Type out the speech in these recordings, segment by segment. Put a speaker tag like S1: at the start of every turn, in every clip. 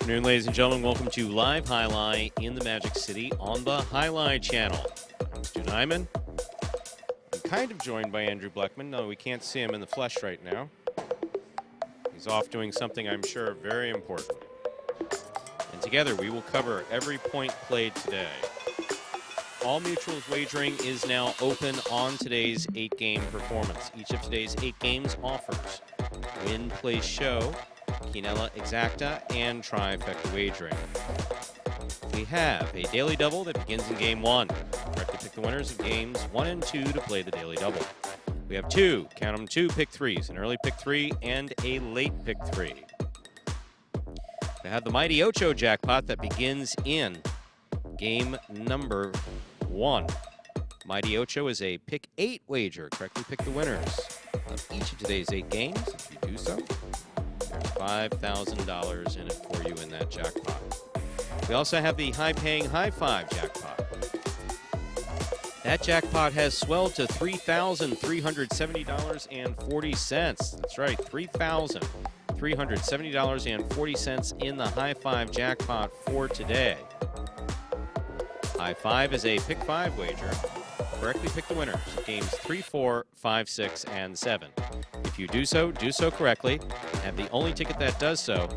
S1: afternoon, ladies and gentlemen. Welcome to Live Highlight in the Magic City on the Highlight Channel. I'm Stu Nyman. I'm kind of joined by Andrew Bleckman, though we can't see him in the flesh right now. He's off doing something I'm sure very important. And together we will cover every point played today. All Mutual's wagering is now open on today's 8-game performance. Each of today's 8 games offers win, play, show, Quinella Exacta, and Trifecta wagering. We have a daily double that begins in Game 1. Correctly pick the winners of Games 1 and 2 to play the daily double. We have 2, count them, 2 pick 3s, an early pick 3 and a late pick 3. We have the Mighty Ocho jackpot that begins in Game number 1. Mighty Ocho is a pick 8 wager. Correctly pick the winners of each of today's 8 games. If you do so, there's $5,000 in it for you in that jackpot. We also have the high-paying High Five jackpot. That jackpot has swelled to $3,370.40. That's right, $3,370.40 in the High Five jackpot for today. High Five is a pick 5 wager. Correctly pick the winners of Games 3, 4, 5, 6, and 7. If you do so correctly, and have the only ticket that does so,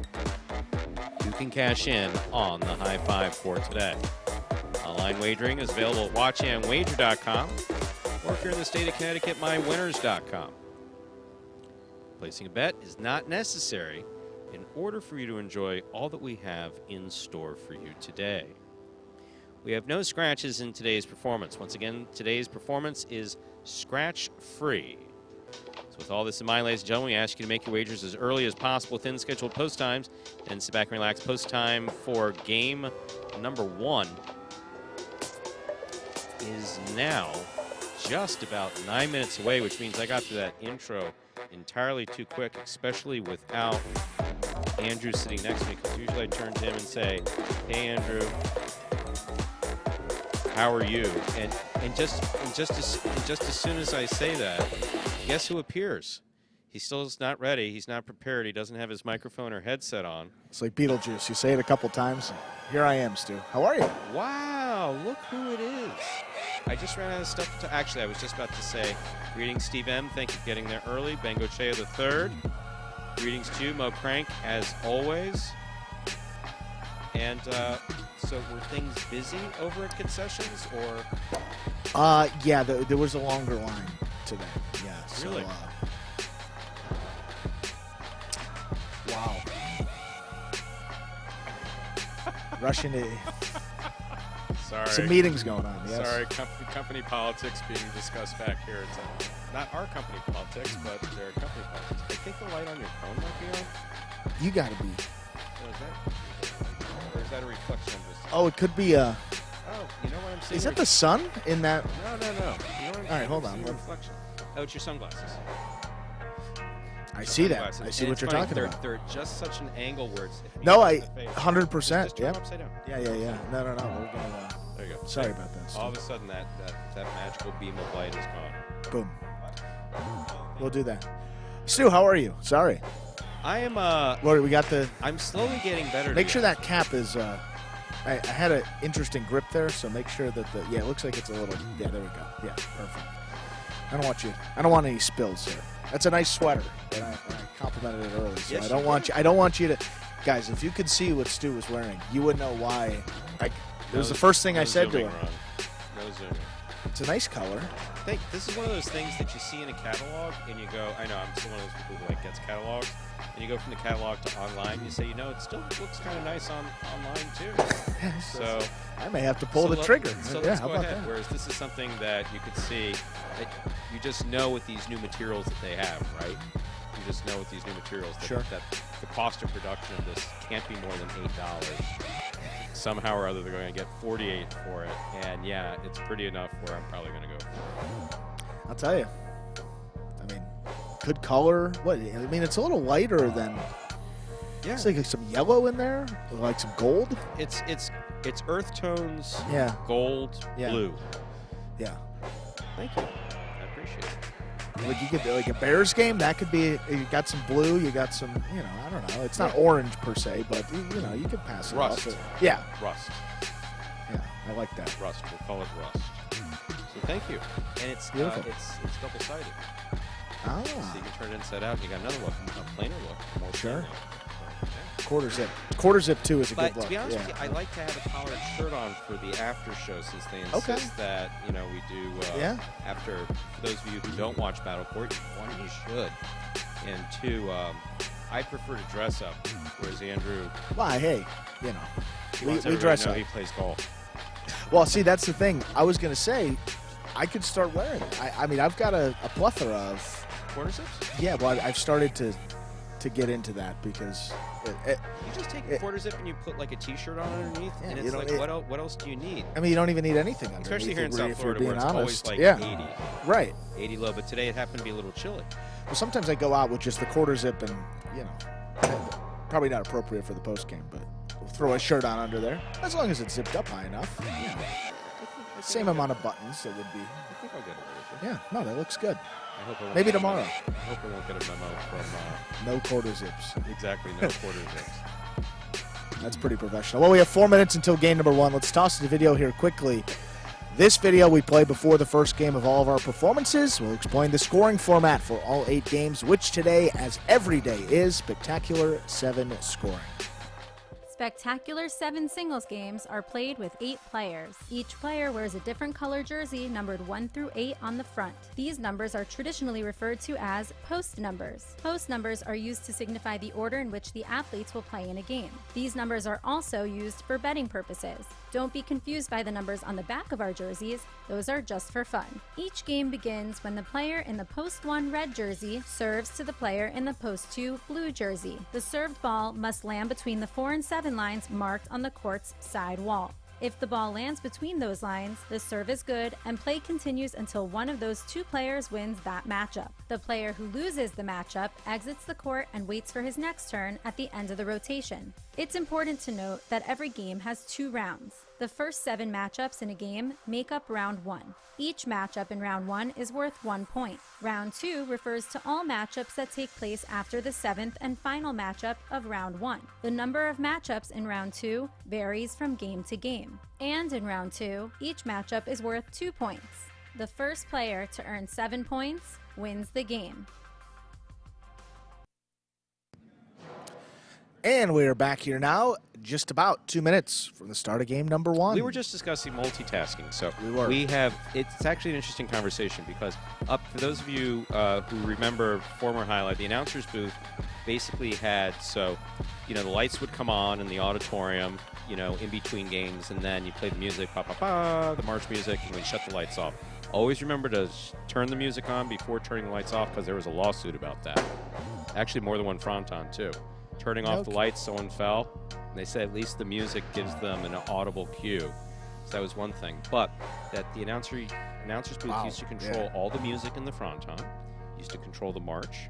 S1: you can cash in on the High Five for today. Online wagering is available at watchandwager.com, or if you're in the state of Connecticut, mywinners.com. Placing a bet is not necessary in order for you to enjoy all that we have in store for you today. We have no scratches in today's performance. Once again, today's performance is scratch-free. So with all this in mind, ladies and gentlemen, we ask you to make your wagers as early as possible within scheduled post times. And sit back and relax. Post time for game number 1 is now just about 9 minutes away, which means I got through that intro entirely too quick, especially without Andrew sitting next to me, because usually I turn to him and say, "Hey, Andrew, how are you?" And just as soon as I say that, guess who appears? He still is not ready. He's not prepared. He doesn't have his microphone or headset on.
S2: It's like Beetlejuice. You say it a couple times. And here I am, Stu. How are you?
S1: Wow, look who it is. I just ran out of stuff to... Actually, I was just about to say, greetings, Steve M. Thank you for getting there early. Bengo Chea III. Greetings to you, Mo Crank, as always. And so were things busy over at concessions, or?
S2: Yeah, there was a longer line today. Yeah. So,
S1: really?
S2: Wow. Rushing to.
S1: Sorry.
S2: Some meetings going on. Yes.
S1: Sorry, company politics being discussed back here. It's not our company politics, but their company politics. I think the light on your phone might be on.
S2: You got to be.
S1: Or is that a reflection?
S2: Oh, it could be a.
S1: Oh, you know what I'm saying?
S2: Is that the sun in that?
S1: No. You know what I'm
S2: All right, hold on.
S1: Reflection. Oh, it's your sunglasses.
S2: I see that. I see what you're talking about.
S1: They're just such an angle where it's.
S2: No, 100%. Yeah.
S1: Upside down.
S2: Yeah. No. We're gonna,
S1: there you go.
S2: Sorry about that.
S1: All of a sudden, that magical beam of light is gone.
S2: Boom. We'll do that. Stu, how are you? Sorry.
S1: I am.
S2: Lord, we got the.
S1: I'm slowly getting better.
S2: Make sure that cap is. I had an interesting grip there, so make sure that the. Yeah, it looks like it's a little. Yeah, there we go. Yeah, perfect. I don't want any spills here. That's a nice sweater, and I complimented it early. So yes, I don't want you to. Guys, if you could see what Stu was wearing, you would know why. It was the first thing I said to him.
S1: No zooming.
S2: It's a nice color.
S1: I think this is one of those things that you see in a catalog, and you go, I know, I'm still one of those people who gets catalogs, and you go from the catalog to online, and you say, it still looks kind of nice online too. So
S2: I may have to pull the trigger.
S1: So let's go ahead. That? Whereas this is something that you could see, that you just know with these new materials that they have, right? You just know with these new materials that the cost of production of this can't be more than $8. Somehow or other, they're going to get $48 for it, and yeah, it's pretty enough where I'm probably going to go for it.
S2: I'll tell you. I mean, good color. What? I mean, it's a little lighter than. Yeah. It's like some yellow in there, like some gold.
S1: It's earth tones.
S2: Yeah.
S1: Gold, blue.
S2: Yeah.
S1: Thank you. I appreciate it.
S2: Like you could like a Bears game. That could be. You got some blue. You got some. I don't know. It's not orange per se, but you could pass it
S1: Rust.
S2: off. Yeah.
S1: Rust.
S2: Yeah, I like that.
S1: Rust. We'll call it rust. So thank you. And it's
S2: Beautiful.
S1: It's double-sided.
S2: Ah.
S1: So you can turn it inside out. And you got another look, a plainer look. More
S2: Sure.
S1: plain look. So, yeah.
S2: Quarter zip. Quarter zip too is a
S1: But
S2: good look.
S1: to be honest
S2: yeah.
S1: with you, I like to have a collared shirt on for the after show since they insist
S2: Okay.
S1: that we do.
S2: Yeah.
S1: After, for those of you who don't watch Battle Court, one, you should, and two, I prefer to dress up, whereas Andrew,
S2: Why? Hey,
S1: he
S2: we
S1: wants everybody
S2: dress
S1: to know
S2: up.
S1: he plays golf.
S2: Well, see, that's the thing. I was gonna say, I could start wearing it. I mean, I've got a plethora of.
S1: Quarter zips?
S2: Yeah, well, I've started to get into that because.
S1: You just take a quarter zip and you put like a T-shirt on underneath,
S2: Yeah,
S1: and
S2: you
S1: it's
S2: don't-
S1: like, what else do you need?
S2: I mean, you don't even need anything underneath.
S1: Especially here in
S2: it,
S1: South
S2: if
S1: Florida,
S2: you're
S1: where
S2: being
S1: it's
S2: honest.
S1: always like
S2: yeah.
S1: 80.
S2: Right.
S1: 80 low, but today it happened to be a little chilly.
S2: Well, sometimes I go out with just the quarter zip and, probably not appropriate for the post game, but we'll throw a shirt on under there. As long as it's zipped up high enough. Yeah. Same amount of buttons, it would be.
S1: I think I'll get a little bit.
S2: Yeah, no, that looks good.
S1: I hope I won't
S2: Maybe
S1: get a
S2: tomorrow.
S1: memo. I hope I won't get a memo from
S2: No quarter zips.
S1: exactly no quarter zips.
S2: That's pretty professional. Well, we have 4 minutes until game number 1. Let's toss the video here quickly. This video we play before the first game of all of our performances. We'll explain the scoring format for all 8 games, which today, as every day, is Spectacular 7 scoring.
S3: Spectacular 7 singles games are played with 8 players. Each player wears a different color jersey numbered 1 through 8 on the front. These numbers are traditionally referred to as post numbers. Post numbers are used to signify the order in which the athletes will play in a game. These numbers are also used for betting purposes. Don't be confused by the numbers on the back of our jerseys. Those are just for fun. Each game begins when the player in the post 1 red jersey serves to the player in the post 2 blue jersey. The served ball must land between the 4 and 7 lines marked on the court's side wall. If the ball lands between those lines, the serve is good and play continues until one of those 2 players wins that matchup. The player who loses the matchup exits the court and waits for his next turn at the end of the rotation. It's important to note that every game has 2 rounds. The first 7 matchups in a game make up round 1. Each matchup in round 1 is worth 1 point. Round 2 refers to all matchups that take place after the 7th and final matchup of round 1. The number of matchups in round 2 varies from game to game. And in round 2, each matchup is worth 2 points. The first player to earn 7 points wins the game.
S2: And we are back here now, just about 2 minutes from the start of game number 1.
S1: We were just discussing multitasking, so
S2: We were.
S1: it's actually an interesting conversation because for those of you who remember former highlight, the announcer's booth basically had, the lights would come on in the auditorium, in between games, and then you play the music, the march music, and we shut the lights off. Always remember to turn the music on before turning the lights off because there was a lawsuit about that. Actually, more than one fronton, too. Turning off the lights, someone fell, and they said at least the music gives them an audible cue. So that was one thing. But that the announcer's booth used to control all the music in the fronton, used to control the march,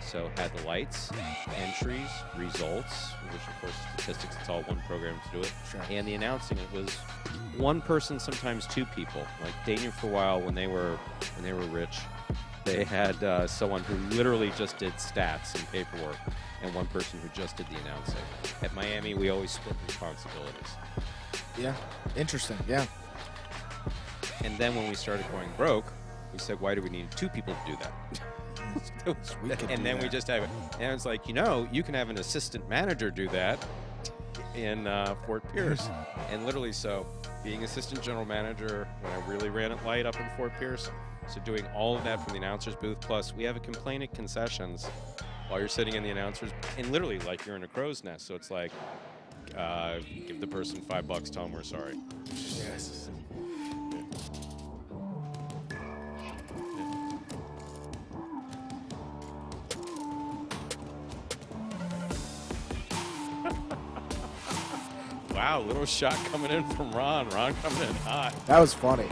S1: so had the lights, entries, results, which of course statistics, it's all one program to do it,
S2: Sure.
S1: and the announcing, it was one person, sometimes 2 people. Like Daniel for a while when they were rich, they had someone who literally just did stats and paperwork, and one person who just did the announcing. At Miami, we always split responsibilities.
S2: Yeah, interesting, yeah.
S1: And then when we started going broke, we said, why do we need 2 people to do that? And then we just have it. And it's like, you can have an assistant manager do that in Fort Pierce. And literally, so being assistant general manager, when I really ran it light up in Fort Pierce, so doing all of that from the announcer's booth, plus we have a complaint at concessions while you're sitting in the announcer's, and literally like you're in a crow's nest. So it's like, give the person $5, tell them we're sorry.
S2: Yes.
S1: Wow, little shot coming in from Ron. Ron coming in hot.
S2: That was funny.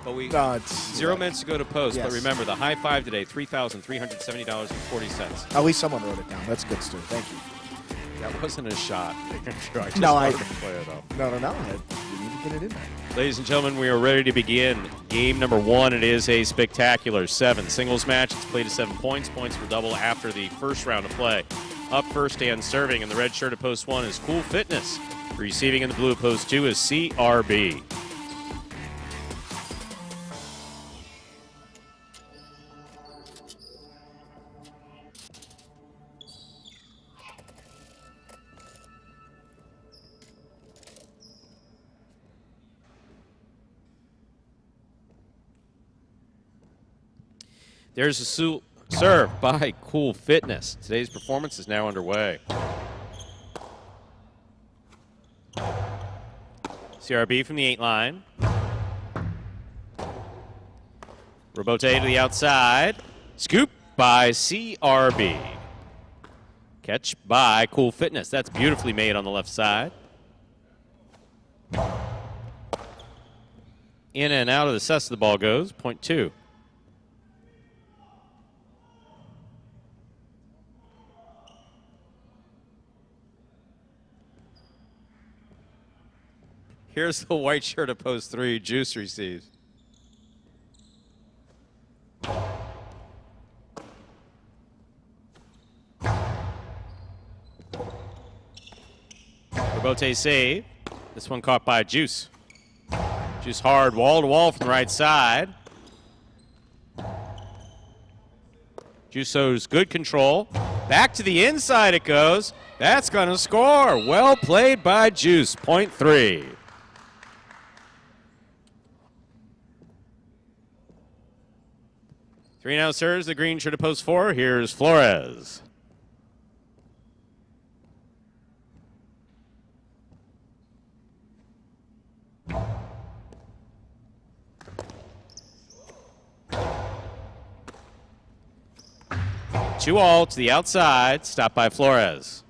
S1: But we
S2: No, it's
S1: 0 minutes to go to post.
S2: Yes.
S1: But remember, the high five today, $3,370.40.
S2: At least someone wrote it down. That's good, Stu. Thank you.
S1: That wasn't a shot. I just
S2: No,
S1: wanted to play it up.
S2: No. You need to get it in there.
S1: Ladies and gentlemen, we are ready to begin game number 1. It is a spectacular 7 singles match. It's played to 7 points. Points will double after the first round of play. Up first and serving in the red shirt at post 1 is Cool Fitness. Receiving in the blue at post 2 is CRB. There's a serve by Cool Fitness. Today's performance is now underway. CRB from the 8 line. Robote to the outside. Scoop by CRB. Catch by Cool Fitness. That's beautifully made on the left side. In and out of the cess of the ball goes. Point 2. Here's the white shirt at post 3. Juice receives. Robote save. This one caught by Juice. Juice hard wall to wall from the right side. Juice shows good control. Back to the inside it goes. That's going to score. Well played by Juice. Point 3. 3 now serves the green shirt at post 4. Here's Flores. Two all to the outside, stopped by Flores.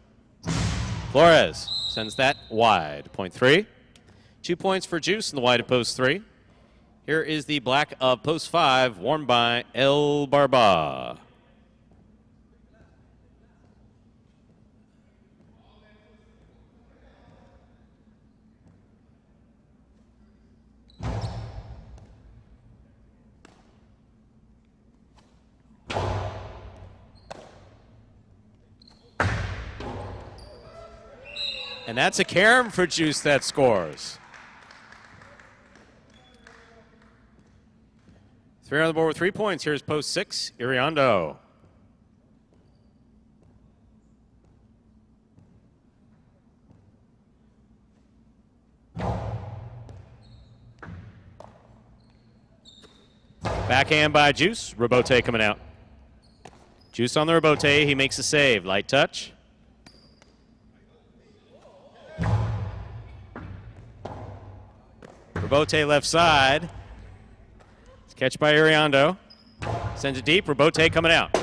S1: Flores sends that wide. Point 3. 2 points for Juice in the wide at post 3. Here is the black of post 5, worn by El Barba. And that's a carom for Juice that scores. 3 on the board with 3 points. Here's post 6, Iriondo. Backhand by Juice. Robote coming out. Juice on the Robote. He makes a save. Light touch. Robote left side. Catch by Iriondo. Sends it deep. Robote coming out.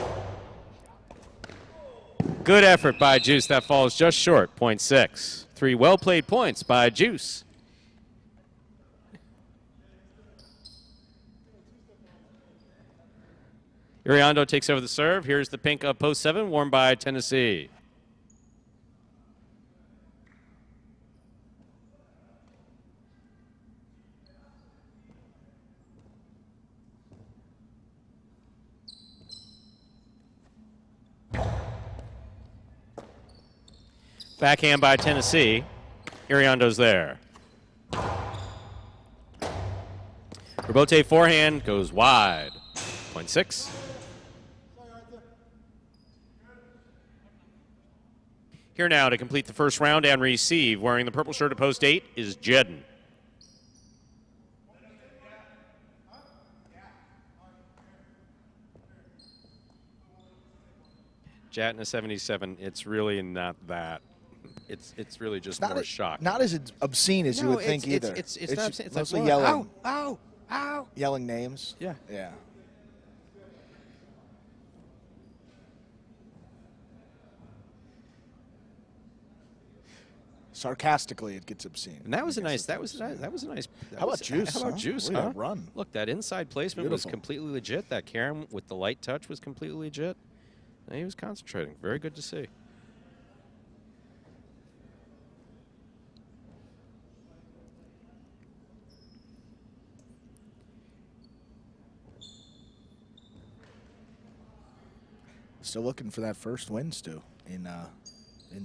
S1: Good effort by Juice. That falls just short. Point 6. 3 well-played points by Juice. Iriondo takes over the serve. Here's the pink of post 7, worn by Tennessee. Backhand by Tennessee. Iriondo's there. Robote forehand goes wide. Point 6. Here now to complete the first round and receive, wearing the purple shirt at post 8, is Jedden. Jatna 77, it's really not that. It's really just more shock.
S2: Not as obscene as you would think either.
S1: It's not obscene. It's
S2: mostly
S1: like,
S2: yelling.
S1: Ow, ow, ow.
S2: Yelling names.
S1: Yeah.
S2: Yeah. Sarcastically, it gets obscene.
S1: And that was a nice. That was a nice.
S2: How about Juice?
S1: How about
S2: huh?
S1: Juice?
S2: Look at
S1: Huh?
S2: that run.
S1: Look, that inside placement
S2: Beautiful.
S1: was completely legit. That carom with the light touch was completely legit. And he was concentrating. Very good to see.
S2: still looking for that first win, Stu, in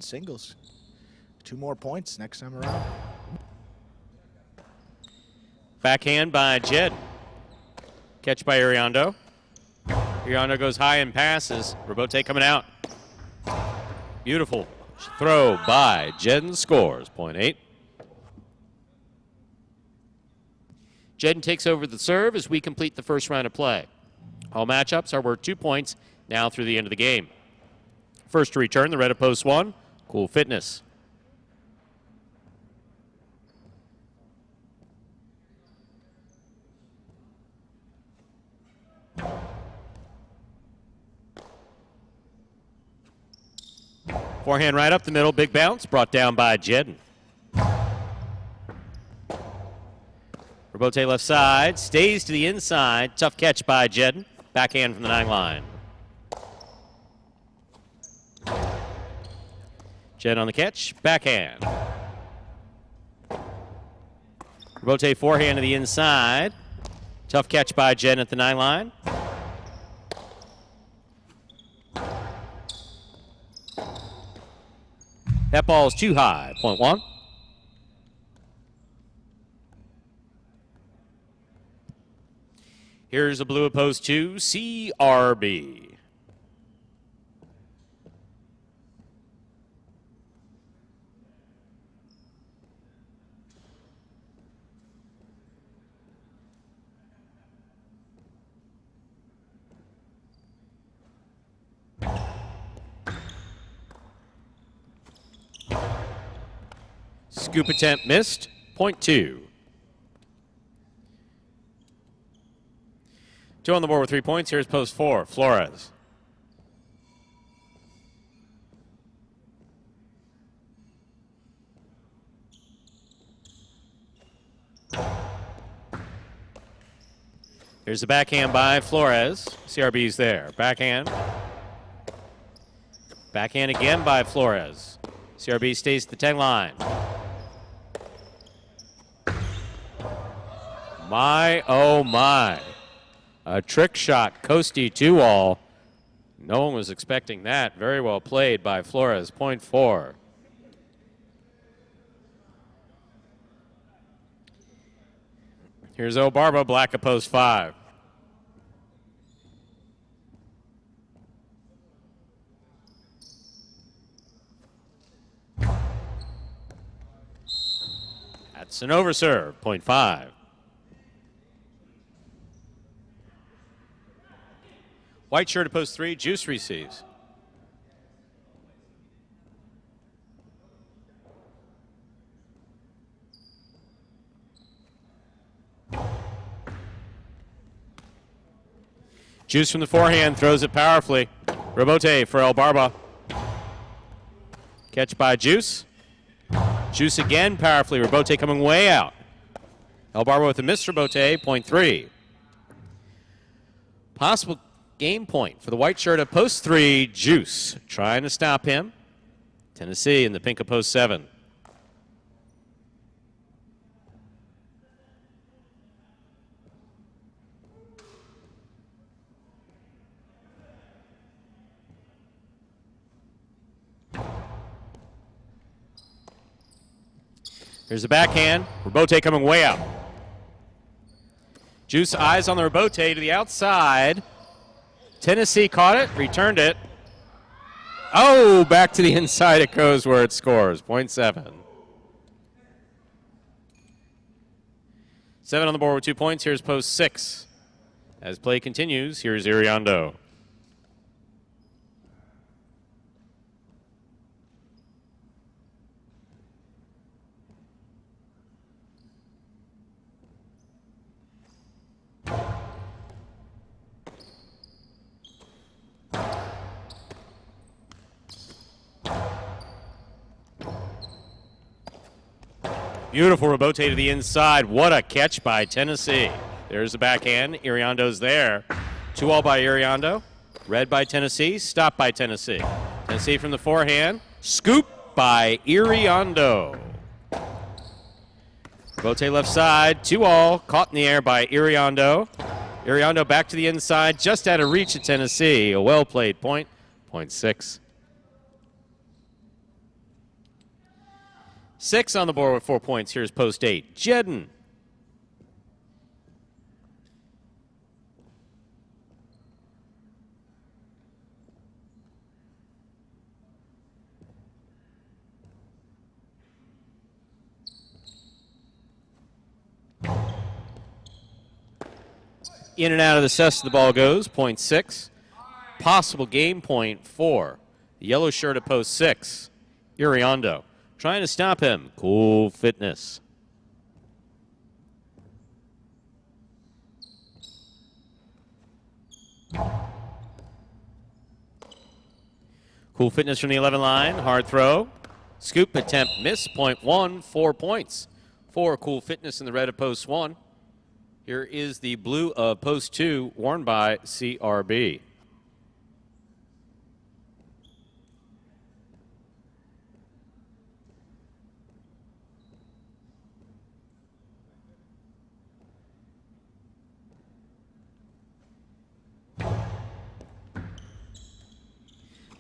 S2: singles. 2 more points next time around.
S1: Backhand by Jed. Catch by Iriondo. Iriondo goes high and passes. Robote coming out. Beautiful throw by Jedden, scores, point 8. Jedden takes over the serve as we complete the first round of play. All matchups are worth 2 points now through the end of the game. First to return, the red of post 1, Cool Fitness. Forehand right up the middle, big bounce, brought down by Jedden. Robote left side, stays to the inside, tough catch by Jedden. Backhand from the 9 line. Jed on the catch, backhand. Robote forehand to the inside. Tough catch by Jed at the 9 line. That ball's too high, point 1. Here's a blue opposed 2, CRB. Scoop attempt missed, point 2. 2 on the board with 3 points. Here's post 4, Flores. Here's the backhand by Flores. CRB's there. Backhand. Backhand again by Flores. CRB stays at the 10 line. My, oh my. A trick shot, Coastie 2-all. No one was expecting that. Very well played by Flores, point 4. Here's O'Barba, black of post 5. That's an overserve, point 5. White shirt at post 3, Juice receives. Juice from the forehand, throws it powerfully. Robote for El Barba. Catch by Juice. Juice again powerfully. Robote coming way out. El Barba with a miss. Robote, point 3. Possible game point for the white shirt at post 3, Juice. Trying to stop him. Tennessee in the pink of post 7. Here's the backhand. Robote coming way out. Juice eyes on the Robote to the outside. Tennessee caught it, returned it. Oh, back to the inside it goes where it scores. Point 7. 7 on the board with 2 points. Here's post 6. As play continues, here's Iriondo. Beautiful Robote to the inside. What a catch by Tennessee. There's the backhand. Iriondo's there. 2-all by Iriondo. Red by Tennessee. Stop by Tennessee. Tennessee from the forehand. Scoop by Iriondo. Robote left side. 2-all. Caught in the air by Iriondo. Iriondo back to the inside. Just out of reach of Tennessee. A well-played point Point 6. 6 on the board with 4 points. Here's post 8. Jedden. In and out of the cess the ball goes. Point 6. Possible game point 4. The yellow shirt at post 6. Iriondo. Trying to stop him. Cool Fitness. Cool Fitness from the 11 line. Hard throw. Scoop attempt miss. Point 1. 4 points for Cool Fitness in the red of post 1. Here is the blue of post 2 worn by CRB.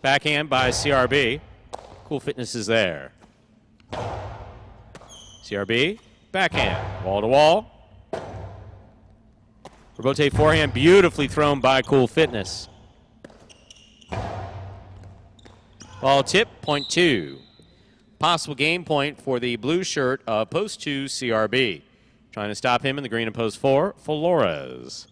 S1: Backhand by CRB. Cool Fitness is there. CRB, backhand, wall to wall. Rebote forehand, beautifully thrown by Cool Fitness. Ball tip, point 2. Possible game point for the blue shirt of post 2 CRB. Trying to stop him in the green of post 4, Flores.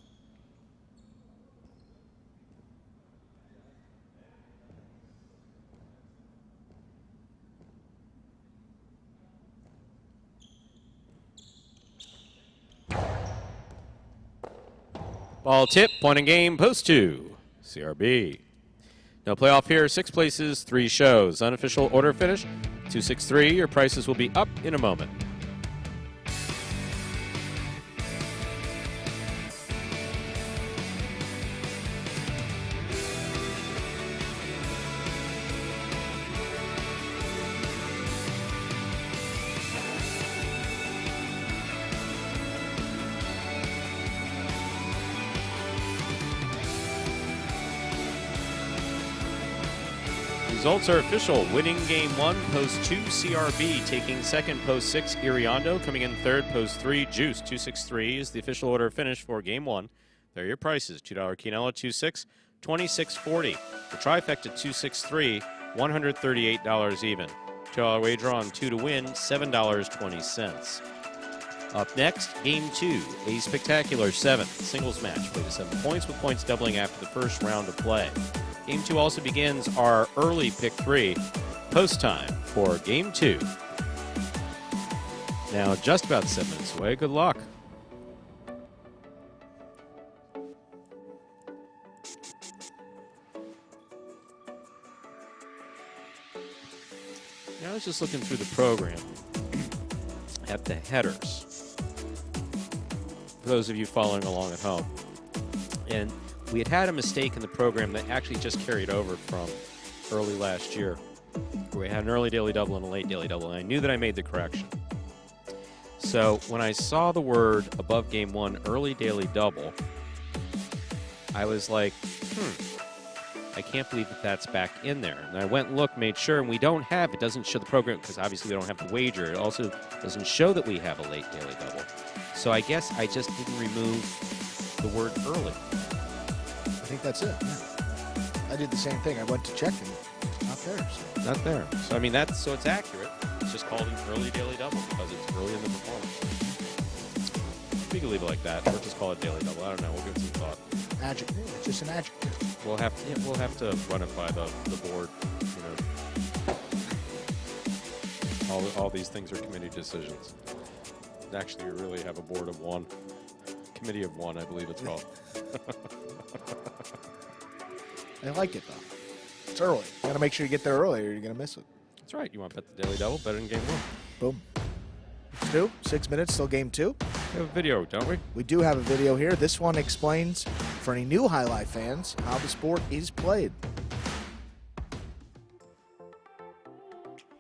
S1: Ball tip, point and game, post 2, CRB. No playoff here, 6 places, 3 shows. Unofficial order finish, 263. Your prices will be up in a moment. Results are official. Winning game 1, post 2, CRB. Taking second, post 6, Iriondo. Coming in third, post 3, Juice. 263 is the official order of finish for game 1. There are your prices. $2 Quinella, 2.6, $26.40. The trifecta, 263, $138 even. $2 wager on 2 to win, $7.20. Up next, game 2, a spectacular 7th singles match. Played to 7 points, with points doubling after the first round of play. Game 2 also begins our early pick 3 post time for game 2. Now just about 7 minutes away. Good luck. Now I was just looking through the program at the headers. For those of you following along at home. And we had a mistake in the program that actually just carried over from early last year. We had an early daily double and a late daily double, and I knew that I made the correction. So when I saw the word above game 1, early daily double, I was like, I can't believe that that's back in there. And I went and looked, made sure, and we don't have, it doesn't show the program, because obviously we don't have the wager. It also doesn't show that we have a late daily double. So I guess I just didn't remove the word early.
S2: I think that's it. Yeah. I did the same thing. I went to check and not there. So.
S1: Not there. So, I mean, so it's accurate. It's just called an early daily double because it's early in the performance. We can leave it like that, or just call it daily double. I don't know. We'll give it some thought.
S2: Adjective. It's just an adjective.
S1: We'll have to run it by the board. You know, all these things are committee decisions. Actually, you really have a board of 1, committee of 1, I believe it's called.
S2: I like it, though. It's early. You got to make sure you get there early or you're going to miss it.
S1: That's right. You want to bet the daily double better than game 1.
S2: Boom. 2, 6 minutes, still game 2.
S1: We have a video, don't we?
S2: We do have a video here. This one explains, for any new highlight fans, how the sport is played.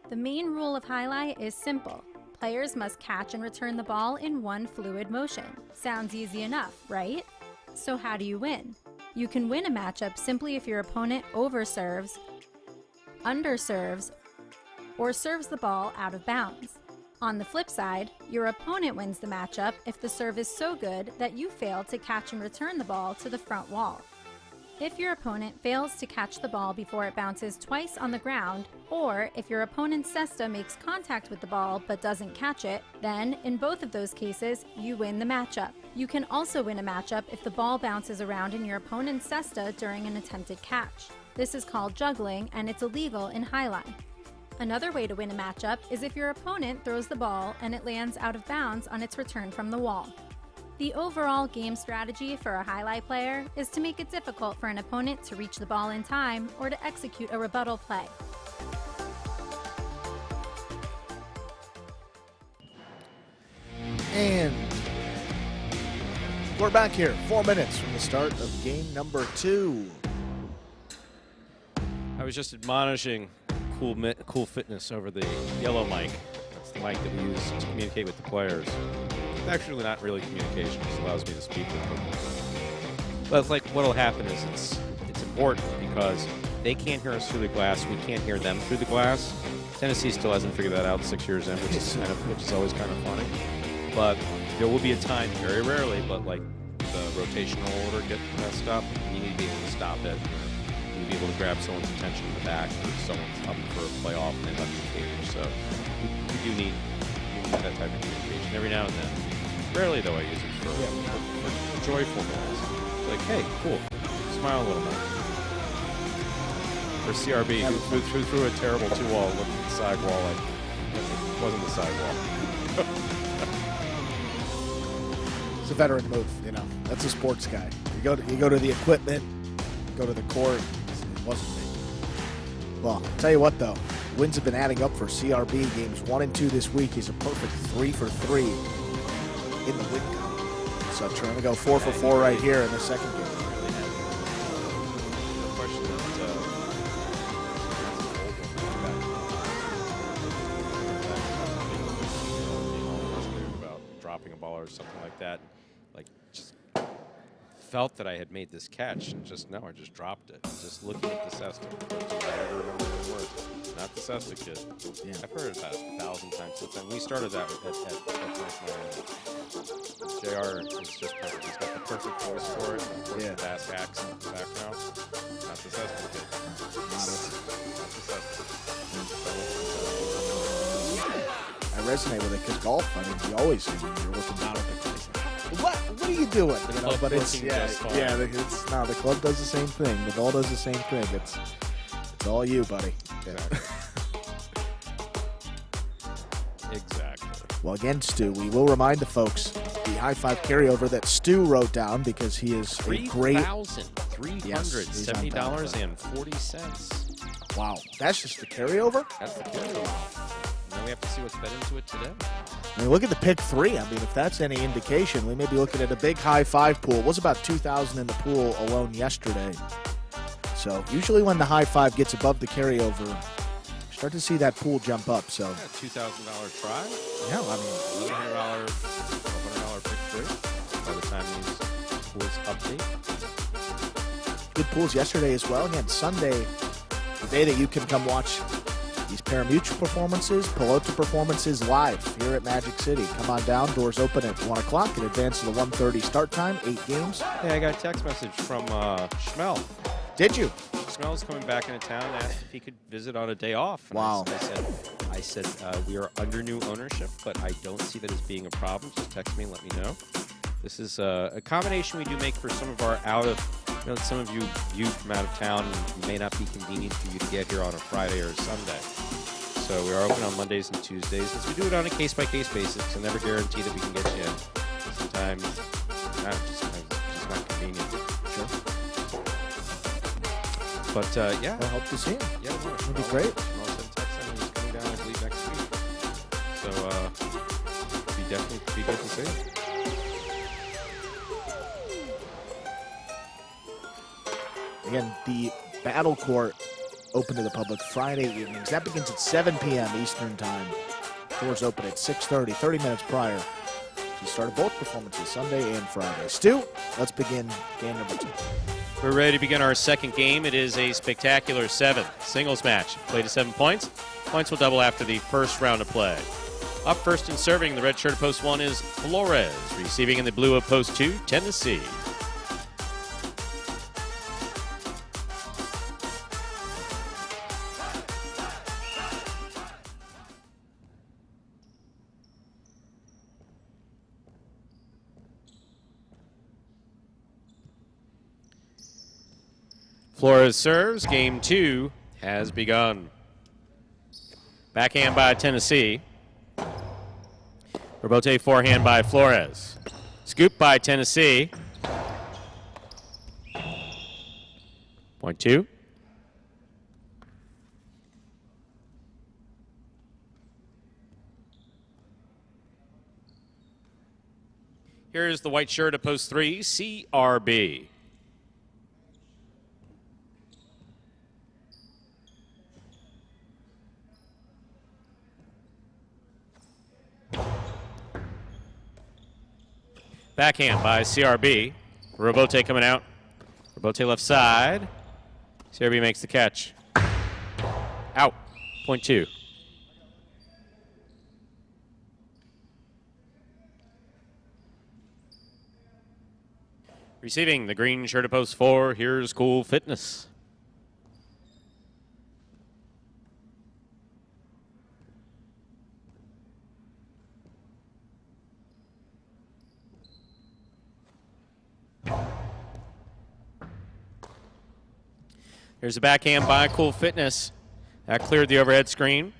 S3: The main rule of highlight is simple. Players must catch and return the ball in one fluid motion. Sounds easy enough, right? So how do you win? You can win a matchup simply if your opponent overserves, underserves, or serves the ball out of bounds. On the flip side, your opponent wins the matchup if the serve is so good that you fail to catch and return the ball to the front wall. If your opponent fails to catch the ball before it bounces twice on the ground, or if your opponent's cesta makes contact with the ball but doesn't catch it, then in both of those cases, you win the matchup. You can also win a matchup if the ball bounces around in your opponent's cesta during an attempted catch. This is called juggling, and it's illegal in highline. Another way to win a matchup is if your opponent throws the ball and it lands out of bounds on its return from the wall. The overall game strategy for a highlight player is to make it difficult for an opponent to reach the ball in time or to execute a rebuttal play.
S2: And we're back here, 4 minutes from the start of game number 2.
S1: I was just admonishing cool fitness over the yellow mic. That's the mic that we use to communicate with the players. It's actually not really communication, it just allows me to speak with them. But it's like what'll happen is it's important because they can't hear us through the glass, we can't hear them through the glass. Tennessee still hasn't figured that out 6 years in, which is always kind of funny. But there will be a time, very rarely, but like the rotational order gets messed up, and you need to be able to stop it. You need to be able to grab someone's attention in the back, or someone's up for a playoff and they left the cage. So we do need that type of communication every now and then. Rarely, though, I use it for joyful moments. Like, hey, cool, smile a little bit. For CRB, who threw a terrible 2-wall, looked at the side wall, like, it wasn't the side wall.
S2: It's a veteran move, you know. That's a sports guy. You go to the equipment, go to the court. It wasn't me. Well, I'll tell you what though, wins have been adding up for CRB. Games 1 and 2 this week. He's a perfect 3 for 3 in the win column. So trying to go 4 for 4 right here in the second game.
S1: Dropping a ball or something like that, like just felt that I had made this catch and just I just dropped it. Just looking at the cesta. I never remember the word. Not the cesta kid. Yeah. I've heard it about 1,000 times since then. We started that at JR is just perfect. He's got the perfect voice for it. Of course, the bass accent in the background. Not the cesta kid. Not the cesta.
S2: I resonate with it because golf, I mean, you always see when you're looking down at the club. What are you doing? You know, but it's the club does the same thing. The ball does the same thing. It's all you, buddy.
S1: Exactly.
S2: Well, again, Stu, we will remind the folks the high five carryover that Stu wrote down because he is a great
S1: $3,370.40.
S2: Wow, that's just the carryover.
S1: That's the carryover. Now we have to see what's bet into it today.
S2: I mean, look at the pick 3. I mean, if that's any indication, we may be looking at a big high five pool. It was about 2,000 in the pool alone yesterday. So usually when the high five gets above the carryover, you start to see that pool jump up. So
S1: $2,000 try.
S2: Yeah, I mean,
S1: $1,200 pick 3 by the time these pools update.
S2: Good pools yesterday as well. Again, Sunday, the day that you can come watch these Parimutuel performances, Pelota performances live here at Magic City. Come on down. Doors open at 1 o'clock in advance of the 1:30 start time. 8 games.
S1: Hey, I got a text message from Schmel.
S2: Did you?
S1: Schmel's coming back into town and asked if he could visit on a day off. And
S2: wow.
S1: I said we are under new ownership, but I don't see that as being a problem. Just text me and let me know. This is a combination we do make for some of our some of you from out of town, it may not be convenient for you to get here on a Friday or a Sunday. So we are open on Mondays and Tuesdays. Since we do it on a case-by-case basis, so never guarantee that we can get you in. Sometimes it's just not convenient.
S2: Sure.
S1: But yeah.
S2: I hope to see him.
S1: Yeah,
S2: it'd be great.
S1: I'll send text him. He's coming down, I believe, next week. So it'd definitely be good to see him.
S2: Again, the Battle Court open to the public Friday evenings. That begins at 7 p.m. Eastern Time. Doors open at 6:30, 30 minutes prior to the start of both performances, Sunday and Friday. Stu, let's begin game number 2.
S1: We're ready to begin our second game. It is a spectacular 7 singles match. Play to 7 points. Points will double after the first round of play. Up first and serving the red shirt of post 1 is Flores. Receiving in the blue of post 2, Tennessee. Flores serves. Game 2 has begun. Backhand by Tennessee. Rebote forehand by Flores. Scoop by Tennessee. Point 2. Here's the white shirt of post 3, CRB. Backhand by CRB. Rebote coming out. Rebote left side. CRB makes the catch. Out. Point 2. Receiving the green shirt of post 4, here's Cool Fitness. Here's a backhand by Cool Fitness. That cleared the overhead screen.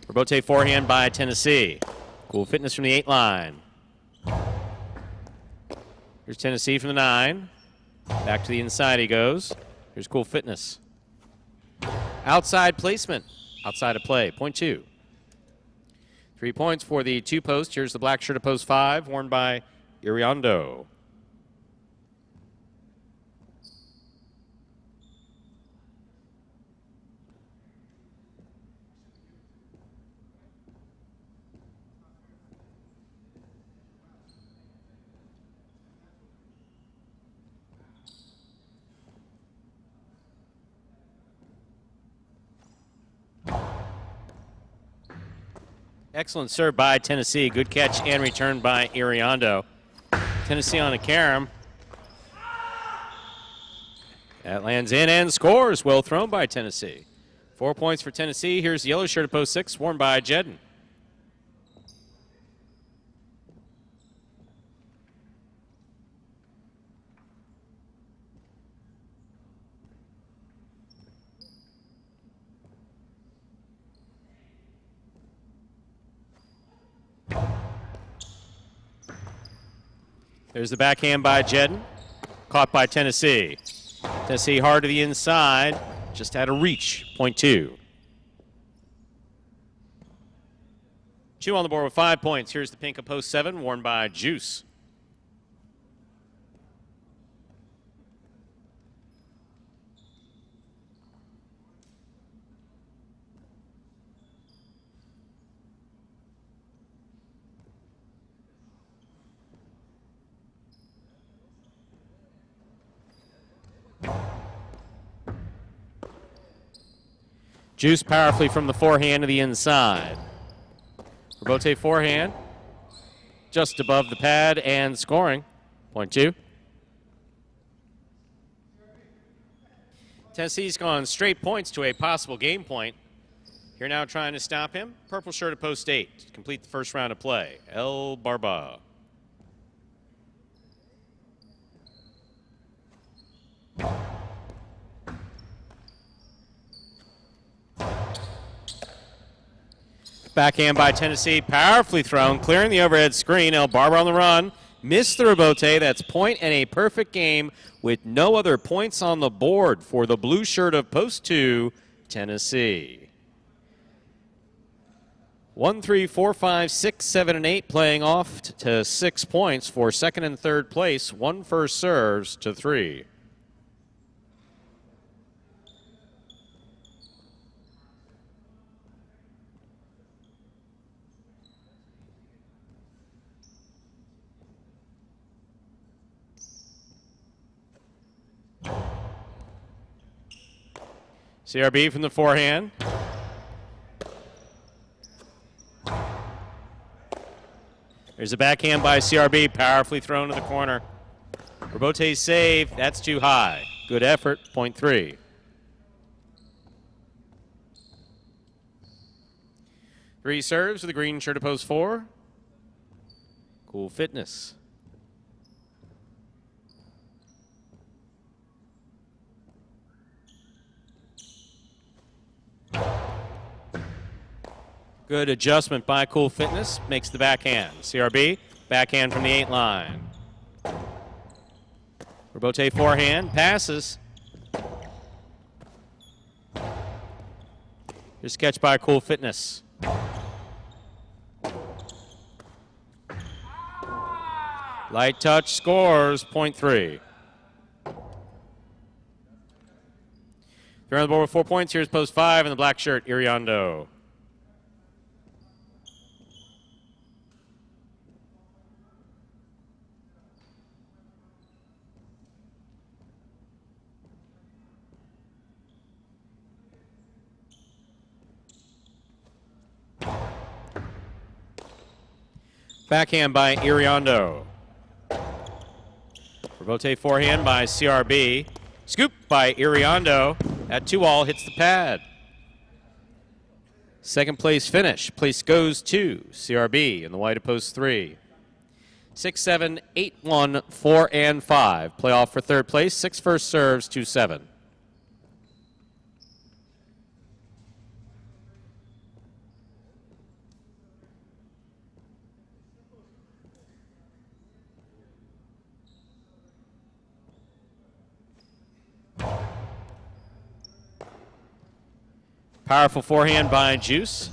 S1: Rebote forehand by Tennessee. Cool Fitness from the 8 line. Here's Tennessee from the 9. Back to the inside he goes. Here's Cool Fitness. Outside placement. Outside of play. Point 2. 3 points for the 2 post. Here's the black shirt of post 5, worn by Iriondo. Excellent serve by Tennessee. Good catch and return by Iriondo. Tennessee on a carom. That lands in and scores. Well thrown by Tennessee. 4 points for Tennessee. Here's the yellow shirt of post 6, worn by Jedden. There's the backhand by Jedden. Caught by Tennessee. Tennessee hard to the inside. Just had a reach. Point 2. 2 on the board with 5 points. Here's the pink of post 7, worn by Juice. Juice powerfully from the forehand to the inside. Rebote forehand. Just above the pad and scoring. Point 2. Tennessee's gone straight points to a possible game point. Here now trying to stop him. Purple shirt at post 8 to complete the first round of play. El Barba. Backhand by Tennessee, powerfully thrown, clearing the overhead screen. El Barber on the run, missed the rebote. That's point and a perfect game with no other points on the board for the blue shirt of post 2, Tennessee. 1, 3, 4, 5, 6, 7, and 8 playing off to 6 points for second and third place. 1 first serves to 3. CRB from the forehand. There's a backhand by CRB, powerfully thrown to the corner. Robote's save, that's too high. Good effort, point 3. 3 serves with the green shirt to post 4. Cool Fitness. Good adjustment by Cool Fitness. Makes the backhand. CRB, backhand from the 8 line. Robote forehand, passes. Here's a catch by Cool Fitness. Light touch scores, point 3. They're on the board with 4 points. Here's post 5 in the black shirt, Iriondo. Backhand by Iriondo. Robote forehand by CRB. Scoop by Iriondo. At 2-all, hits the pad. Second place finish. Place goes to CRB in the white of post 3. 6-7, 8-1, 4 and 5. Playoff for third place. 6 first serves, 2-7. Powerful forehand by Juice.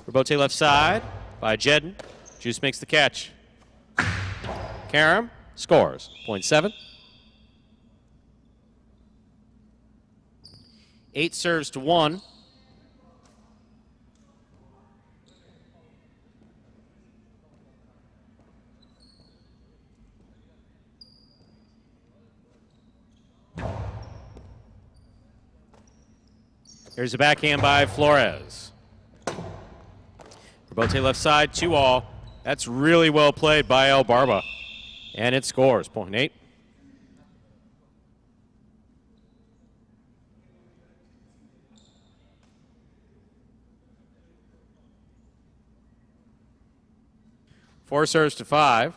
S1: Robote left side by Jedden. Juice makes the catch. Karam scores. Point 7. 8 serves to 1. Here's a backhand by Flores. Robote left side, 2-all. That's really well played by El Barba. And it scores, point 8. Four serves to 5.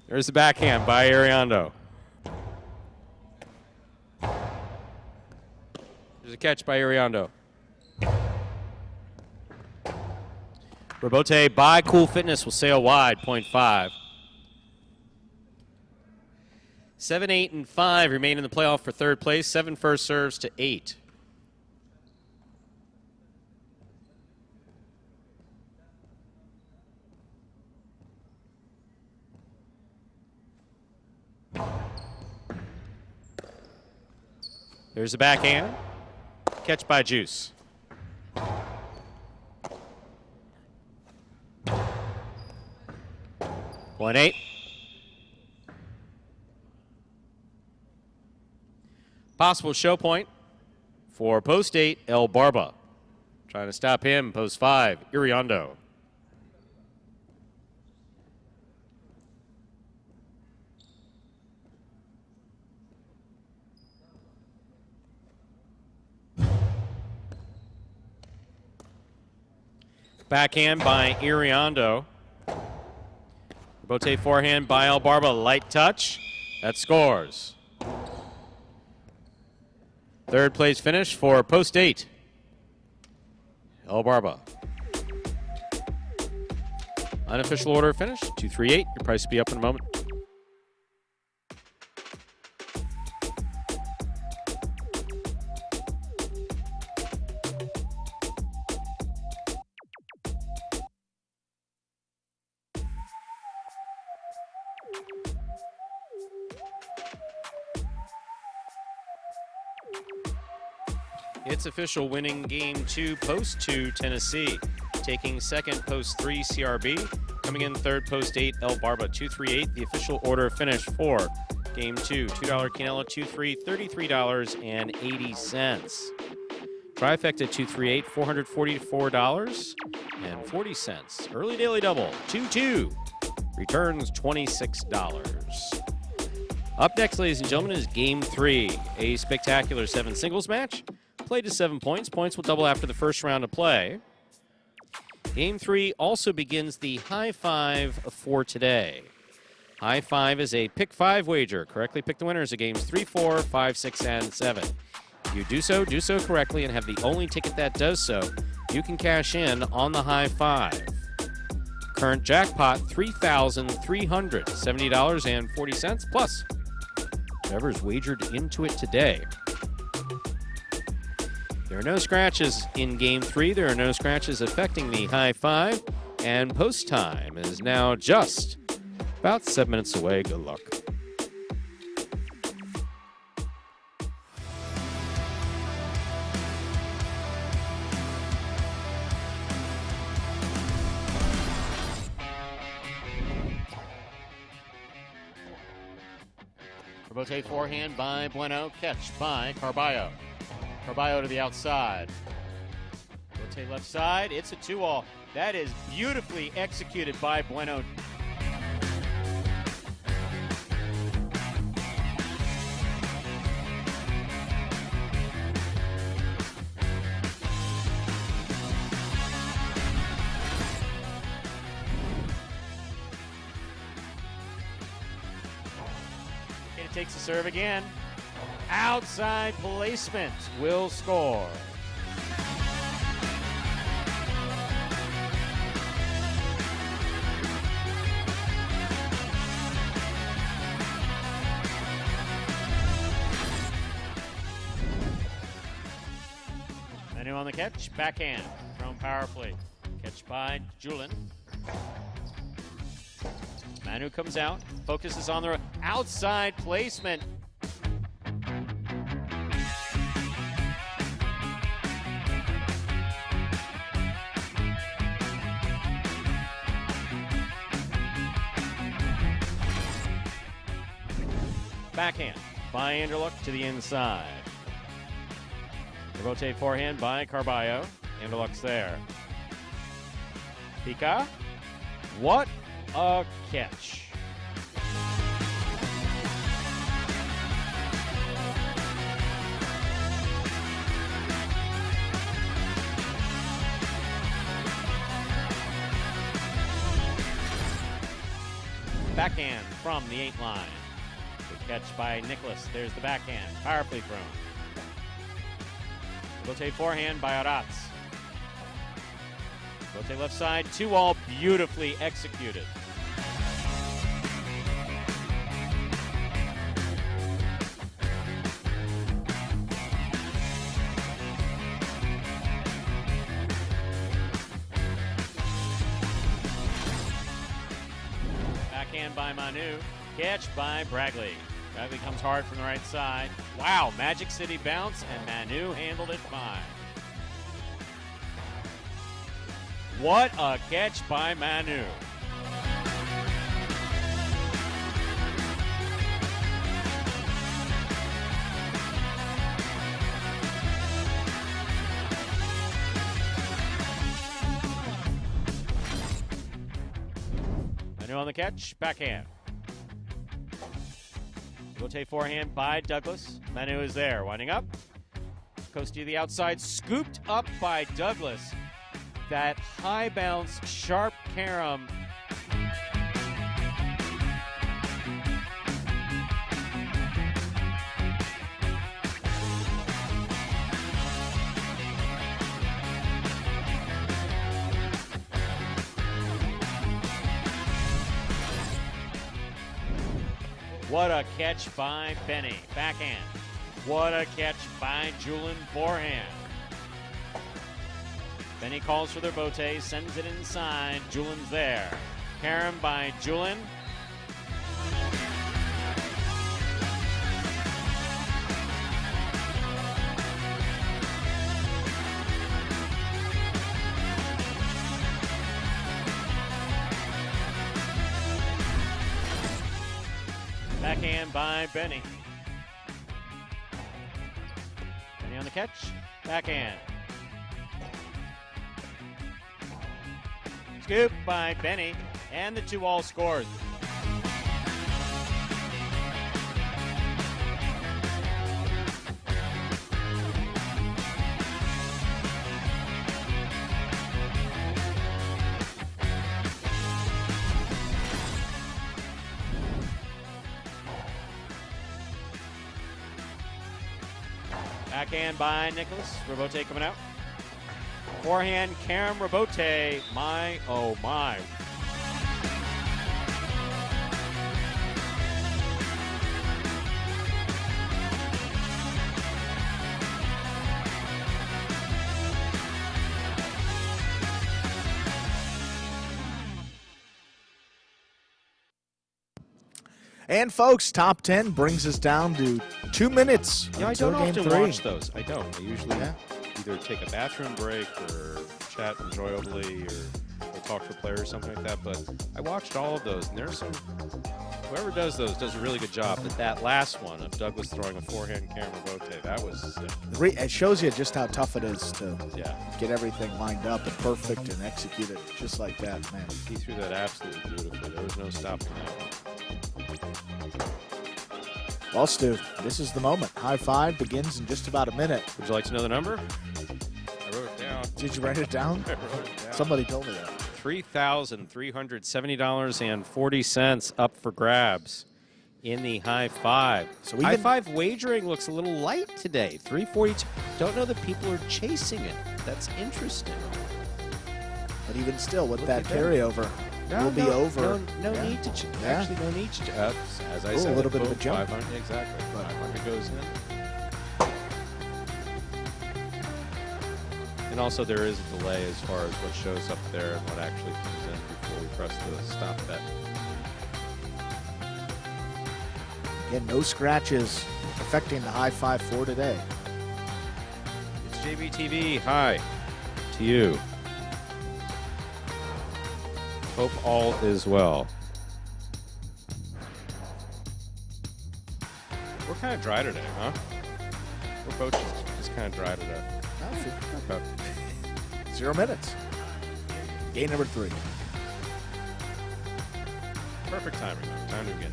S1: There's the backhand by Iriondo. There's a catch by Iriondo. Robote by Cool Fitness will sail wide, point 5. 7, 8, and 5 remain in the playoff for third place. 7 first serves to 8. There's a backhand. Catch by Juice. Point 8. Possible show point for post 8, El Barba. Trying to stop him, post 5, Iriondo. Backhand by Iriondo. Robote forehand by El Barba. Light touch. That scores. Third place finish for post 8. El Barba. Unofficial order finish, 2-3-8. Your price will be up in a moment. It's official, winning game 2, post 2, Tennessee. Taking second, post 3, CRB. Coming in third, post 8, El Barba, 238. The official order of finish for game 2, $2 Canelo, 2-3, $33.80. Trifecta 238, $444.40. Early daily double 2-2 returns $26. Up next, ladies and gentlemen, is game 3, a spectacular 7 singles match. Played to 7 points. Points will double after the first round of play. Game 3 also begins the high five for today. High five is a pick 5 wager. Correctly pick the winners of games 3, 4, 5, 6, and 7. If you do so correctly, and have the only ticket that does so, you can cash in on the high five. Current jackpot, $3,370.40, plus whoever's wagered into it today. There are no scratches in game 3. There are no scratches affecting the high five, and post time is now just about 7 minutes away. Good luck. Rebote forehand by Bueno. Catch by Carballo. Carballo to the outside. Rebote left side. It's a 2-all. That is beautifully executed by Bueno. Takes the serve again. Outside placement will score. Manu on the catch, backhand from power play. Catch by Julin. Manu comes out, focuses on the outside placement. Backhand by Anderluck to the inside. Rebote forehand by Carballo. Anderluck's there. Pica. What a catch. Backhand from the 8 line. Good catch by Nicholas. There's the backhand. Power play thrown. Rebote forehand by Aratz. Rebote left side. 2-all, beautifully executed. Backhand by Manu. Catch by Bragley. Bragley comes hard from the right side. Wow, Magic City bounce, and Manu handled it fine. What a catch by Manu. Manu on the catch, backhand. Rebote forehand by Douglas. Manu is there, winding up. Coast to the outside, scooped up by Douglas. That high bounce, sharp carom. What a catch by Benny, backhand. What a catch by Julin, forehand. Benny calls for their bote, sends it inside. Julin's there. Carom by Julin. Backhand by Benny. Benny on the catch. Backhand. Scoop by Benny. And the 2-all scores. Backhand by Nicholas. Rabote coming out. Forehand, Karam Rabote. My, oh my.
S2: And folks, top 10 brings us down to 2 minutes.
S1: Yeah, I
S2: until
S1: don't
S2: game
S1: often
S2: 3.
S1: watch those. I don't. I usually either take a bathroom break or chat enjoyably or talk to a player or something like that. But I watched all of those, and there's some. Whoever does those does a really good job. But that last one of Douglas throwing a forehand camera rotate, that was.
S2: It shows you just how tough it is to
S1: Yeah.
S2: get everything lined up and perfect and execute it just like that, man.
S1: He threw that absolutely beautifully. There was no stopping that one.
S2: Well, Stu, this is the moment. High five begins in just about a minute.
S1: Would you like to know the number? I wrote it down.
S2: Did you write it down?
S1: I wrote it down.
S2: Somebody told me that.
S1: $3,370.40 up for grabs in the high five.
S2: So
S1: High
S2: even-
S1: five wagering looks a little light today. 342. Don't know that people are chasing it. That's interesting.
S2: But even still, with
S1: Look
S2: that
S1: at that.
S2: carryover, we'll be over.
S1: No
S2: Yeah.
S1: need to.
S2: Yeah.
S1: Actually, no need to. As I
S2: Ooh,
S1: said,
S2: a little bit of a
S1: boom,
S2: jump.
S1: 500, exactly. 500 goes in. And also, there is a delay as far as what shows up there and what actually comes in before we press the stop bet.
S2: Again, no scratches affecting the high five for today.
S1: It's JBTV. Hi to you. Hope all is well. We're kind of dry today, huh? We're both just kind of dry today. Okay.
S2: 0 minutes. Game number 3.
S1: Perfect timing. Time to begin.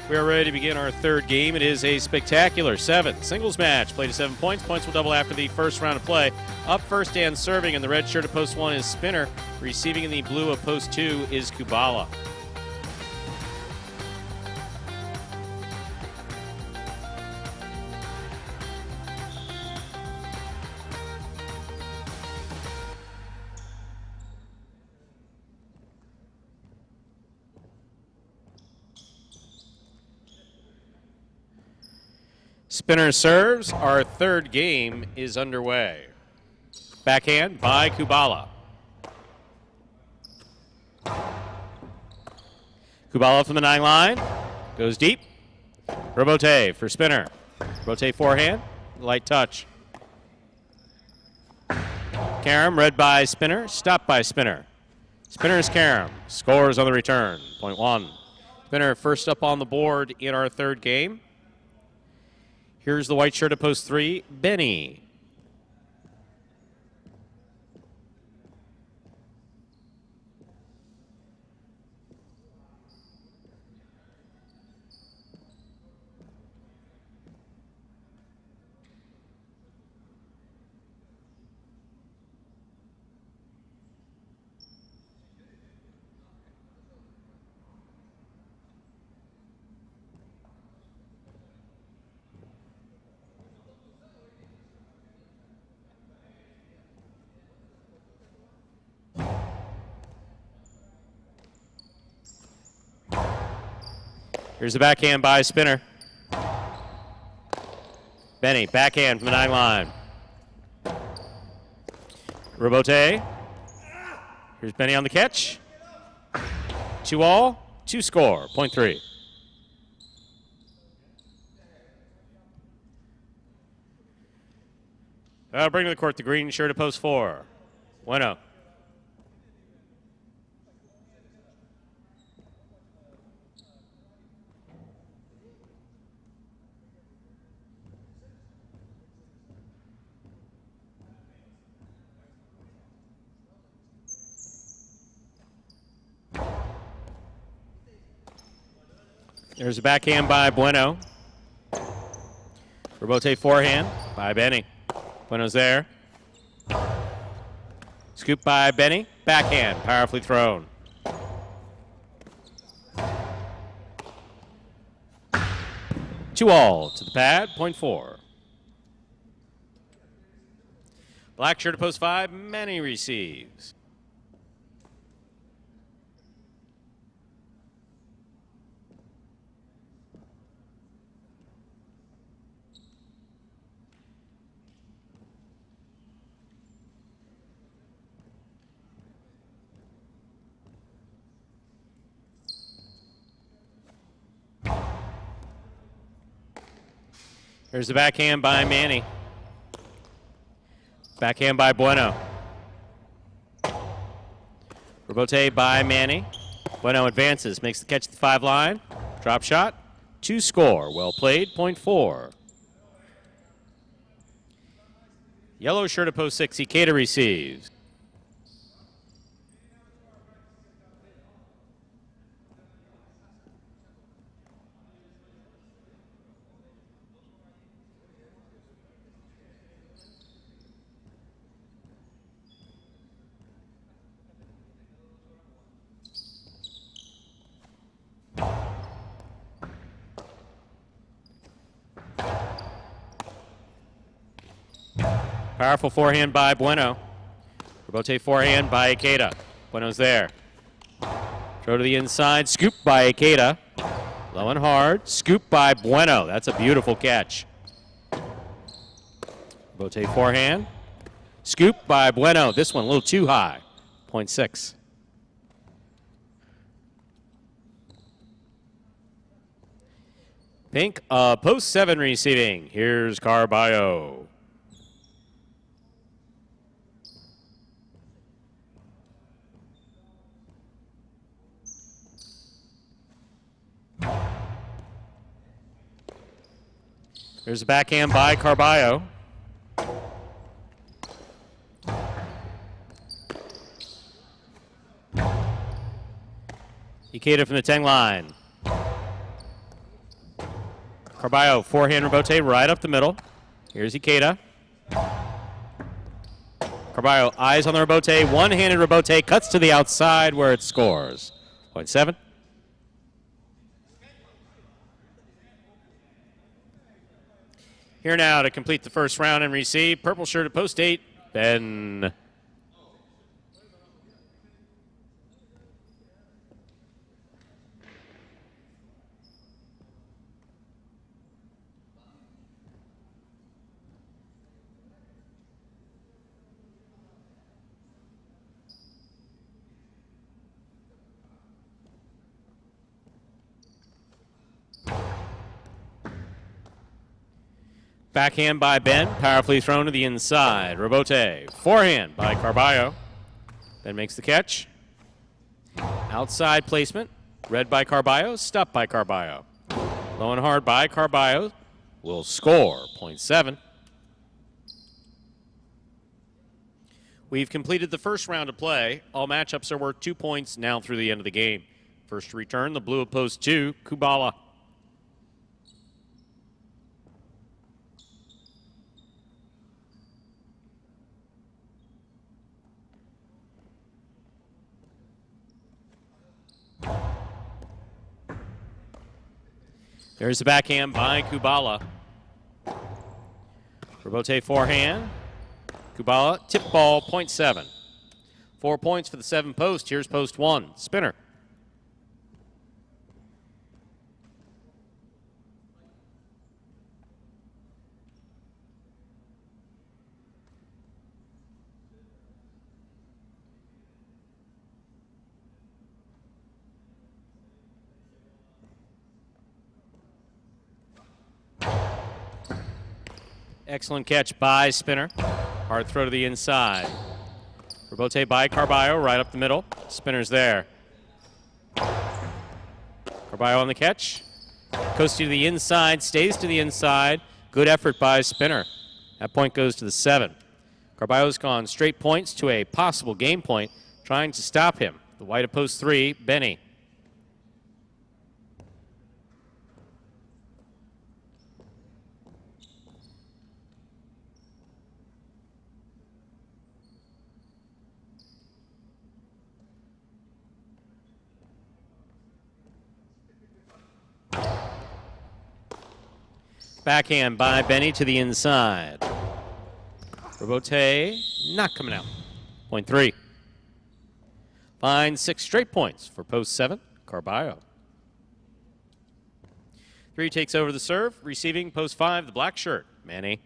S1: We are ready to begin our third game. It is a spectacular 7 singles match. Play to 7 points. Points will double after the first round of play. Up first and serving in the red shirt of post 1 is Spinner. Receiving in the blue of post 2 is Kubala. Spinner serves. Our third game is underway. Backhand by Kubala. Kubala from the 9 line. Goes deep. Rabote for Spinner. Rabote forehand. Light touch. Karam read by Spinner. Stopped by Spinner. Spinner's Karam. Scores on the return. Point 1. Spinner first up on the board in our third game. Here's the white shirt at post 3, Benny. Here's the backhand by Spinner. Benny, backhand from the 9 line. Rabote. Here's Benny on the catch. 2 all, 2 score, point 3. Bring to the court the green shirt at post 4. Bueno. There's a backhand by Bueno. Rebote forehand by Benny. Bueno's there. Scoop by Benny. Backhand, powerfully thrown. Two all to the pad, point 4. Black shirt at post 5, Manny receives. Here's the backhand by Manny. Backhand by Bueno. Rebote by Manny. Bueno advances, makes the catch at the 5 line. Drop shot, 2 score. Well played, point 4. Yellow shirt at post 6, Ikeda receives. Powerful forehand by Bueno. Rebote forehand by Ikeda. Bueno's there. Throw to the inside. Scoop by Ikeda. Low and hard. Scoop by Bueno. That's a beautiful catch. Rebote forehand. Scoop by Bueno. This one a little too high. Point 6. Pink, post 7 receiving. Here's Carballo. There's a backhand by Carballo. Ikeda from the 10 line. Carballo, forehand rebote right up the middle. Here's Ikeda. Carballo, eyes on the rebote, one-handed rebote, cuts to the outside where it scores. Point 7. Here now to complete the first round and receive. Purple shirt at post 8, Ben. Backhand by Ben, powerfully thrown to the inside. Rebote, forehand by Carballo. Ben makes the catch. Outside placement, read by Carballo, stopped by Carballo. Low and hard by Carballo, will score, point 7. We've completed the first round of play. All matchups are worth 2 points now through the end of the game. First to return, the blue of post 2, Kubala. There's the backhand by Kubala. Rebote forehand. Kubala, tip ball, point 7. 4 points for the 7 post. Here's post 1. Spinner. Excellent catch by Spinner. Hard throw to the inside. Rebote by Carballo, right up the middle. Spinner's there. Carballo on the catch. Goes to the inside, stays to the inside. Good effort by Spinner. That point goes to the 7. Carballo's gone straight points to a possible game point, trying to stop him. The white of post 3, Benny. Backhand by Benny to the inside. Robote not coming out. Point 3. Finds 6 straight points for post 7, Carballo. 3 takes over the serve, receiving post 5, the black shirt, Manny.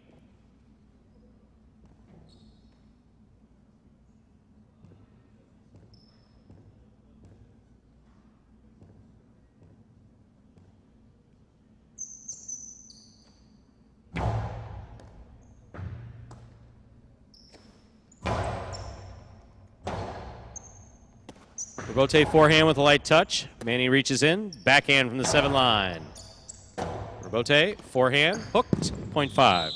S1: Robote forehand with a light touch. Manny reaches in. Backhand from the 7 line. Robote forehand hooked. Point 5.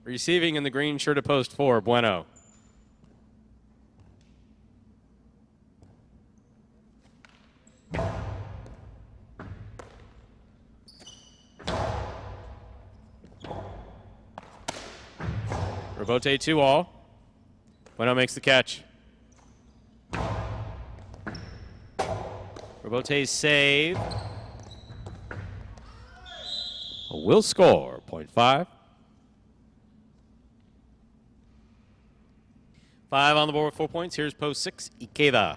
S1: Receiving in the green shirt of post 4, Bueno. Robote 2-all. Bueno makes the catch. Robote's save. Will score. Point 5. 5 on the board with 4 points. Here's post 6, Ikeda.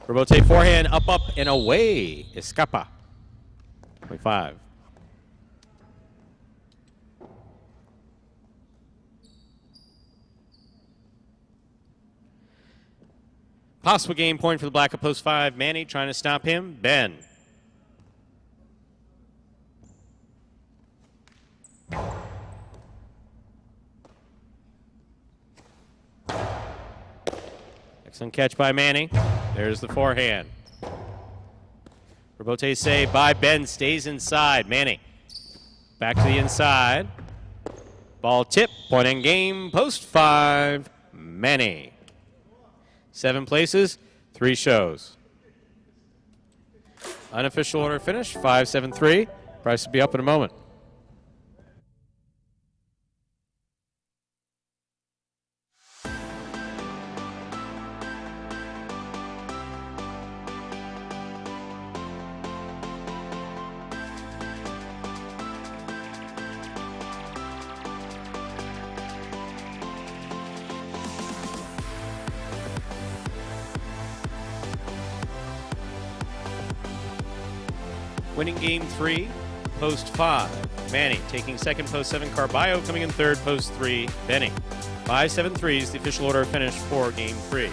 S1: Robote forehand, up, and away. Escapa. Point 5. Possible game point for the black of post 5. Manny trying to stop him. Ben. Excellent catch by Manny. There's the forehand. Robote save by Ben, stays inside. Manny back to the inside. Ball tip, point in game, post 5, Manny. 7 places, 3 shows. Unofficial order finish, 5-7-3. Price will be up in a moment. Winning game 3, post 5. Manny taking second, post 7. Carballo coming in third, post 3. Benny. 5-7-3 is the official order of finish for game 3.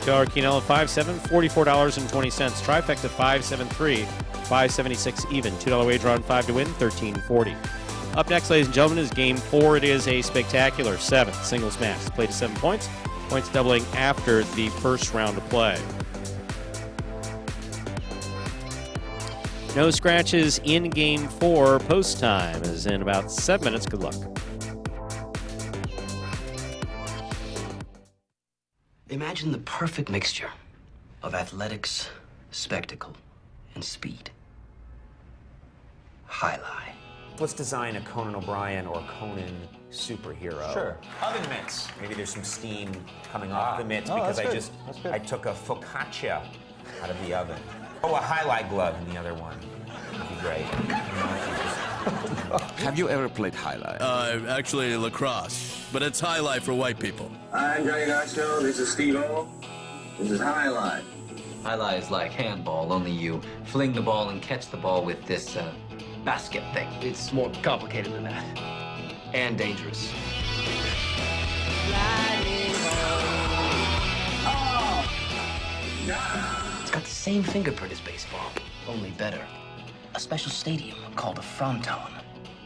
S1: $2 Quinella 5-7, $44.20. Trifecta 5-7-3, $5.76 even. $2 wager on 5 to win, $13.40. Up next, ladies and gentlemen, is game 4. It is a spectacular 7 singles match. Played to 7 points. Points doubling after the first round of play. No scratches in game 4. Post time is in about 7 minutes. Good luck.
S4: Imagine the perfect mixture of athletics, spectacle, and speed. Highlight.
S5: Let's design a Conan O'Brien or Conan superhero.
S6: Sure.
S5: Oven mitts. Maybe there's some steam coming off the mitts because I took a focaccia out of the oven. Oh, a highlight glove in the other one. That'd be great.
S7: Have you ever played highlight?
S6: Actually lacrosse, but it's highlight for white people.
S8: I'm Johnny Garcho, this is Steve-O. This is Highlight.
S4: Highlight is like handball, only you fling the ball and catch the ball with this basket thing. It's more complicated than that. And dangerous. It's got the same fingerprint as baseball, only better. A special stadium called a fronton.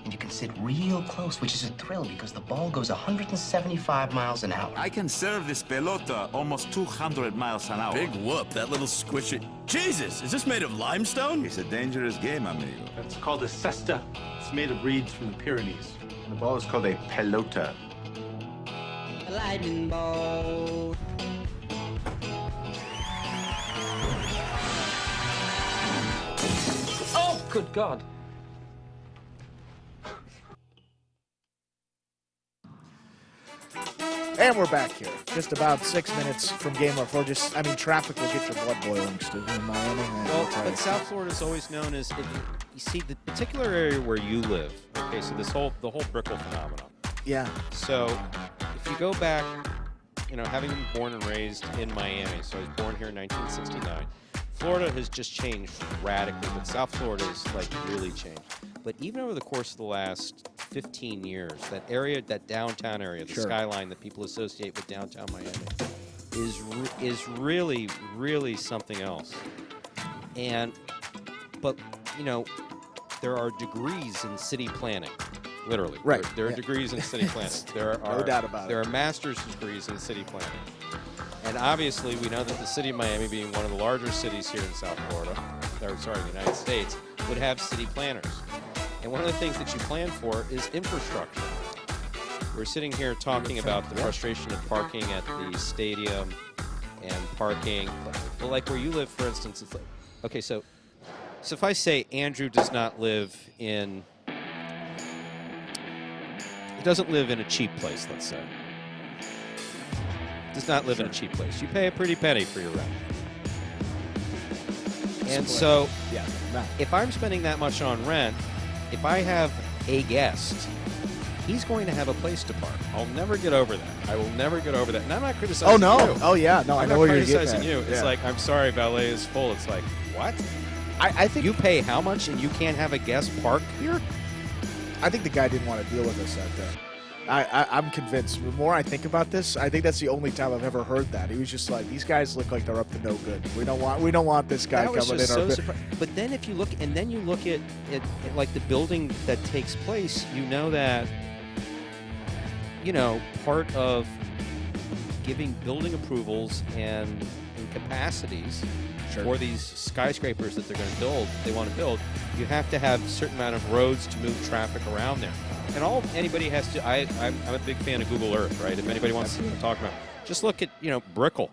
S7: and you can sit real close, which is a thrill because the ball goes 175 miles an hour.
S6: I can serve this pelota almost 200 miles an hour. Big whoop, that little squishy. Jesus, is this made of limestone? It's a dangerous game, amigo.
S9: It's called a cesta. It's made of reeds from the Pyrenees. The ball is called a pelota.
S7: A lightning ball.
S4: Oh, good God.
S2: And we're back here. Just about 6 minutes from game number 4. Traffic will get your blood boiling, Stu, in Miami.
S1: Well, but South Florida is always known as, you see, the particular area where you live. Okay, so the whole Brickell phenomenon.
S2: Yeah.
S1: So if you go back, having been born and raised in Miami, so I was born here in 1969. Florida has just changed radically, but South Florida has really changed. But even over the course of the last 15 years, that area, that downtown area, the skyline that people associate with downtown Miami, is really, really something else. But there are degrees in city planning, literally.
S2: Right.
S1: There are degrees in city planning. There are
S2: no doubt about it.
S1: There are master's degrees in city planning. And obviously, we know that the city of Miami, being one of the larger cities here in South Florida, the United States, would have city planners. And one of the things that you plan for is infrastructure. We're sitting here talking about the frustration of parking at the stadium and parking. But like where you live, for instance, it's okay, so if I say Andrew does not live in, he doesn't live in a cheap place, let's say. Does not live in a cheap place. You pay a pretty penny for your rent. And so, if I'm spending that much on rent, if I have a guest, he's going to have a place to park. I'll never get over that. I will never get over that. And I'm not criticizing you.
S2: Oh, yeah. No, I know where you're getting at.
S1: I'm not criticizing you. It's like, I'm sorry, valet is full. It's like, what?
S2: I think
S1: you pay how much and you can't have a guest park here?
S2: I think the guy didn't want to deal with us that day. I'm convinced. The more I think about this, I think that's the only time I've ever heard that. He was just like, "These guys look like they're up to no good. We don't want this guy coming in."
S1: But then if you look, and then you look at like the building that takes place, that part of giving building approvals and capacities for these skyscrapers that they're going to build, they want to build, you have to have a certain amount of roads to move traffic around there. And all anybody has to, I'm a big fan of Google Earth, right? If anybody wants to talk about, just look at, Brickell.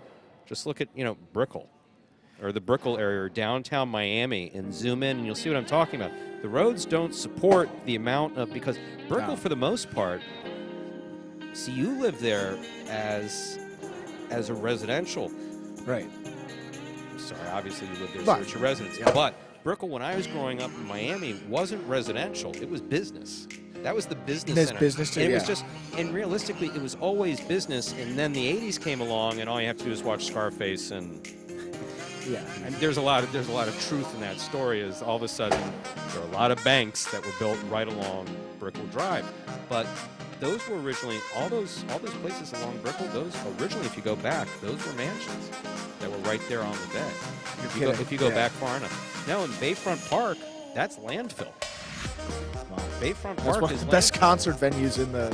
S1: Just look at, Brickell, or the Brickell area, or downtown Miami, and zoom in, and you'll see what I'm talking about. The roads don't support the amount of, because Brickell, for the most part, see, you live there as a residential.
S2: Right.
S1: Sorry, obviously you live there, so it's your residence. Yeah. But Brickell, when I was growing up in Miami, wasn't residential. It was business. That was the business center.
S2: Business too,
S1: and it was just, and realistically, it was always business. And then the '80s came along, and all you have to do is watch Scarface, and and there's a lot of truth in that story. Is all of a sudden there are a lot of banks that were built right along Brickell Drive, but those were originally all those places along Brickell. Those originally, if you go back, those were mansions that were right there on the bay. If you go back far enough. Now in Bayfront Park, that's landfill. Bayfront Park is
S2: one of the best concert venues in the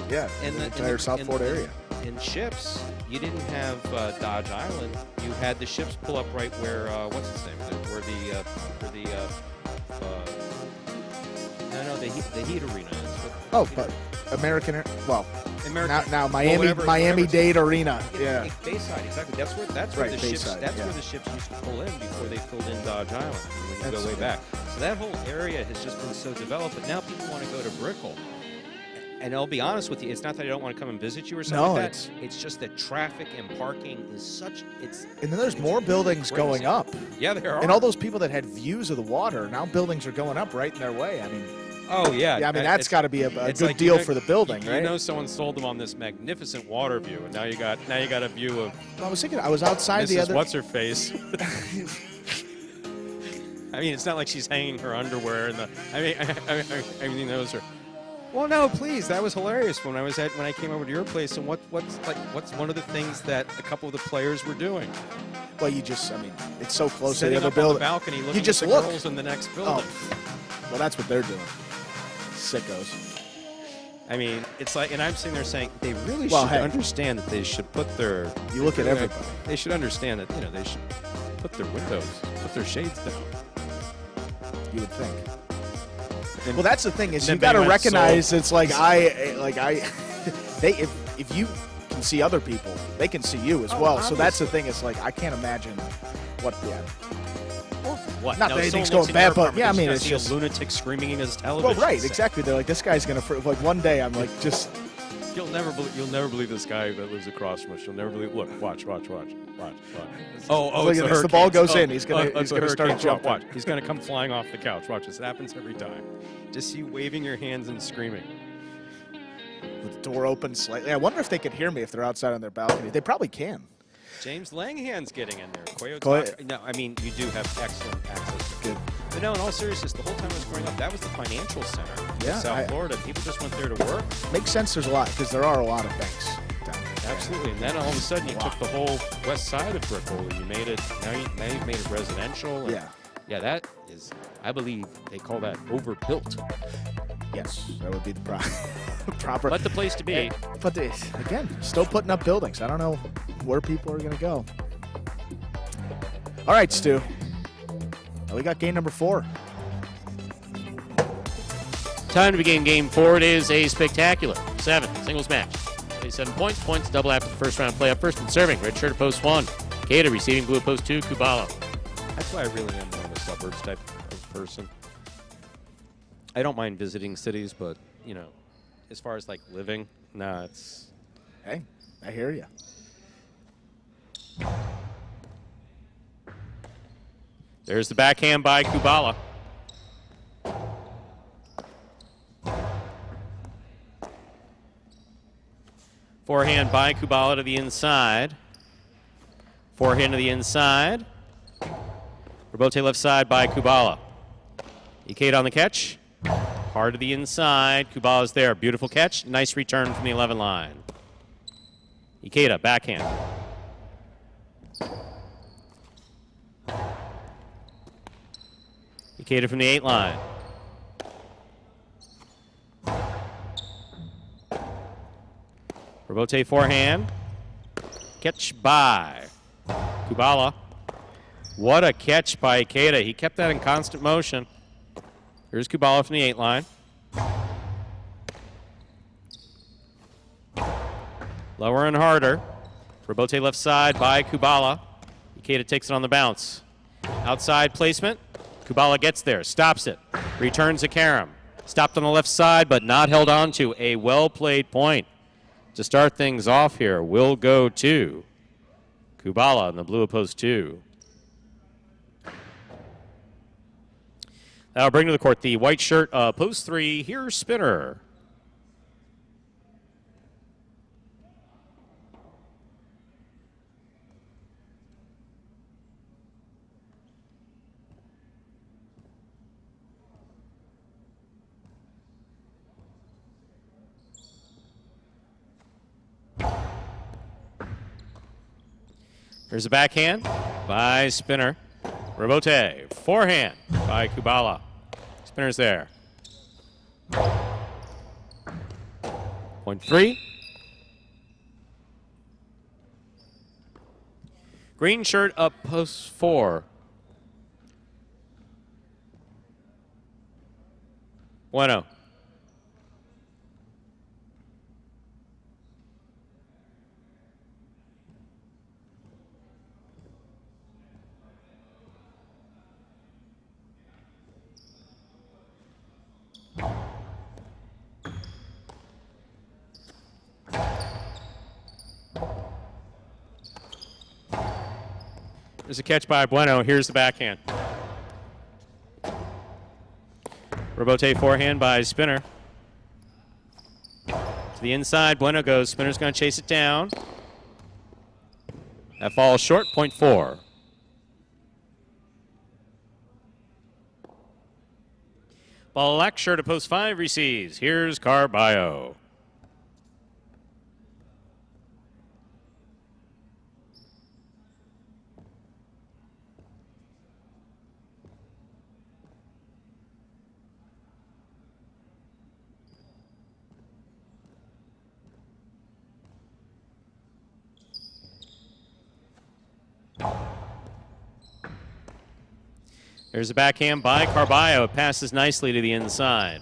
S2: entire South Florida area.
S1: In Ships, you didn't have Dodge Island. You had the Ships pull up right where what's its name? The Heat Arena is.
S2: But American. Now Miami-Dade Arena. Yeah.
S1: Bayside, exactly. That's where the ships. That's where the ships used to pull in before they filled in Dodge Island. When you go way back, so that whole area has just been so developed. But now people want to go to Brickell. And I'll be honest with you, it's not that I don't want to come and visit you or something like that. It's just that traffic and parking is such.
S2: And then there's more buildings going up.
S1: Yeah, there are.
S2: And all those people that had views of the water, now buildings are going up right in their way. I mean.
S1: Oh, yeah.
S2: Yeah, I mean, that's got to be a good deal for the building, right?
S1: You know someone sold them on this magnificent water view, and now you got a view of...
S2: I was outside the other...
S1: What's-her-face. I mean, it's not like she's hanging her underwear in the... I mean, those are... Well, no, please. That was hilarious when I came over to your place, and what's one of the things that a couple of the players were doing?
S2: Well, it's so close
S1: Sitting
S2: to the other
S1: up
S2: building.
S1: On the balcony looking
S2: you just
S1: at the girls in the next building.
S2: Well, that's what they're doing. sickos.
S1: I mean, it's like, and I'm sitting there saying they really
S2: Well,
S1: should
S2: hey.
S1: understand that they should put their.
S2: You look at everybody.
S1: They should understand that they should put their windows, put their shades down.
S2: You would think.
S1: And-
S2: Well, that's the thing is
S1: and
S2: you
S1: then
S2: got to
S1: they went
S2: recognize
S1: so-
S2: it's like they if you can see other people, they can see you as well. So that's the thing. It's like I can't imagine what. Yeah.
S1: What?
S2: Not
S1: Now,
S2: that
S1: if
S2: anything's
S1: someone
S2: going
S1: looks in your
S2: bad, but
S1: apartment,
S2: yeah, I
S1: they're
S2: mean,
S1: just
S2: it's
S1: gonna
S2: just
S1: see a lunatic screaming in his
S2: Well,
S1: television.
S2: right,
S1: set.
S2: exactly. They're like, this guy's gonna like one day. I'm like, just
S1: You'll never believe this guy that lives across from us. You'll never believe. Look, watch.
S2: Look
S1: Oh,
S2: at
S1: it's
S2: this, the ball goes in.
S1: He's
S2: He's gonna start jumping.
S1: Watch. He's gonna come flying off the couch. Watch. This happens every time. Just see you waving your hands and screaming.
S2: with the door open slightly. I wonder if they could hear me if they're outside on their balcony. They probably can.
S1: James Langhand's getting in there.
S2: Coy-
S1: No, I mean, you do have excellent access.
S2: Good.
S1: But no, in all seriousness, the whole time I was growing up, that was the financial center
S2: Yeah,
S1: in South Florida. People just went there to work.
S2: Makes sense. There's a lot because there are a lot of banks down there.
S1: Absolutely. And then all of a sudden, you took the whole west side of Brickell and you made it. Now you've made it residential. And
S2: Yeah.
S1: that is, I believe they call that overbuilt.
S2: Yes, that would be the proper.
S1: But the place to be.
S2: But again, still putting up buildings. I don't know where people are going to go. All right, Stu. We got game number 4.
S1: Time to begin game 4. It is a spectacular 7 singles match. 7 points. Points double after the first round play. Up first and serving. Red shirt at post 1. Keita receiving blue at post 2. Kubala. That's why I really am more of a suburbs type of person. I don't mind visiting cities, but, as far as, like, living, nah, it's...
S2: Hey, I hear you.
S1: There's the backhand by Kubala. Forehand by Kubala to the inside. Forehand to the inside. Rebote left side by Kubala. Ikeda on the catch. Hard to the inside. Kubala's there. Beautiful catch. Nice return from the 11 line. Ikeda, backhand. Ikeda from the 8 line. Rebote forehand. Catch by Kubala. What a catch by Ikeda. He kept that in constant motion. Here's Kubala from the 8 line. Lower and harder. Rebote left side by Kubala. Ikeda takes it on the bounce. Outside placement. Kubala gets there, stops it, returns to Karam. Stopped on the left side, but not held on to. A well-played point. To start things off here, will go to Kubala in the blue at post 2. That'll bring to the court the white shirt, post 3, here's Spinner. Here's a backhand by Spinner. Rebote, forehand by Kubala. Spinner's there. Point 3. Green shirt up post 4. Bueno. There's a catch by Bueno. Here's the backhand. Rebote forehand by Spinner. To the inside, Bueno goes. Spinner's going to chase it down. That falls short, point 4. Black shirt at post 5 receives. Here's Carballo. There's a backhand by Carballo. It passes nicely to the inside.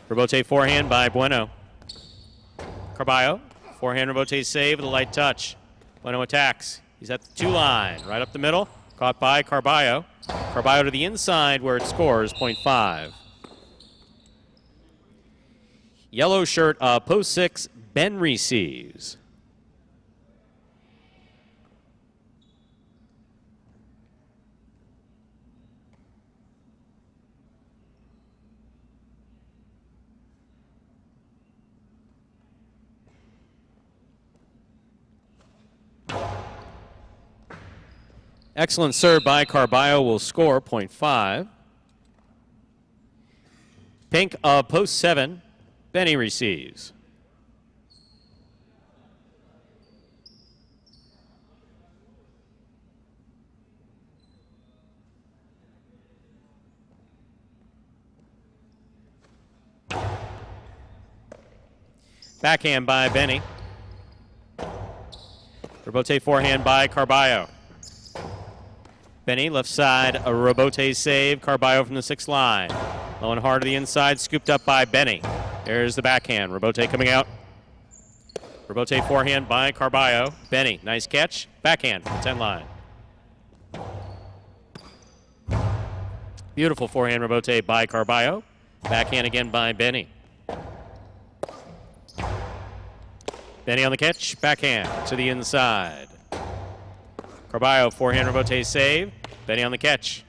S1: Rebote forehand by Bueno. Carballo, forehand rebote save with a light touch. Bueno attacks. He's at the 2 line, right up the middle. Caught by Carballo. Carballo to the inside where it scores, .5. Yellow shirt, post 6, Ben receives. Excellent serve by Carballo will score, .5. Pink of post 7, Benny receives. Backhand by Benny. Rebote forehand by Carballo. Benny, left side, a Rebote save. Carballo from the 6th line. Low and hard to the inside, scooped up by Benny. There's the backhand. Rebote coming out. Rebote forehand by Carballo. Benny, nice catch. Backhand from the 10 line. Beautiful forehand Rebote by Carballo. Backhand again by Benny. Benny on the catch. Backhand to the inside. Carballo, forehand Rebote save. Benny on the catch.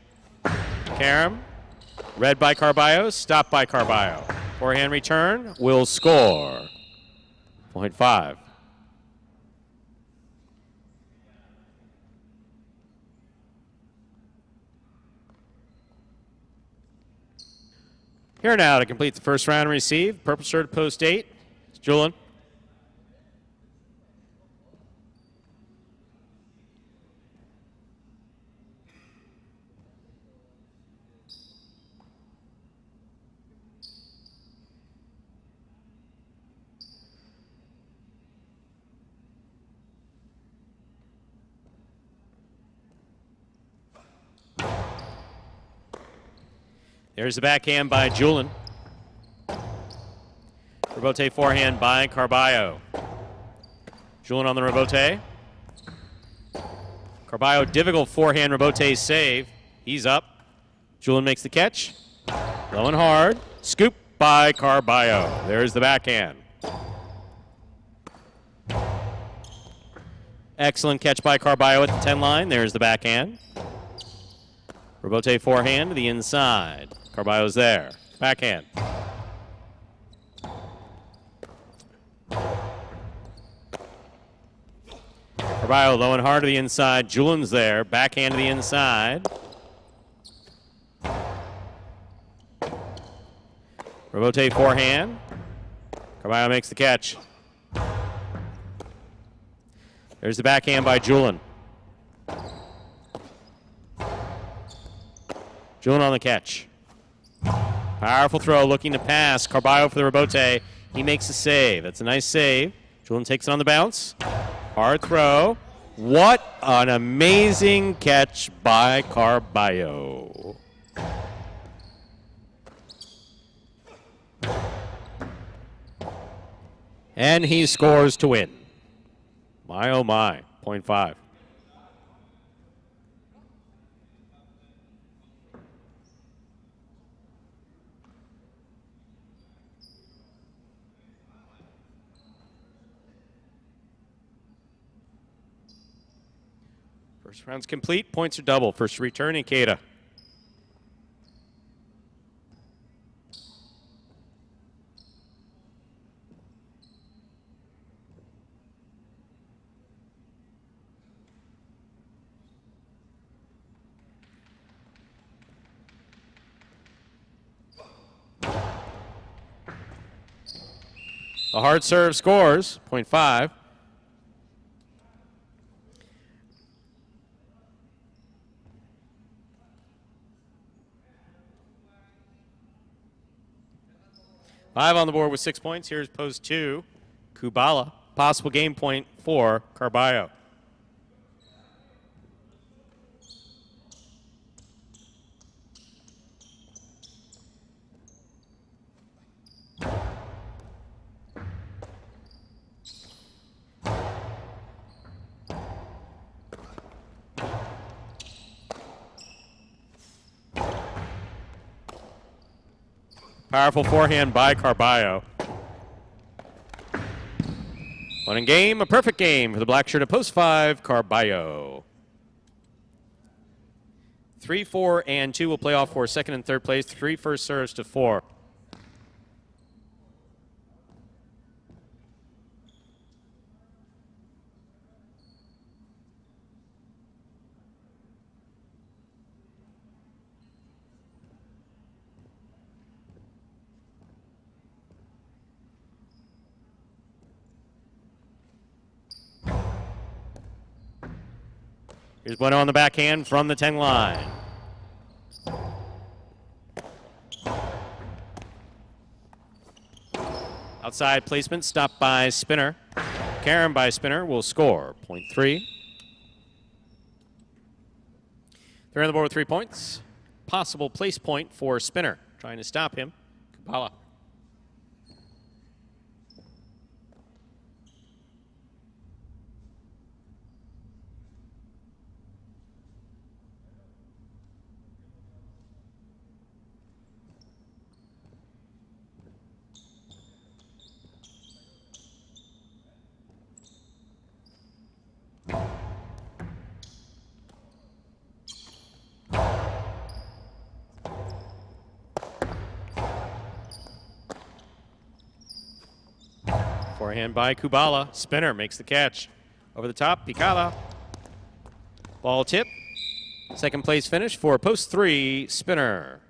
S1: Karam, read by Carballo, stopped by Carballo. Forehand return will score. .5. Here now to complete the first round and receive. Purple shirt, post 8. It's Julian. There's the backhand by Julian. Rebote forehand by Carballo. Julian on the Rebote. Carballo, difficult forehand Rebote save. He's up. Julian makes the catch. Low and hard. Scoop by Carballo. There's the backhand. Excellent catch by Carballo at the 10 line. There's the backhand. Rebote forehand to the inside. Carballo's there. Backhand. Carballo low and hard to the inside. Julian's there. Backhand to the inside. Rebote forehand. Carballo makes the catch. There's the backhand by Julian. Julian on the catch. Powerful throw, looking to pass. Carballo for the Rebote. He makes a save. That's a nice save. Julian takes it on the bounce. Hard throw. What an amazing catch by Carballo. And he scores to win. My, oh my, .5. First round's complete. Points are double. First return, Ikeda. A hard serve scores, .5. Five on the board with 6 points. Here's post 2, Kubala. Possible game point for Carballo. Powerful forehand by Carballo. One in game, a perfect game for the black shirt at post 5, Carballo. 3, 4, and 2 will play off for second and third place. 3 first serves to 4. Here's Bueno on the backhand from the 10 line. Outside placement, stopped by Spinner. Karen by Spinner will score, point 3. They're on the board with 3 points. Possible place point for Spinner. Trying to stop him, Kubala. Forehand by Kubala. Spinner makes the catch. Over the top, Picala. Ball tip. Second place finish for post 3, Spinner.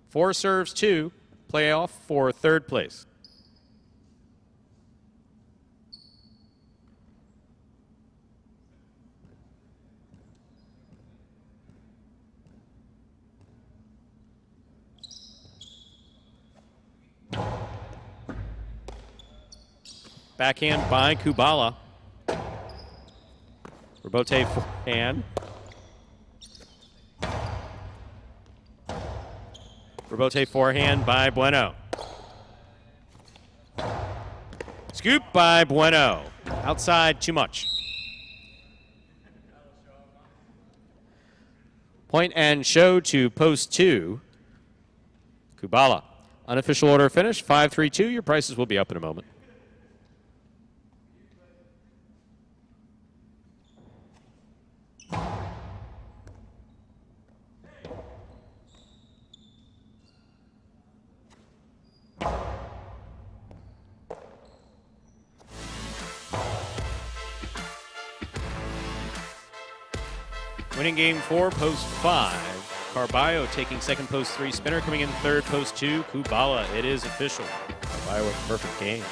S1: 4 serves 2. Playoff for third place. Backhand by Kubala. Rebote forehand. Rebote forehand by Bueno. Scoop by Bueno. Outside, too much. Point and show to post 2. Kubala. Unofficial order finish, 5-3-2. Your prices will be up in a moment. Winning game 4, post 5. Carballo taking second, post 3. Spinner coming in third, post 2. Kubala, it is official. Carballo with a perfect game.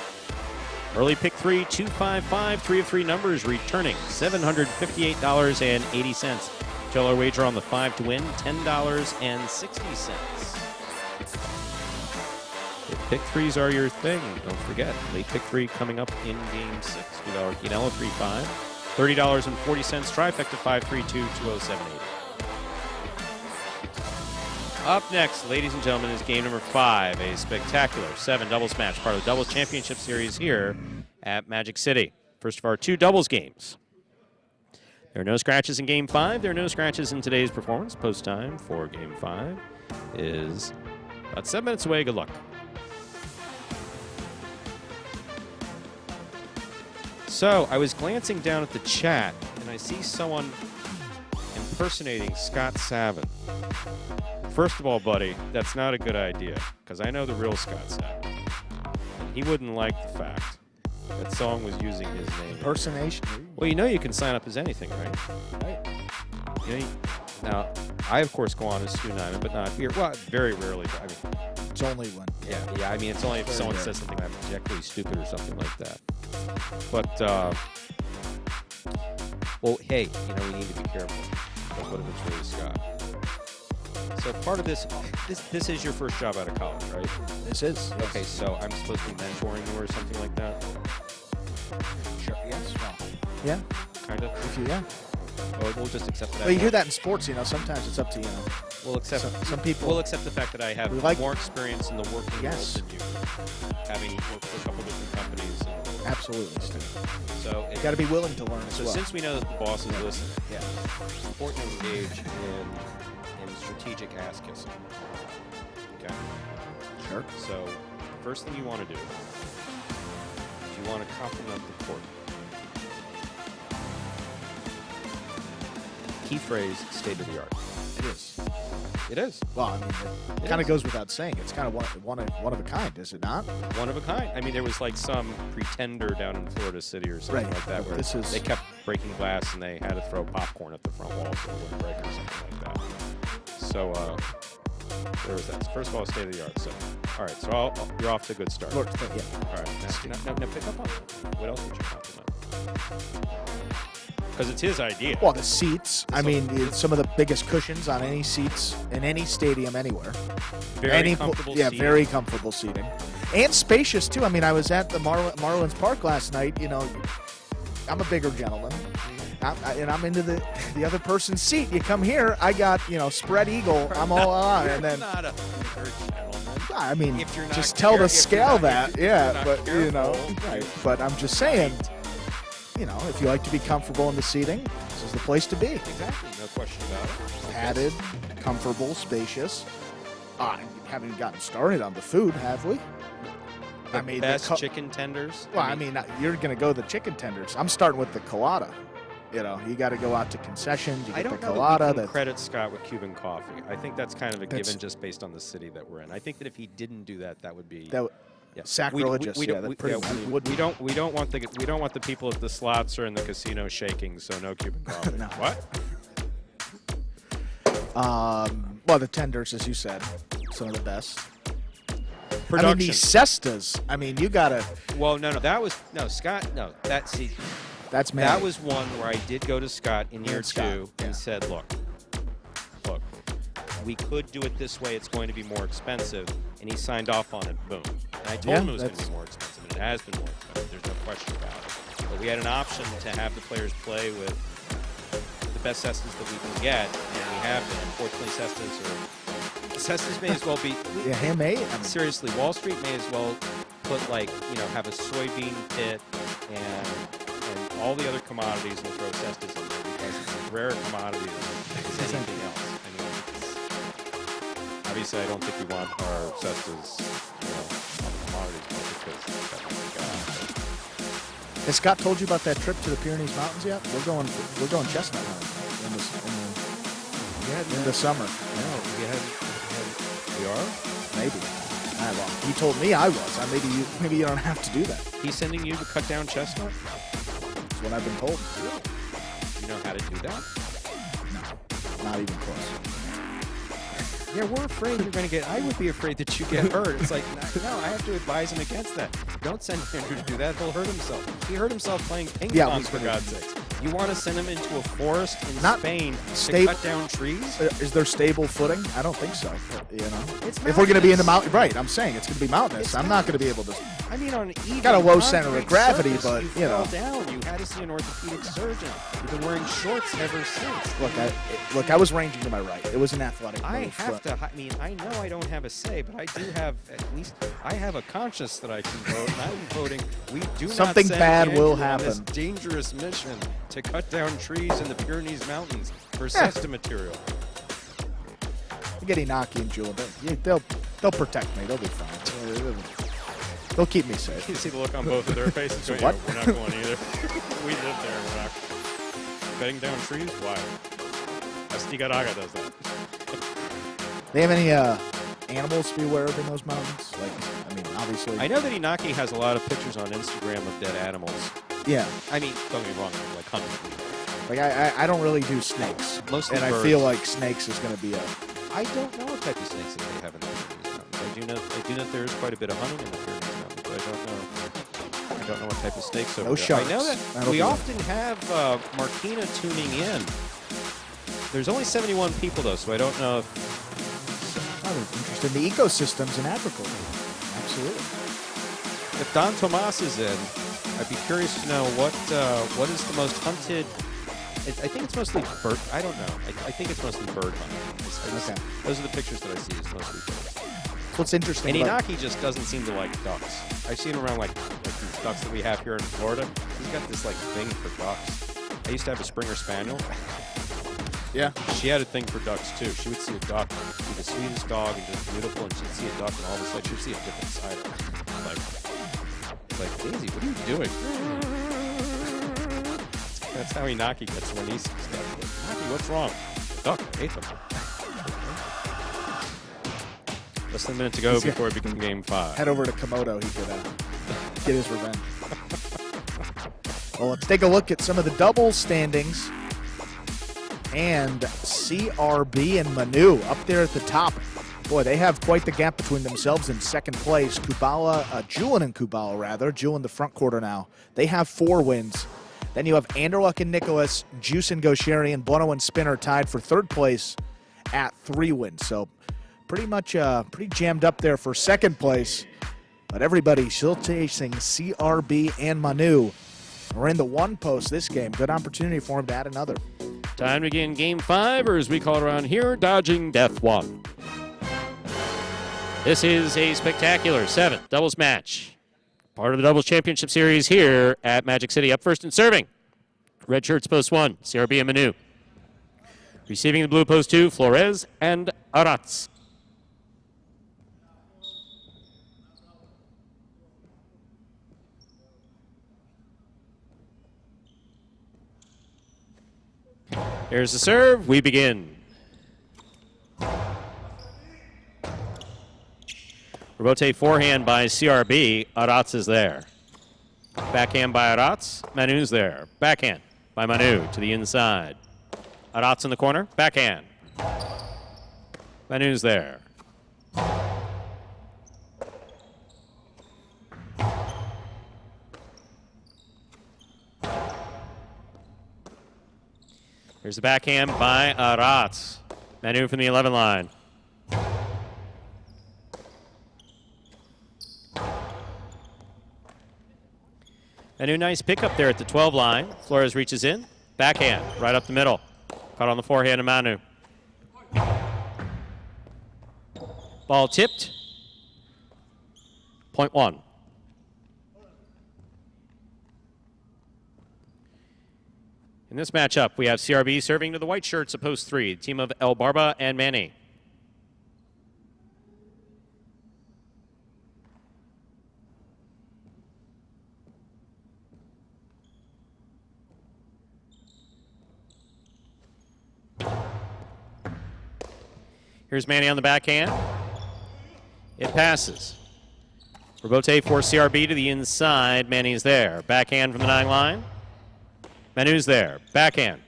S1: Early pick 3, 255, 3 of 3 numbers returning $758.80. Dollar wager on the 5 to win, $10.60. If pick 3s are your thing, don't forget, late pick 3 coming up in game 6. $2 Quinello, 3-5. $30.40, trifecta 532-20780. Up next, ladies and gentlemen, is game number 5, a spectacular 7 doubles match, part of the Doubles Championship Series here at Magic City. First of our 2 doubles games. There are no scratches in game 5. There are no scratches in today's performance. Post time for game 5 is about 7 minutes away. Good luck. So, I was glancing down at the chat, and I see someone impersonating Scott Savin. First of all, buddy, that's not a good idea, because I know the real Scott Savin. He wouldn't like the fact that song was using his name.
S2: Impersonation?
S1: Well, you know you can sign up as anything, right?
S2: Right.
S1: You know, now, I, of course, go on as Stu Nyman, but not here. Well, very rarely. I mean,
S2: it's only one.
S1: Yeah, I mean, it's only if someone says something objectively stupid or something like that. But, well, hey, you know, we need to be careful. What if it's really Scott? So part of this is your first job out of college, right?
S2: This is. Yes.
S1: Okay, so I'm supposed to be mentoring you or something like that?
S2: Sure, yes. Well, yeah.
S1: Kind of?
S2: If you, yeah.
S1: We'll just accept that.
S2: Well, you hear that in sports, you know. Sometimes it's up to, you know.
S1: We'll accept.
S2: Some people.
S1: We'll accept the fact that I have more experience in the working world than you, having worked for a couple different companies.
S2: Absolutely.
S1: So
S2: you got to be willing to learn as well.
S1: So since we know that the bosses listen, it's important to engage in in strategic ass kissing. Okay.
S2: Sure.
S1: So, first thing you want to do is you want to compliment the court. Key phrase: state of the art.
S2: It is.
S1: It is.
S2: Well, I mean, it kind of goes without saying. It's kind of one of a kind, is it not?
S1: One of a kind. I mean, there was like some pretender down in Florida City or something like that, where they kept breaking glass and they had to throw popcorn at the front wall so it wouldn't break or something like that. So there was that. First of all, state of the art. So, all right. So you're off to a good start.
S2: Yeah.
S1: All right. Now pick up on it. What else would you compliment? Because it's his idea.
S2: Well, the seats. I mean, some of the biggest cushions on any seats in any stadium anywhere.
S1: Very comfortable seating.
S2: Very comfortable seating. And spacious, too. I mean, I was at the Marlins Park last night. You know, I'm a bigger gentleman. And I'm into the other person's seat. You come here, I got, spread eagle. I'm all on. And then,
S1: not a bigger gentleman.
S2: I mean,
S1: If you're not
S2: just tell the scale that. Yeah,
S1: but
S2: right. But I'm just saying, if you like to be comfortable in the seating, this is the place to be.
S1: Exactly, no question about it.
S2: Padded, comfortable, spacious. Haven't gotten started on the food, have we?
S1: I mean, best chicken tenders.
S2: Well, I mean, you're going to go the chicken tenders. I'm starting with the colada. You got to go out to concessions. You get the colada.
S1: I don't credit Scott with Cuban coffee. I think that's kind of a given just based on the city that we're in. I think that if he didn't do that, that would be
S2: sacrilegious.
S1: We don't want the people at the slots or in the casino shaking. So no Cuban coffee.
S2: No.
S1: What?
S2: Well, the tenders, as you said, some of the best.
S1: Production.
S2: I mean, these cestas. I mean, you gotta.
S1: Well, no, Scott. No,
S2: that's me.
S1: That was one where I did go to Scott in year 2 and said, look, we could do it this way. It's going to be more expensive. And he signed off on it. Boom. And I told him it was going to be more expensive, and it has been more expensive. There's no question about it. But we had an option to have the players play with the best cestas that we can get, and we have them. Unfortunately, cestas may as well be
S2: handmade.
S1: Seriously, Wall Street may as well put have a soybean pit and all the other commodities and throw cestas in there because it's as rare a commodity as anything else. I mean, obviously, I don't think we want our cestas on the commodities market because
S2: Has Scott told you about that trip to the Pyrenees Mountains yet? We're going chestnut hunting in the summer.
S1: No, we are?
S2: Maybe. He told me I was. Maybe you don't have to do that.
S1: He's sending you to cut down chestnut?
S2: That's what I've been told.
S1: Really? You know how to do that?
S2: No. Not even close.
S1: Yeah, we're afraid you're going to I would be afraid that you get hurt. It's like, no, I have to advise him against that. Don't send Andrew to do that. He'll hurt himself. He hurt himself playing ping pong, for God's sakes. You want to send him into a forest in Spain to cut down trees?
S2: Is there stable footing? I don't think so.
S1: It's
S2: if we're going to be in the mountain, right? I'm saying it's going to be mountainous. I'm not going to be able to.
S1: I mean, on an even
S2: got a low center of gravity, but
S1: you fell down. You had to see an orthopedic surgeon. You've been wearing shorts ever since.
S2: Look, I was ranging to my right. It was an athletic move.
S1: I know I don't have a say, but I do have I have a conscience that I can vote, and I'm voting. We do
S2: something
S1: not send
S2: bad
S1: Andrew
S2: will
S1: on
S2: happen.
S1: this dangerous mission to cut down trees in the Pyrenees Mountains for cesta material.
S2: Get Inaki and Jewel. They'll protect me. They'll be fine. They'll keep me safe.
S1: You see the look on both of their faces. So
S2: what?
S1: We're not going either. We live there. We're not cutting down trees. Why? Astigaraga does that.
S2: They have any animals to be aware of in those mountains? Obviously.
S1: I know that Inaki has a lot of pictures on Instagram of dead animals.
S2: Yeah.
S1: I mean, don't get me wrong, like hunting.
S2: I don't really do snakes.
S1: Mostly
S2: and
S1: birds.
S2: I feel like snakes is going to be a...
S1: I don't know what type of snakes that they have in the Pyrenees Mountains. I do know there is quite a bit of hunting in the Pyrenees Mountains, but I don't know what type of snakes over there.
S2: Sharks.
S1: I know that we often have Marquina tuning in. There's only 71 people, though, so I don't know if...
S2: I'm interested in the ecosystems in Africa. Absolutely.
S1: If Don Tomas is in, I'd be curious to know what is the most hunted... I think it's mostly bird. I don't know. I think it's mostly bird hunting.
S2: Okay.
S1: Those are the pictures that I see. It's mostly birds.
S2: What's interesting?
S1: And Inaki just doesn't seem to like ducks. I've seen him around like these ducks that we have here in Florida. He's got this thing for ducks. I used to have a Springer Spaniel.
S2: Yeah.
S1: She had a thing for ducks, too. She would see a duck, be the sweetest dog and just beautiful, and she'd see a duck, and all of a sudden she'd see a different side of it. Like, Daisy, what are you doing? That's how Inaki gets when he sees that. Inaki, what's wrong? Duck, I ate them. Less than a minute to go before it becomes game 5.
S2: Head over to Komodo. He could get his revenge. Well, let's take a look at some of the doubles standings. And CRB and Manu up there at the top. Boy, they have quite the gap between themselves in second place. Julian and Kubala, rather. Julian the front quarter now. They have 4 wins. Then you have Anderluck and Nicholas, Juice and Gosheri, and Bono and Spinner tied for third place at 3 wins. So pretty much pretty jammed up there for second place. But everybody still chasing CRB and Manu. We're in the 1 post this game. Good opportunity for him to add another.
S1: Time to begin game 5, or as we call it around here, Dodging Death 1. This is a spectacular 7th doubles match. Part of the doubles championship series here at Magic City. Up first and serving. Red shirts post 1, CRB and Manu. Receiving the blue post 2, Flores and Aratz. Here's the serve. We begin. Rebote forehand by CRB. Aratz is there. Backhand by Aratz. Manu's there. Backhand by Manu to the inside. Aratz in the corner. Backhand. Manu's there. Here's the backhand by Aratz. Manu from the 11 line. Manu, nice pickup there at the 12 line. Flores reaches in. Backhand, right up the middle. Caught on the forehand of Manu. Ball tipped. Point 1. In this matchup, we have CRB serving to the white shirts of post 3, team of El Barba and Manny. Here's Manny on the backhand. It passes. Rebote for CRB to the inside. Manny's there. Backhand from the 9 line. Manu's there. Backhand.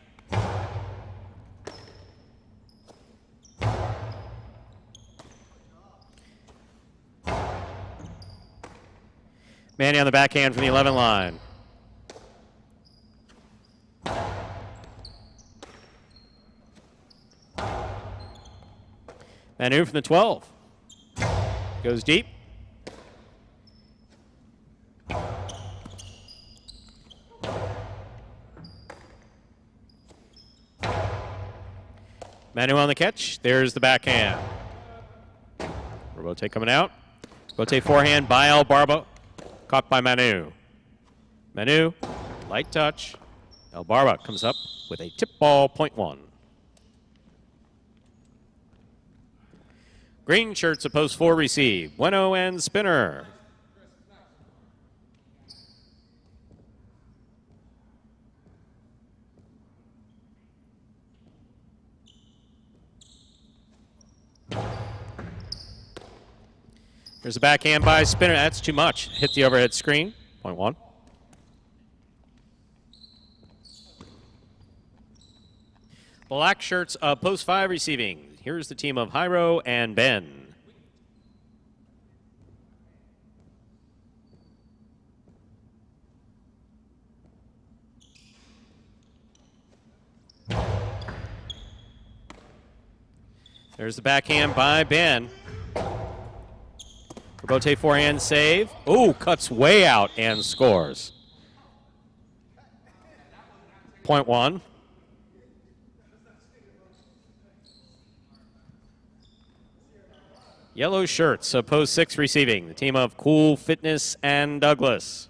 S1: Manny on the backhand from the 11 line. Manu from the 12. Goes deep. Manu on the catch. There's the backhand. Rebote coming out. Rebote forehand by El Barba. Caught by Manu. Manu, light touch. El Barba comes up with a tip ball, point 1. Green shirts of post 4 receive. Bueno and Spinner. There's a backhand by Spinner. That's too much. Hit the overhead screen. Point 1. Black shirts of post 5 receiving. Here's the team of Hyro and Ben. There's the backhand by Ben. Rebote forehand save. Oh, cuts way out and scores. Point 1. Yellow shirts of post 6 receiving. The team of Cool Fitness and Douglas.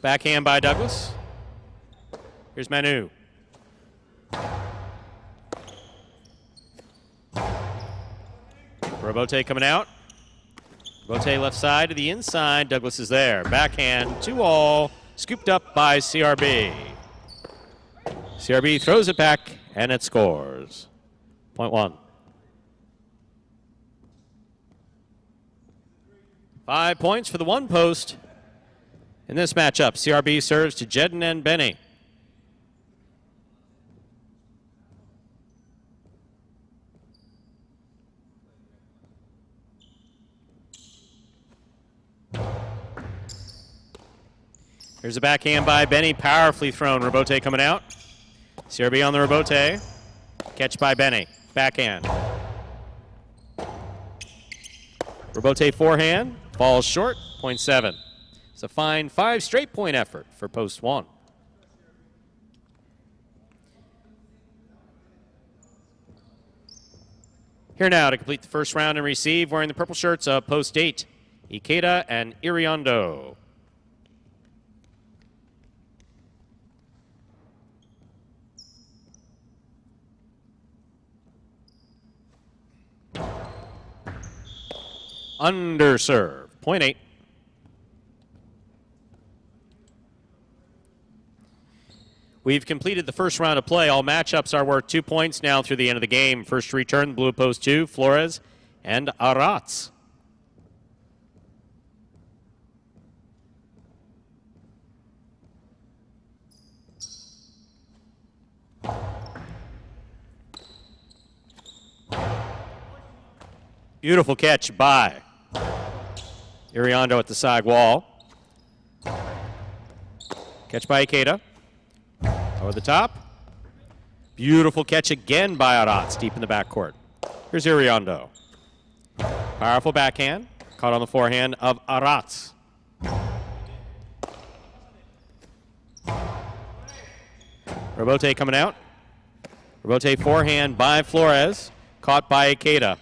S1: Backhand by Douglas. Here's Manu. Robote coming out. Robote left side to the inside. Douglas is there. Backhand, 2-all. Scooped up by CRB. CRB throws it back, and it scores. Point 1. 5 points for the one post. In this matchup, CRB serves to Jedden and Benny. Here's a backhand by Benny, powerfully thrown. Robote coming out. CRB on the Robote. Catch by Benny. Backhand. Robote forehand. Falls short. Point 7. It's a fine 5 straight point effort for post 1. Here now to complete the first round and receive, wearing the purple shirts of post 8, Ikeda and Iriondo. Underserve. Point 8. We've completed the first round of play. All matchups are worth 2 points now through the end of the game. First to return, blue post 2, Flores and Arats. Beautiful catch by Iriondo at the side wall. Catch by Ikeda. Over the top. Beautiful catch again by Arats, deep in the backcourt. Here's Iriondo. Powerful backhand. Caught on the forehand of Arats. Robote coming out. Robote forehand by Flores. Caught by Ikeda.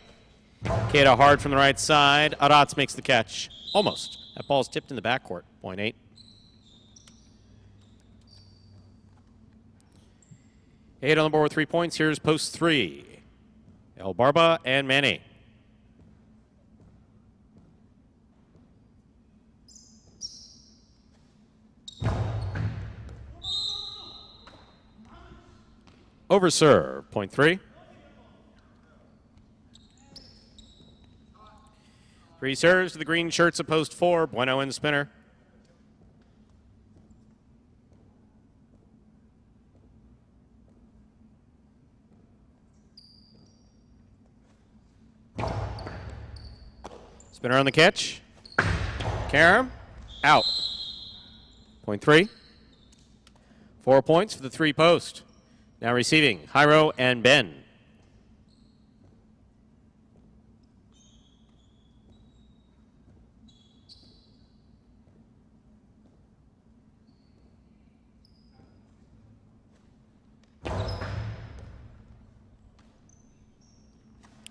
S1: Ikeda hard from the right side. Arats makes the catch. Almost. That ball's tipped in the backcourt. Point 8. Eight on the board with 3 points. Here's post 3. El Barba and Manny. Over serve. Point 3. 3 serves to the green shirts of post 4. Bueno in the spinner. Spinner on the catch. Karam, out. Point 3. 4 points for the 3 post. Now receiving, Jairo and Ben.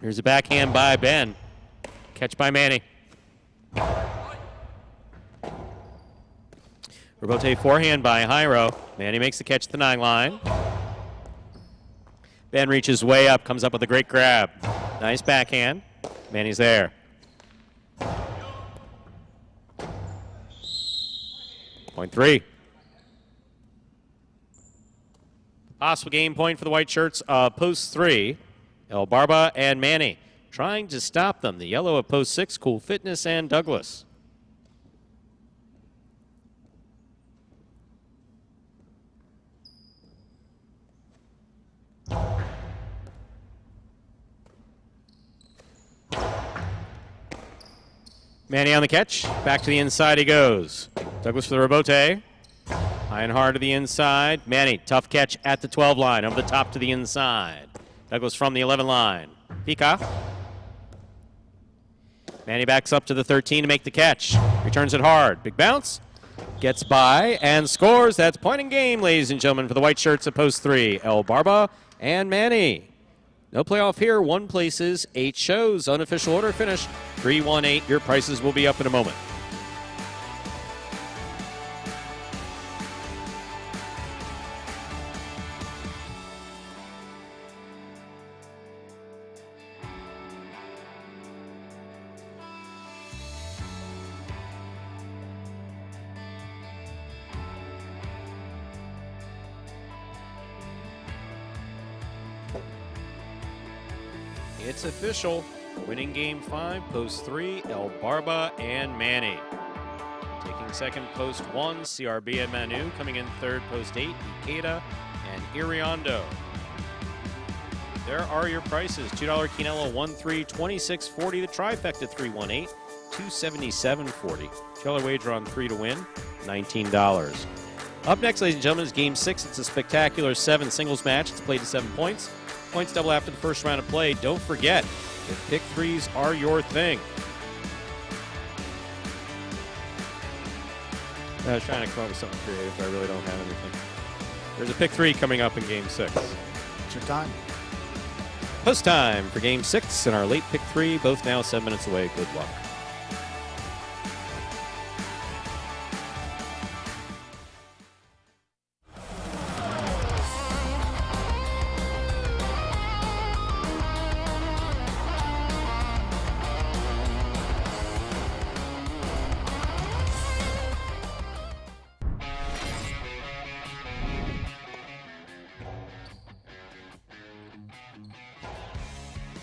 S1: Here's a backhand by Ben. Catch by Manny. Robote forehand by Jairo. Manny makes the catch at the 9 line. Ben reaches way up, comes up with a great grab. Nice backhand. Manny's there. Point 3. Possible game point for the white shirts of post 3. El Barba and Manny trying to stop them. The yellow of post 6, Cool Fitness and Douglas. Manny on the catch. Back to the inside he goes. Douglas for the Robote. High and hard to the inside. Manny, tough catch at the 12 line. Over the top to the inside. Douglas from the 11 line. Pika. Manny backs up to the 13 to make the catch. Returns it hard. Big bounce. Gets by and scores. That's point and game, ladies and gentlemen, for the white shirts at post 3. El Barba and Manny. No playoff here. 1 places, 8 shows. Unofficial order finish 3-1-8. Your prices will be up in a moment. It's official. Winning game 5, post 3, El Barba and Manny. Taking second, post 1, CRB and Manu. Coming in third, post 8, Ikeda and Iriondo. There are your prices. $2 Quinella 1-3, $26.40. The trifecta 3-1-8, $277.40. $2 wager on 3 to win, $19. Up next, ladies and gentlemen, is Game 6. It's a spectacular 7 singles match. It's played to 7 points. Points double after the first round of play. Don't forget, if pick threes are your thing. I was trying to come up with something creative, but I really don't have anything. There's a pick 3 coming up in Game 6.
S2: It's your time.
S1: Post time for Game 6 and our late pick 3, both now 7 minutes away. Good luck.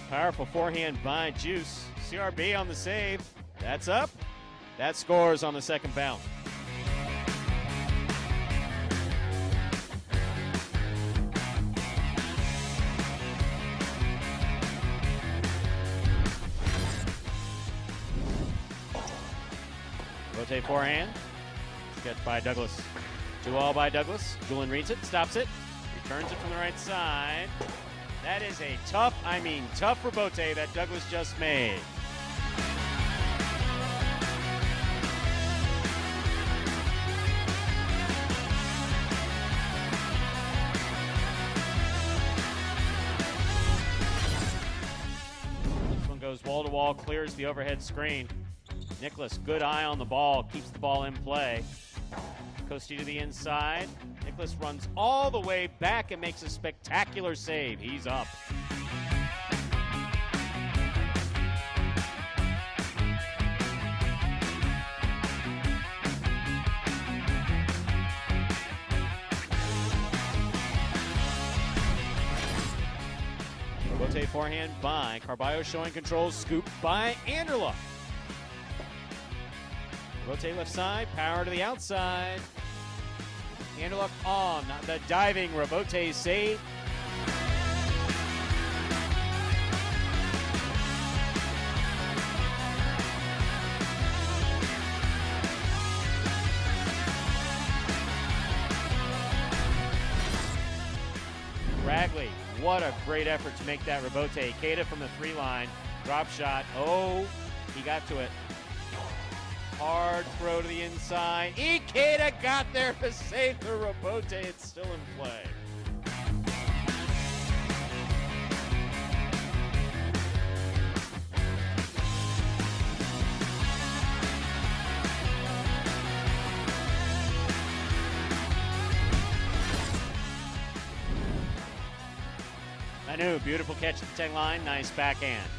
S1: Powerful forehand by Juice. CRB on the save. That's up. That scores on the second bounce. Rotate forehand. Sketch by Douglas. 2-all by Douglas. Julian reads it, stops it, returns it from the right side. That is a tough rebote that Douglas just made. This one goes wall to wall, clears the overhead screen. Nicholas, good eye on the ball, keeps the ball in play. Costi to the inside. Nicholas runs all the way back and makes a spectacular save. He's up. Rotate forehand by Carballo, showing control. Scoop by Anderluck. Rotate left side, power to the outside. Anderluck on the diving rebote save. Ragley, what a great effort to make that rebote. Ikeda from the 3 line, drop shot. Oh, he got to it. Hard throw to the inside. Ikeda got there to save the rebote. It's still in play. Manu, beautiful catch at the 10 line. Nice backhand.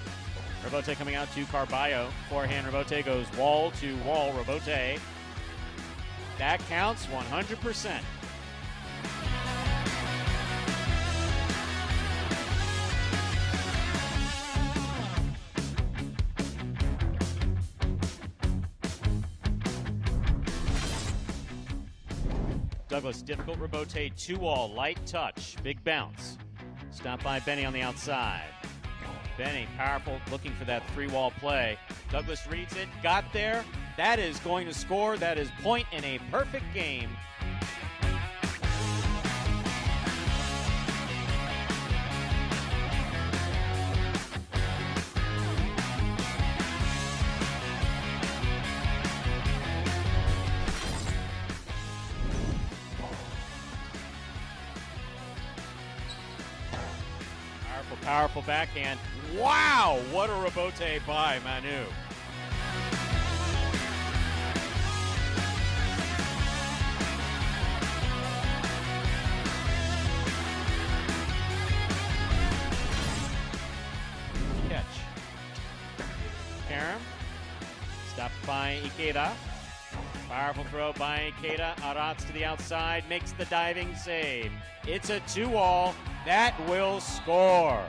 S1: Rebote coming out to Carballo. Forehand rebote goes wall to wall rebote. That counts 100%. Douglas, difficult rebote, 2-all, light touch, big bounce. Stopped by Benny on the outside. Benny, powerful, looking for that 3-wall play. Douglas reads it, got there. That is going to score. That is point in a perfect game. Powerful backhand. Wow, what a rebote by Manu. Catch. Karam. Stopped by Ikeda. Powerful throw by Ikeda. Arats to the outside, makes the diving save. It's a 2-all. That will score.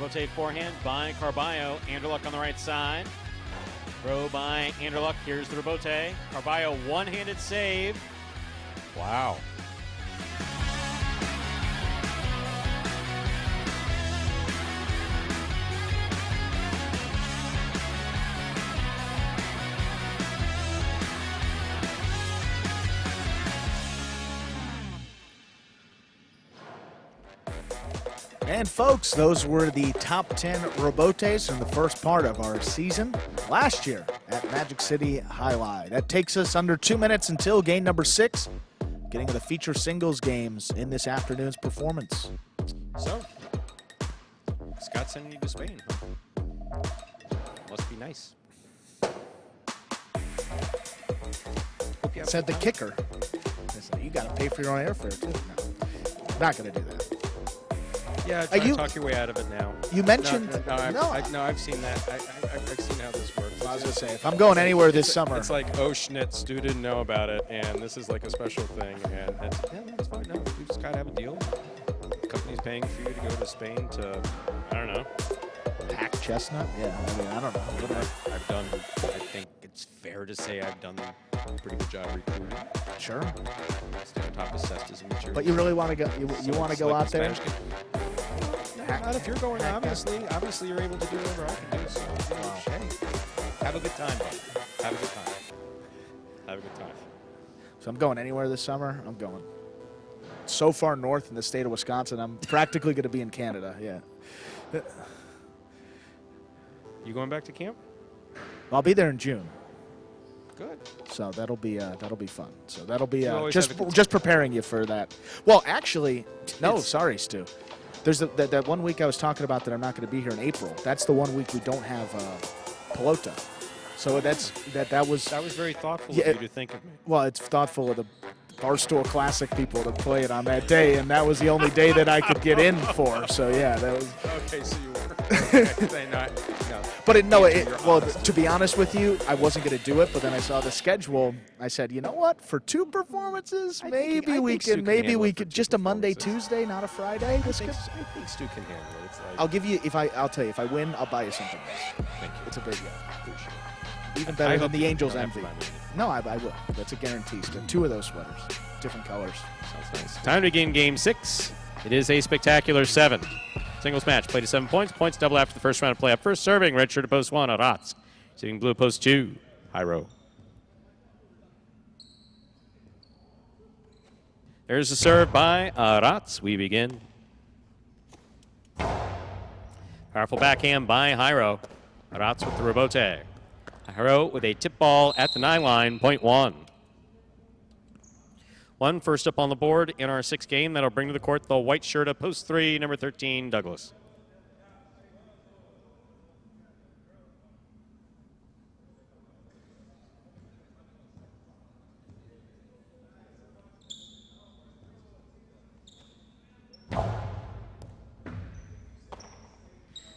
S1: Robote forehand by Carballo. Anderluck on the right side. Throw by Anderluck. Here's the Robote. Carballo one-handed save. Wow.
S2: And folks, those were the top 10 Robotes in the first part of our season last year at Magic City Highlight. That takes us under 2 minutes until game number 6, getting to the feature singles games in this afternoon's performance.
S1: So, Scott sending you to Spain, huh? Must be nice.
S2: Said the kicker. You got to pay for your own airfare, too. No, not going to do that.
S1: Yeah, try to talk your way out of it now.
S2: You mentioned...
S1: No, I've seen that. I've seen how this works.
S2: I was going to say, if I'm going anywhere this summer...
S1: It's like, oh, schnitz, Stu didn't know about it, and this is like a special thing, and that's fine. No, you just got to have a deal. The company's paying for you to go to Spain to, I don't know.
S2: Pack chestnut? Yeah, I mean, I don't know.
S1: I've done, I think it's fair to say I've done a pretty good job recruiting.
S2: Sure.
S1: Stay on top of cestas and materials.
S2: But you really want to go, you want to go out there?
S1: Not if you're going, obviously you're able to do whatever I can do. So, hey, have a good time, buddy. Have a good time. Have a good time.
S2: So I'm going anywhere this summer. I'm going so far north in the state of Wisconsin. I'm practically going to be in Canada. Yeah.
S1: You going back to camp?
S2: I'll be there in June.
S1: Good.
S2: So that'll be fun. So that'll be just preparing you for that. Well, actually, no, sorry, Stu. There's that 1 week I was talking about that I'm not going to be here in April. That's the 1 week we don't have Pelota. So that was
S1: very thoughtful of you to think of me.
S2: Well, it's thoughtful of the Barstool Classic people to play it on that day, and that was the only day that I could get in for. So yeah, that was.
S1: Okay, so you were. No.
S2: But well, to be honest with you, I wasn't going to do it. But then I saw the schedule. I said, you know what? For 2 performances, maybe we could just a Monday, Tuesday, not a Friday.
S1: I think Stu can handle it. It's like,
S2: I'll tell you, if I win, I'll buy you something nice.
S1: Thank you.
S2: It's a big
S1: Appreciate it.
S2: Even better than the Angels envy.
S1: Me.
S2: No, I will. That's a guarantee. 2 of those sweaters, different colors.
S1: Sounds nice. Time to begin game 6. It is a spectacular 7. Singles match played to 7 points. Points double after the first round of play. Up first serving, red shirt at post 1, Arats. Sitting blue at post 2, Hyro. There's a serve by Arats. We begin. Powerful backhand by Hyro. Arats with the Robote. Hyro with a tip ball at the 9 line, point 1. First up on the board in our 6th game. That'll bring to the court the white shirt of post 3, number 13, Douglas.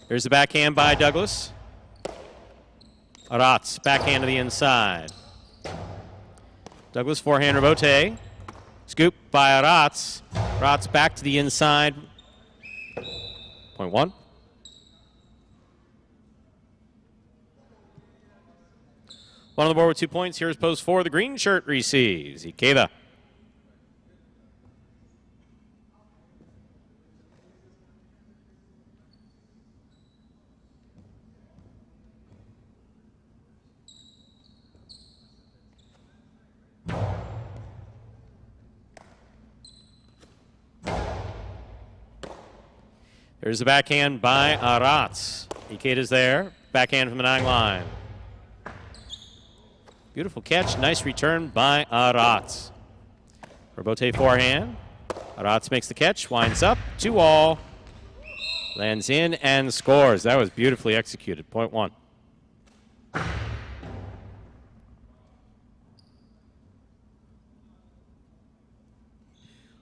S1: There's the backhand by Douglas. Arats, backhand to the inside. Douglas forehand Robote. Scoop by Arats. Arats back to the inside. Point 1. One on the board with 2 points. Here's post 4. The green shirt receives. Ikeda. There's the backhand by Arats. Ikeda's there. Backhand from the 9 line. Beautiful catch. Nice return by Arats. Robote forehand. Arats makes the catch. Winds up. 2-all. Lands in and scores. That was beautifully executed. Point 1.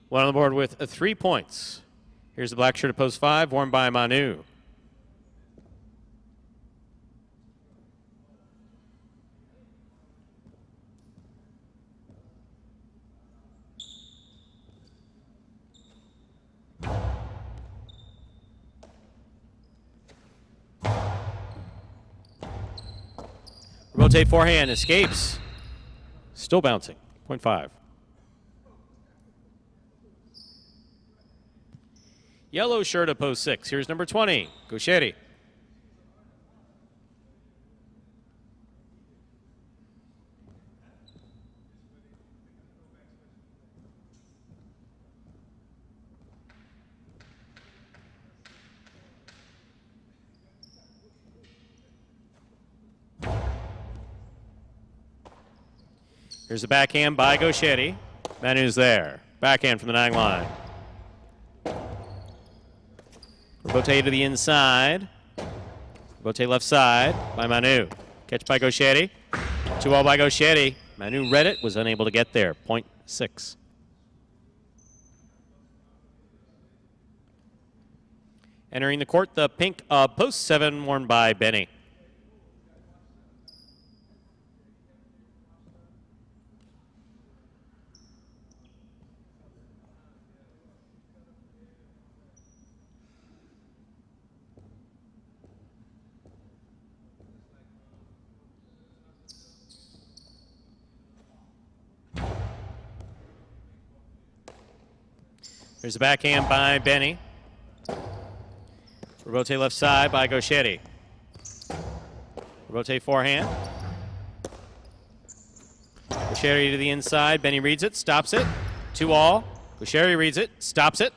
S1: One on the board with 3 points. Here's the black shirt at post 5, worn by Manu. Robote forehand escapes. Still bouncing. 0.5. Yellow shirt at post 6. Here's number 20, Gaucheri. Here's the backhand by Gaucheri. Manu's there. Backhand from the 9 line. Robote to the inside. Robote left side by Manu. Catch by Gaucheri. 2-all by Gaucheri. Manu read it, was unable to get there. 0.6. Entering the court, the pink post 7 worn by Benny. There's a backhand by Benny. Robote left side by Gaucheri. Robote forehand. Gaucheri to the inside. Benny reads it, stops it. 2-all. Gaucheri reads it, stops it.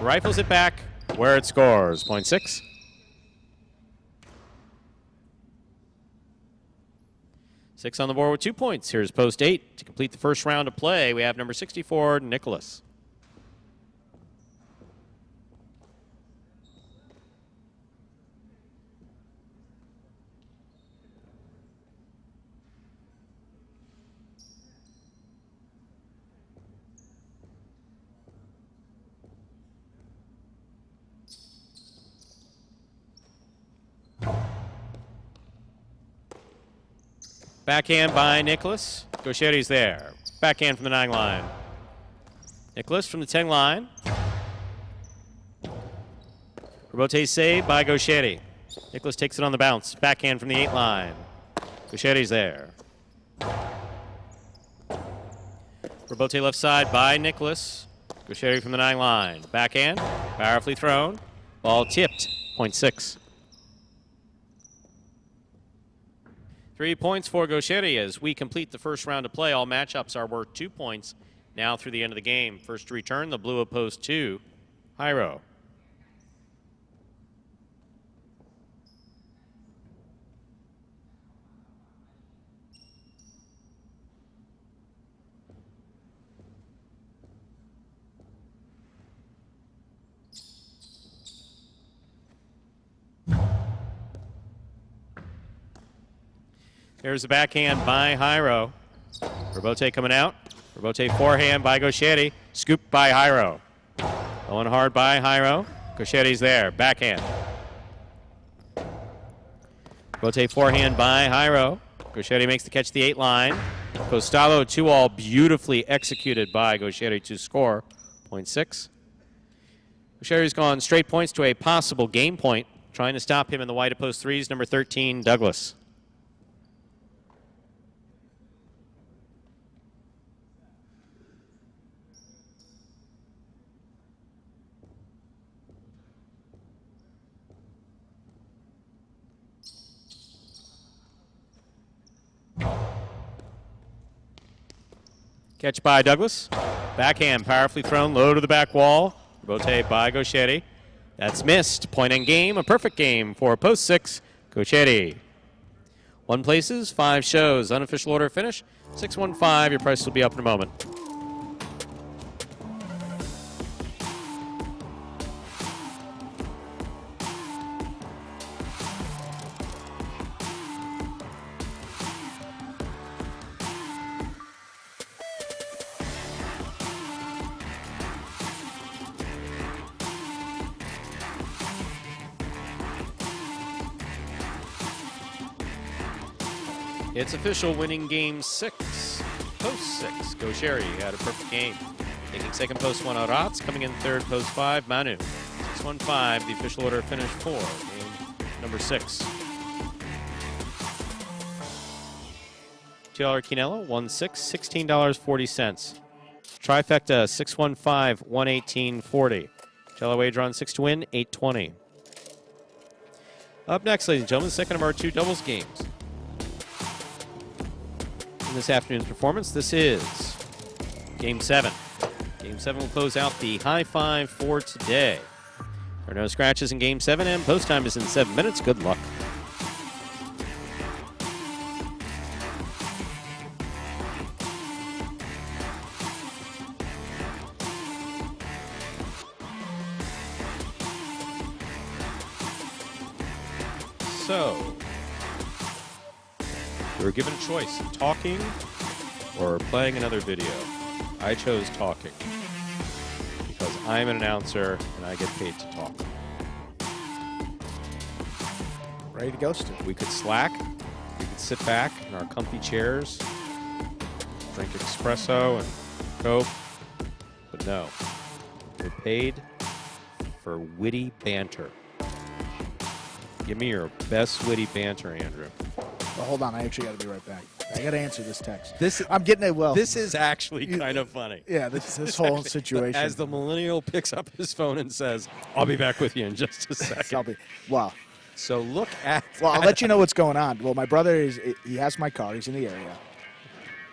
S1: Rifles it back where it scores. 0.6. Six on the board with 2 points. Here's post 8. To complete the first round of play, we have number 64, Nicholas. Backhand by Nicholas. Gaucheri's there. Backhand from the 9 line. Nicholas from the 10 line. Robote save by Gaucheri. Nicholas takes it on the bounce. Backhand from the 8 line. Gaucheri's there. Robote left side by Nicholas. Gaucheri from the 9 line. Backhand. Powerfully thrown. Ball tipped. 0.6. 3 points for Gaucheri as we complete the first round of play. All matchups are worth 2 points now through the end of the game. First to return, the blue of post 2, Jairo. There's the backhand by Jairo. Robote coming out. Robote forehand by Gaucheri. Scooped by Jairo. Going hard by Jairo. Gaucheri's there. Backhand. Robote forehand by Jairo. Gaucheri makes the catch to the 8 line. Costalo 2-all beautifully executed by Gaucheri to score. 0.6. Gaucheri's gone straight points to a possible game point. Trying to stop him in the white of post 3s, number 13, Douglas. Catch by Douglas. Backhand powerfully thrown low to the back wall. Robote by Gaucheri. That's missed. Point in game. A perfect game for post 6, Gaucheri. 1 places, 5 shows. Unofficial order finish. 615. Your price will be up in a moment. It's official, winning game 6, post 6. Gaucheri had a perfect game. Taking second, post 1, Arats. Coming in third, post 5, Manu. 615, the official order finish for game number 6. $2 Quinella, 1-6, $16.40. Trifecta, 615, 118.40. Jello wager on 6 to win, 820. Up next, ladies and gentlemen, the second of our 2 doubles games. In this afternoon's performance, this is Game 7. Game 7 will close out the high five for today. There are no scratches in Game 7, and post time is in 7 minutes. Good luck. So, we were given a choice, talking or playing another video. I chose talking because I'm an announcer and I get paid to talk.
S2: Ready to go, Stu?
S1: We could slack. We could sit back in our comfy chairs, drink espresso and Coke. But no, we're paid for witty banter. Give me your best witty banter, Andrew.
S2: Well, hold on. I actually got to be right back. I got to answer this text.
S1: This
S2: I'm getting it well.
S1: This is actually kind of funny.
S2: Yeah, this whole
S1: Actually,
S2: situation.
S1: As the millennial picks up his phone and says, "I'll be back with you in just a second."
S2: Wow.
S1: So look at.
S2: Well, I'll let you know what's going on. Well, my brother he has my car. He's in the area.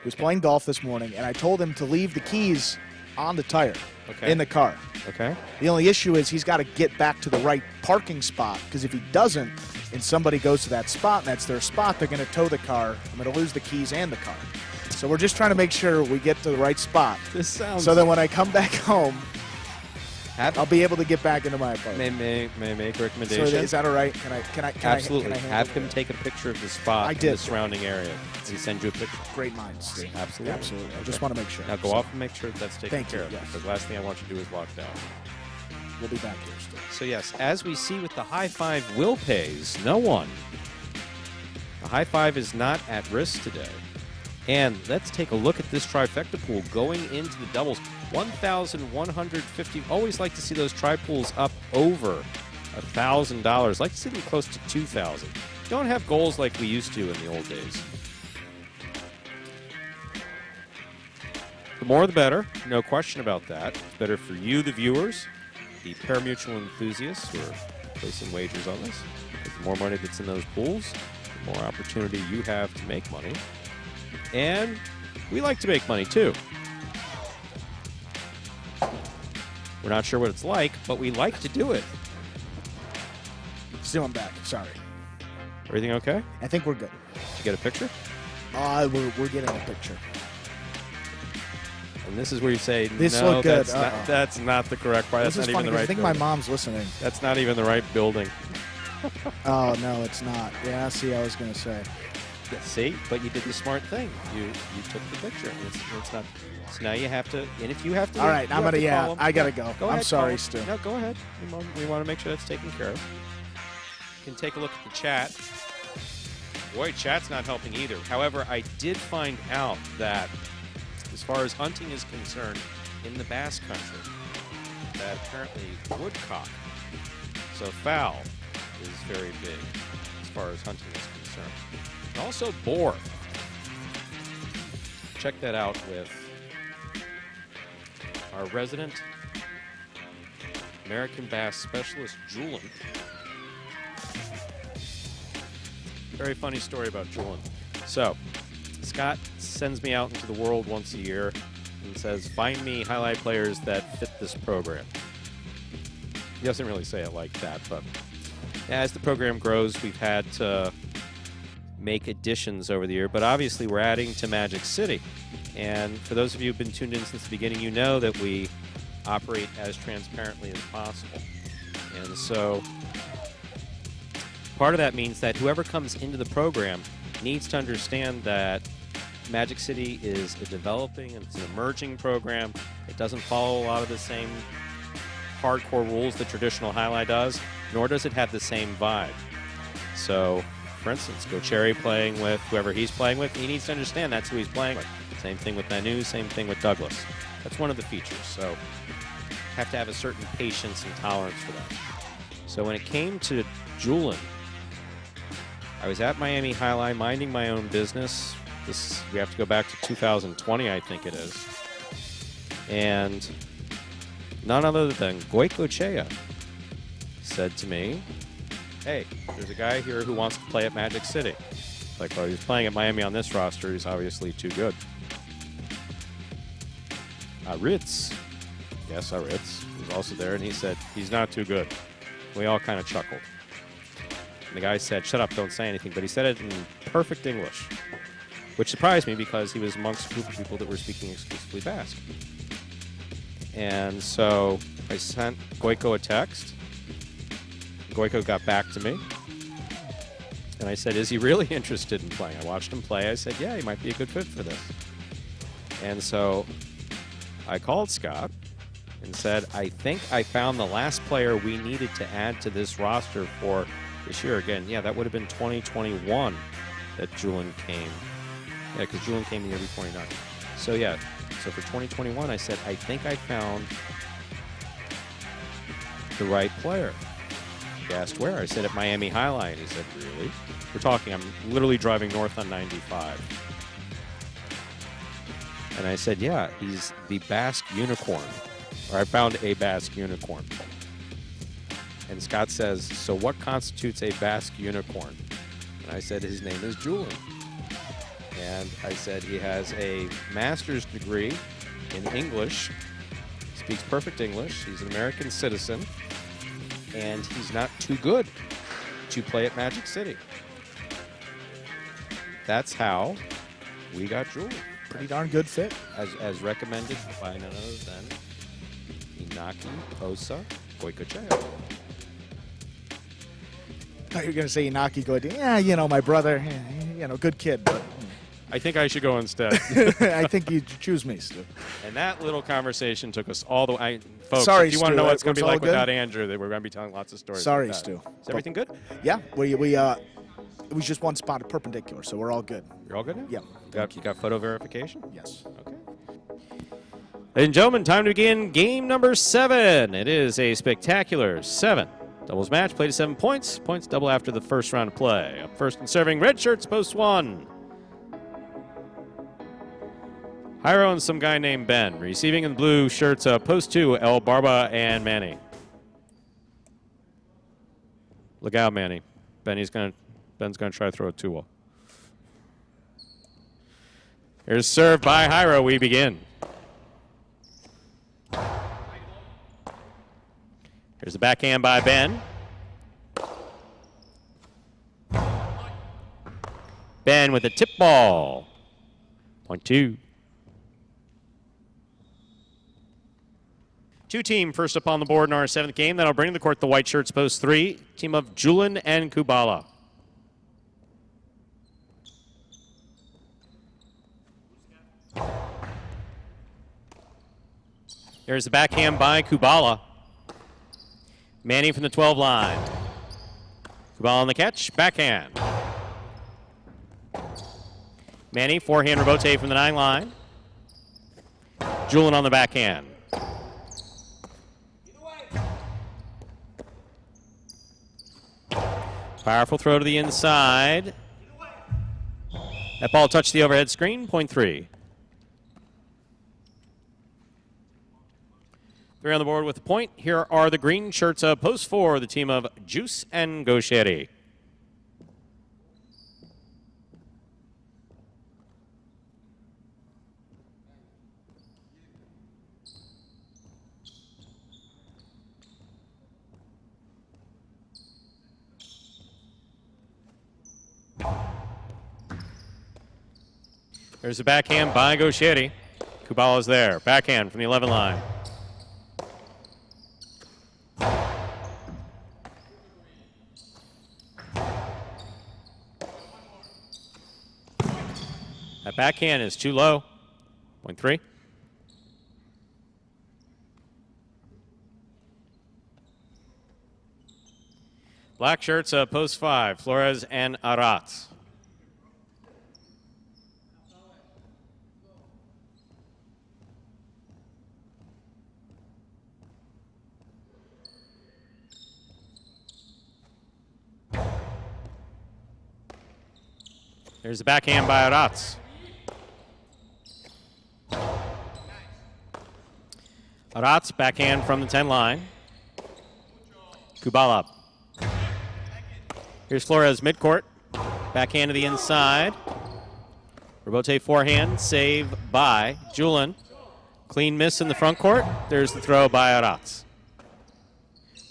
S2: He was playing golf this morning, and I told him to leave the keys on the tire in the car.
S1: Okay.
S2: The only issue is he's got to get back to the right parking spot, because if he doesn't and somebody goes to that spot and that's their spot, they're going to tow the car. I'm going to lose the keys and the car. So we're just trying to make sure we get to the right spot.
S1: This sounds.
S2: So that when I come back home, I'll be able to get back into my apartment.
S1: May I make a
S2: So
S1: recommendation?
S2: is that all right? Can I
S1: Absolutely.
S2: can I
S1: Have him take a picture of the spot and the surrounding area. He send you a picture.
S2: Great minds, Steve.
S1: Absolutely.
S2: Absolutely. I
S1: Okay.
S2: just want to make sure.
S1: Now go off and make sure that's taken
S2: Thank
S1: care
S2: you,
S1: of.
S2: yes.
S1: Because the last thing I want you to do is walk down.
S2: We'll be back here, Steve.
S1: So yes, as we see with the high five will pays, no one. The high five is not at risk today. And let's take a look at this trifecta pool going into the doubles. 1,150. Always like to see those tri pools up over $1,000. Like to see them close to 2,000. Don't have goals like we used to in the old days. The more the better, no question about that. It's better for you, the viewers, the parimutuel enthusiasts who are placing wagers on this. The more money that's in those pools, the more opportunity you have to make money. And we like to make money too. We're not sure what it's like, but we like to do it.
S2: Still, I'm back. Sorry.
S1: Everything okay?
S2: I think we're good.
S1: Did you get a picture?
S2: We're getting a picture.
S1: And this is where you say,
S2: This
S1: no,
S2: looked good.
S1: that's not the correct part.
S2: This
S1: That's
S2: is
S1: not
S2: funny
S1: even the right
S2: because I think
S1: building.
S2: my mom's listening.
S1: That's not even the right building.
S2: Oh, no, it's not. Yeah, see, I was going to say.
S1: Yeah, see? But you did the smart thing. You took the picture. It's not. So now you have to, and if you have to.
S2: All right, I'm going to,
S1: call them.
S2: I got to go.
S1: Go
S2: I'm
S1: ahead,
S2: sorry,
S1: call
S2: Stu.
S1: them. No, go ahead. We want to make sure that's taken care of. You can take a look at the chat. Boy, chat's not helping either. However, I did find out that as far as hunting is concerned in the Basque Country, that apparently woodcock, so fowl, is very big as far as hunting is concerned. And also boar. Check that out with our resident American bass specialist, Julian. Very funny story about Julian. So, Scott sends me out into the world once a year and says, find me highlight players that fit this program. He doesn't really say it like that, but as the program grows, we've had to make additions over the year, but obviously we're adding to Magic City. And for those of you who've been tuned in since the beginning, you know that we operate as transparently as possible. And so part of that means that whoever comes into the program needs to understand that Magic City is a developing and it's an emerging program. It doesn't follow a lot of the same hardcore rules that traditional highlight does, nor does it have the same vibe. So, for instance, Go Cherry playing with whoever he's playing with, he needs to understand that's who he's playing with. Same thing with Nanu, same thing with Douglas. That's one of the features. So, have to have a certain patience and tolerance for that. So when it came to Julian, I was at Miami Highline minding my own business, We have to go back to 2020, I think it is. And none other than Goicoechea said to me, hey, there's a guy here who wants to play at Magic City. Like, well, he's playing at Miami on this roster. He's obviously too good. Ritz. Yes, Ritz was also there, and he said, he's not too good. We all kind of chuckled. And the guy said, shut up, don't say anything. But he said it in perfect English, which surprised me because he was amongst a group of people that were speaking exclusively Basque. And so I sent Goico a text. Goico got back to me. And I said, is he really interested in playing? I watched him play. I said, yeah, he might be a good fit for this. And so I called Scott and said, I think I found the last player we needed to add to this roster for this year. Again, yeah, that would have been 2021 that Julian came. Yeah, because Julian came the year before he died. So, yeah, so for 2021, I said, I think I found the right player. He asked where. I said at Miami Highline. He said, really? We're talking, I'm literally driving north on 95. And I said, yeah, he's the Basque Unicorn. Or I found a Basque Unicorn. And Scott says, so what constitutes a Basque Unicorn? And I said, his name is Julian. And I said, he has a master's degree in English, speaks perfect English, he's an American citizen, and he's not too good to play at Magic City. That's how we got Julian.
S2: Pretty darn good fit.
S1: As recommended by none other than Inaki Osa Goicoechea.
S2: I thought you were going to say Inaki Goicoechea. Yeah, you know, my brother, you know, good kid, but
S1: I think I should go instead.
S2: I think you choose me, Stu.
S1: And that little conversation took us all the way. Folks,
S2: Sorry,
S1: if you want to
S2: Stu,
S1: know what it's going
S2: was
S1: to be
S2: all
S1: like
S2: good?
S1: without Andrew, we're going to be telling lots of stories.
S2: Sorry,
S1: like that.
S2: Stu.
S1: Is everything good?
S2: Yeah, we it was just one spot at perpendicular, so we're all good.
S1: You're all good now?
S2: Yeah.
S1: You got photo verification?
S2: Yes.
S1: Okay. Ladies and gentlemen, time to begin game number 7. It is a spectacular 7 doubles match. Played to 7 points. Points double after the first round of play. Up first and serving, red shirts, post 1. Hyro and some guy named Ben. Receiving in the blue shirts, post 2, El Barba and Manny. Look out, Manny. Ben's gonna try to throw a 2-0. Here's served by Hyro. We begin. Here's the backhand by Ben. Ben with a tip ball. Point 2. 2-team first up on the board in our 7th game. That'll bring to the court the white shirts post 3. Team of Julian and Kubala. Here's the backhand by Kubala. Manny from the 12 line. Kubala on the catch. Backhand. Manny, forehand rebote from the 9 line. Julian on the backhand. Powerful throw to the inside. That ball touched the overhead screen. Point 3. 3 on the board with the point. Here are the green shirts of post 4, the team of Juice and Gosheri. There's a backhand by Gosheri. Kubala's there. Backhand from the 11 line. That backhand is too low. Point 3. Black shirts, post 5, Flores and Arat. There's the backhand by Arat. Aratz, backhand from the 10 line. Kubala. Here's Flores midcourt. Backhand to the inside. Robote forehand, save by Julin. Clean miss in the front court. There's the throw by Aratz.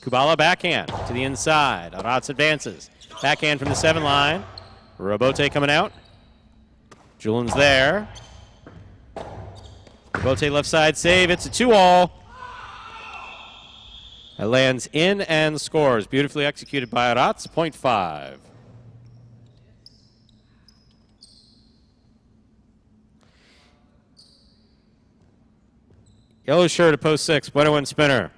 S1: Kubala backhand to the inside. Aratz advances. Backhand from the 7 line. Robote coming out. Julin's there. Robote left side save. It's a 2-all. It lands in and scores. Beautifully executed by Aratz. 0.5. Yellow shirt at post 6. Bueno and spinner.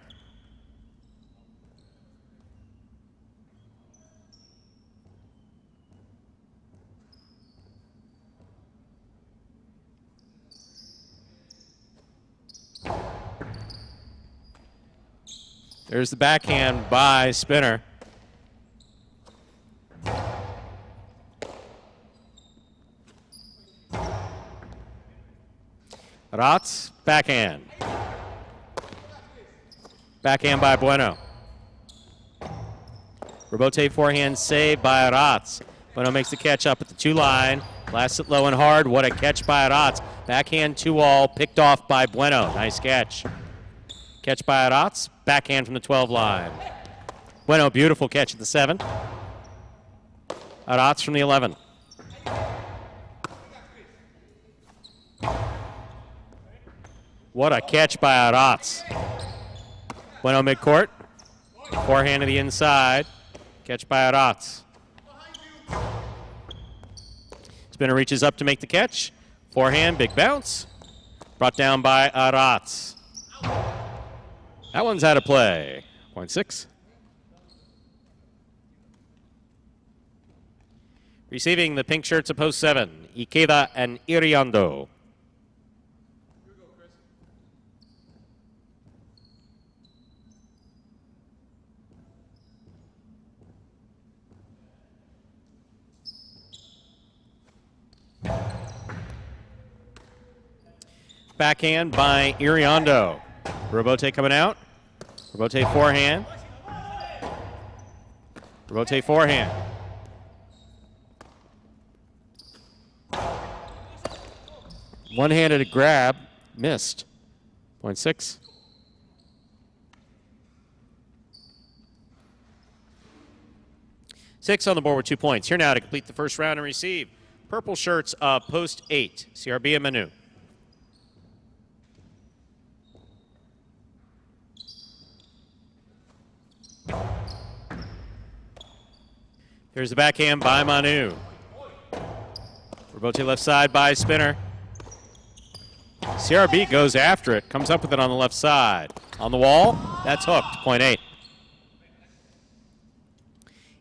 S1: There's the backhand by Spinner. Aratz, backhand. Backhand by Bueno. Robote forehand save by Aratz. Bueno makes the catch up at the 2 line. Blasts it low and hard. What a catch by Aratz. Backhand 2-all, picked off by Bueno. Nice catch. Catch by Aratz. Backhand from the 12 line. Bueno, beautiful catch at the 7. Aratz from the 11. What a catch by Aratz. Bueno midcourt. Forehand to the inside. Catch by Aratz. Spinner reaches up to make the catch. Forehand, big bounce. Brought down by Aratz. That one's out of play. 0.6. Receiving the pink shirts at post 7, Ikeda and Iriando. Backhand by Iriando. Robote coming out. Robote forehand. Robote forehand. One-handed grab. Missed. 0.6. Six on the board with 2 points. Here now to complete the first round and receive. Purple shirts post 8. CRB and Manu. Here's the backhand by Manu. Robote left side by Spinner. CRB goes after it, comes up with it on the left side. On the wall, that's hooked, 0.8.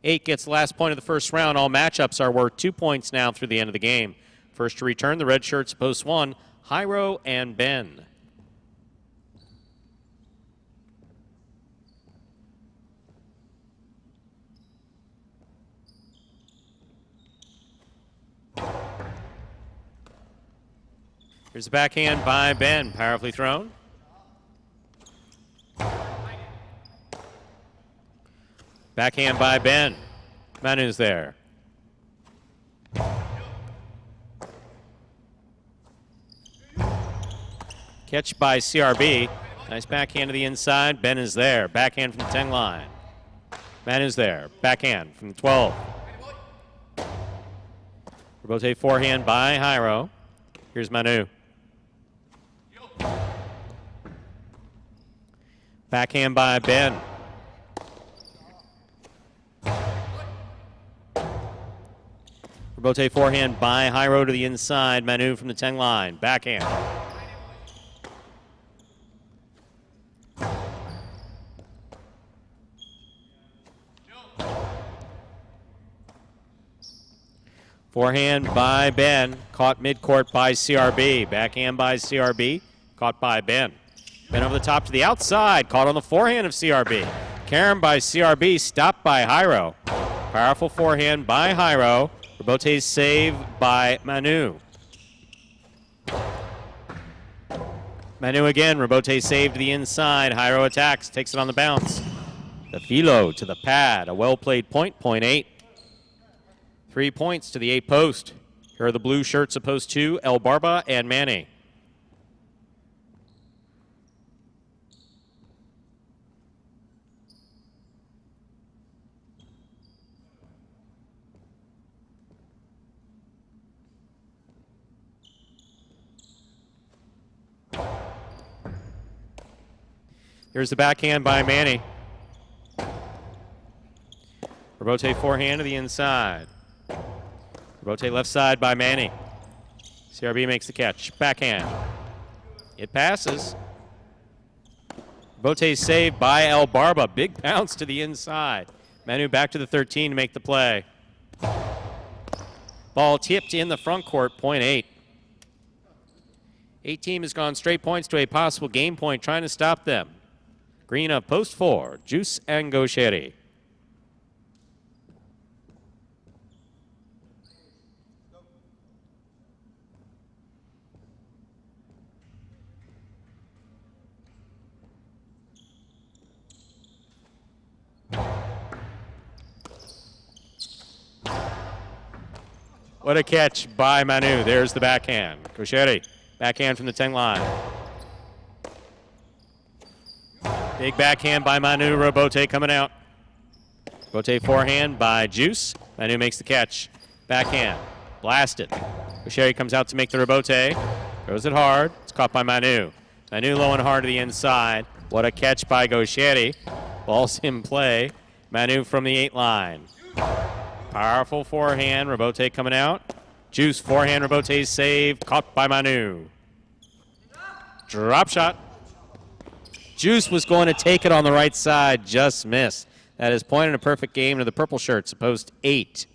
S1: 8 gets the last point of the first round. All matchups are worth 2 points now through the end of the game. First to return, the red shirts post 1, Jairo and Ben. Here's the backhand by Ben, powerfully thrown. Backhand by Ben. Manu's there. Catch by CRB. Nice backhand to the inside. Ben is there. Backhand from the 10 line. Manu's there. Backhand from the 12. Robote forehand by Jairo. Here's Manu. Backhand by Ben. Robote forehand by Jairo to the inside. Manu from the 10 line. Backhand. Forehand by Ben. Caught midcourt by CRB. Backhand by CRB. Caught by Ben. Ben over the top to the outside. Caught on the forehand of CRB. Karen by CRB. Stopped by Jairo. Powerful forehand by Jairo. Robote's save by Manu. Manu again. Robote saved to the inside. Jairo attacks. Takes it on the bounce. The Filo to the pad. A well-played point. Point 8. 3 points to the 8 post. Here are the blue shirts opposed to El Barba and Manny. Here's the backhand by Manny. Robote forehand to the inside. Robote left side by Manny. CRB makes the catch. Backhand. It passes. Robote saved by El Barba. Big bounce to the inside. Manu back to the 13 to make the play. Ball tipped in the front court. Point 8. 8 team has gone straight points to a possible game point, trying to stop them. Green of post 4, Juice and Gaucheri. What a catch by Manu. There's the backhand. Gaucheri, backhand from the 10 line. Big backhand by Manu. Robote coming out. Robote forehand by Juice. Manu makes the catch. Backhand. Blasted. Gaucheri comes out to make the Robote. Throws it hard. It's caught by Manu. Manu low and hard to the inside. What a catch by Gaucheri. Ball's in play. Manu from the 8 line. Powerful forehand. Robote coming out. Juice forehand. Robote save. Caught by Manu. Drop shot. Juice was going to take it on the right side, just missed. That is point in a perfect game to the purple shirts, opposed 8.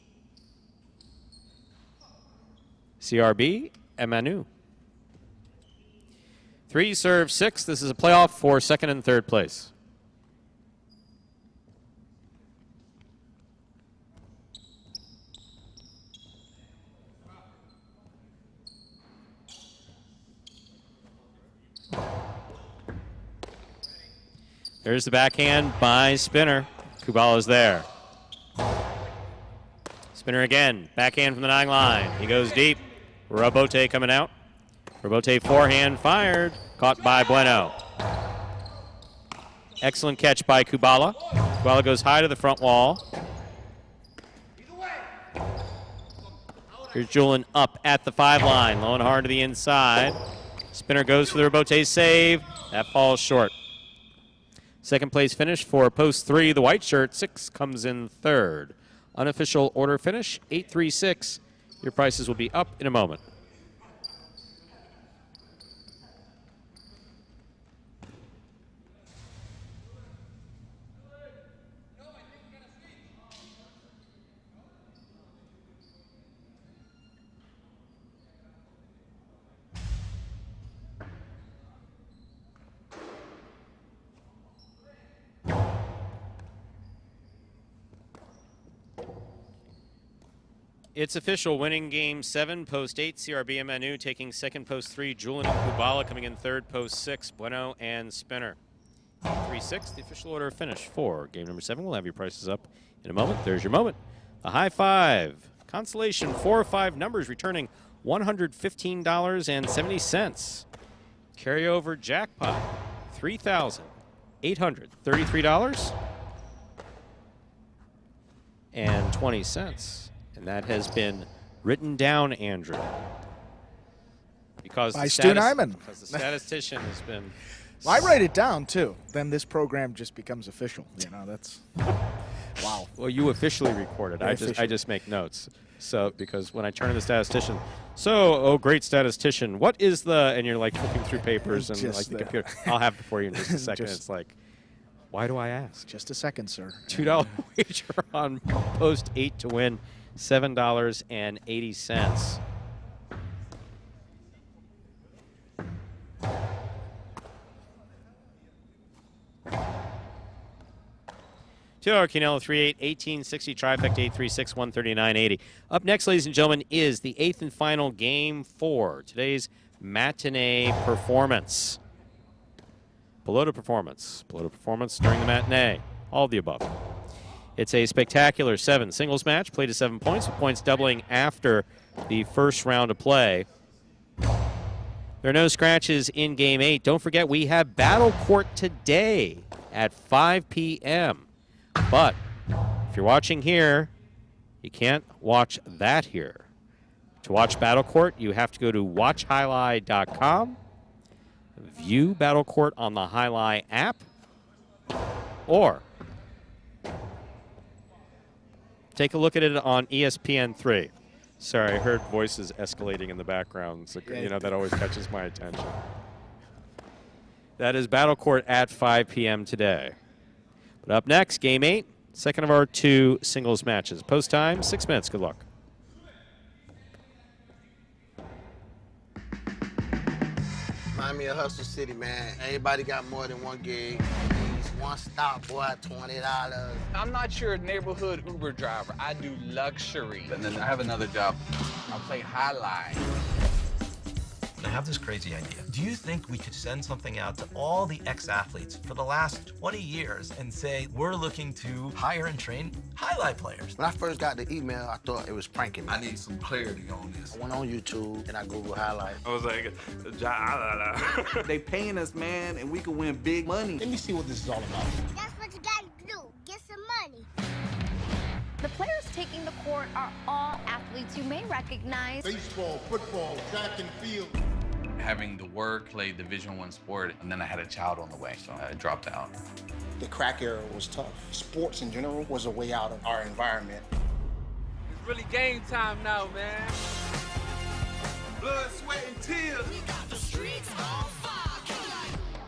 S1: CRB and Manu. 3 serve 6. This is a playoff for second and third place. There's the backhand by Spinner. Kubala's there. Spinner again. Backhand from the 9 line. He goes deep. Robote coming out. Robote forehand fired. Caught by Bueno. Excellent catch by Kubala. Kubala goes high to the front wall. Here's Julian up at the 5 line. Low and hard to the inside. Spinner goes for the Robote save. That falls short. Second place finish for post 3. The white shirt, 6 comes in third. Unofficial order finish, 836. Your prices will be up in a moment. It's official, winning game 7, post 8, CRB and Manu taking second, post 3, Julian and Kubala coming in third, post 6, Bueno and Spinner. 3-6, the official order of finish for game number 7. We'll have your prices up in a moment. There's your moment. The high 5. Consolation, 4 or 5 numbers returning $115.70. Carryover jackpot, $3,833.20. And that has been written down, Andrew. Because
S2: by Stu Nyman.
S1: Because the statistician has been...
S2: Well, I write it down, too. Then this program just becomes official. You know, that's... Wow.
S1: Well, you officially record it. I just make notes. So, because when I turn to the statistician, oh, great statistician, what is the... And you're, like, flipping through papers and, like, the computer. I'll have it for you in just a second. It's like... Why do I ask?
S2: Just a second, sir.
S1: $2 wager on post 8 to win $7.80. $2 Quinello 38 1860 trifecta 836 139.80. Up next, ladies and gentlemen, is the 8th and final game for today's matinee performance. Pelota performance. Pelota performance during the matinee. All of the above. It's a spectacular 7 singles match, played to 7 points, with points doubling after the first round of play. There are no scratches in Game 8. Don't forget, we have Battle Court today at 5 p.m. But if you're watching here, you can't watch that here. To watch Battle Court, you have to go to watchhighlight.com, view Battle Court on the Highlight app, or take a look at it on ESPN3. Sorry, I heard voices escalating in the background. So, you know, that always catches my attention. That is Battle Court at 5 p.m. today. But up next, Game 8, second of our 2 singles matches. Post time, 6 minutes. Good luck.
S10: Remind me of Hustle City, man. Everybody got more than one gig. One stop, boy, $20.
S11: I'm not your neighborhood Uber driver. I do luxury. And then I have another job. I play highlight.
S12: I have this crazy idea. Do you think we could send something out to all the ex-athletes for the last 20 years and say, we're looking to hire and train highlight players?
S10: When I first got the email, I thought it was pranking me.
S13: I need some clarity on this.
S10: I went on YouTube and I Googled highlight.
S13: I was like,
S11: They paying us, man, and we can win big money.
S10: Let me see what this is all about.
S14: That's what you gotta do. Get some money.
S15: The players taking the court are all athletes you may recognize.
S16: Baseball, football, track and field.
S11: Having to work, play Division I sport, and then I had a child on the way, so I dropped out.
S16: The crack era was tough. Sports in general was a way out of our environment.
S11: It's really game time now, man.
S13: blood, sweat, and tears.
S17: We got the streets on fire.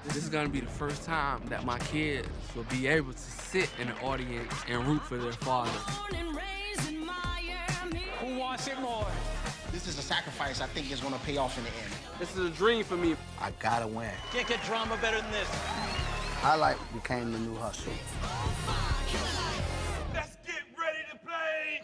S18: This is gonna be the first time that my kids will be able to sit in the audience and root for their father.
S11: Who wants it more?
S16: This is a sacrifice I think is gonna pay off in the end.
S11: This is a dream for me.
S10: I gotta win.
S11: Can't get drama better than this.
S10: Highlight became the new hustle.
S13: Let's get ready to play.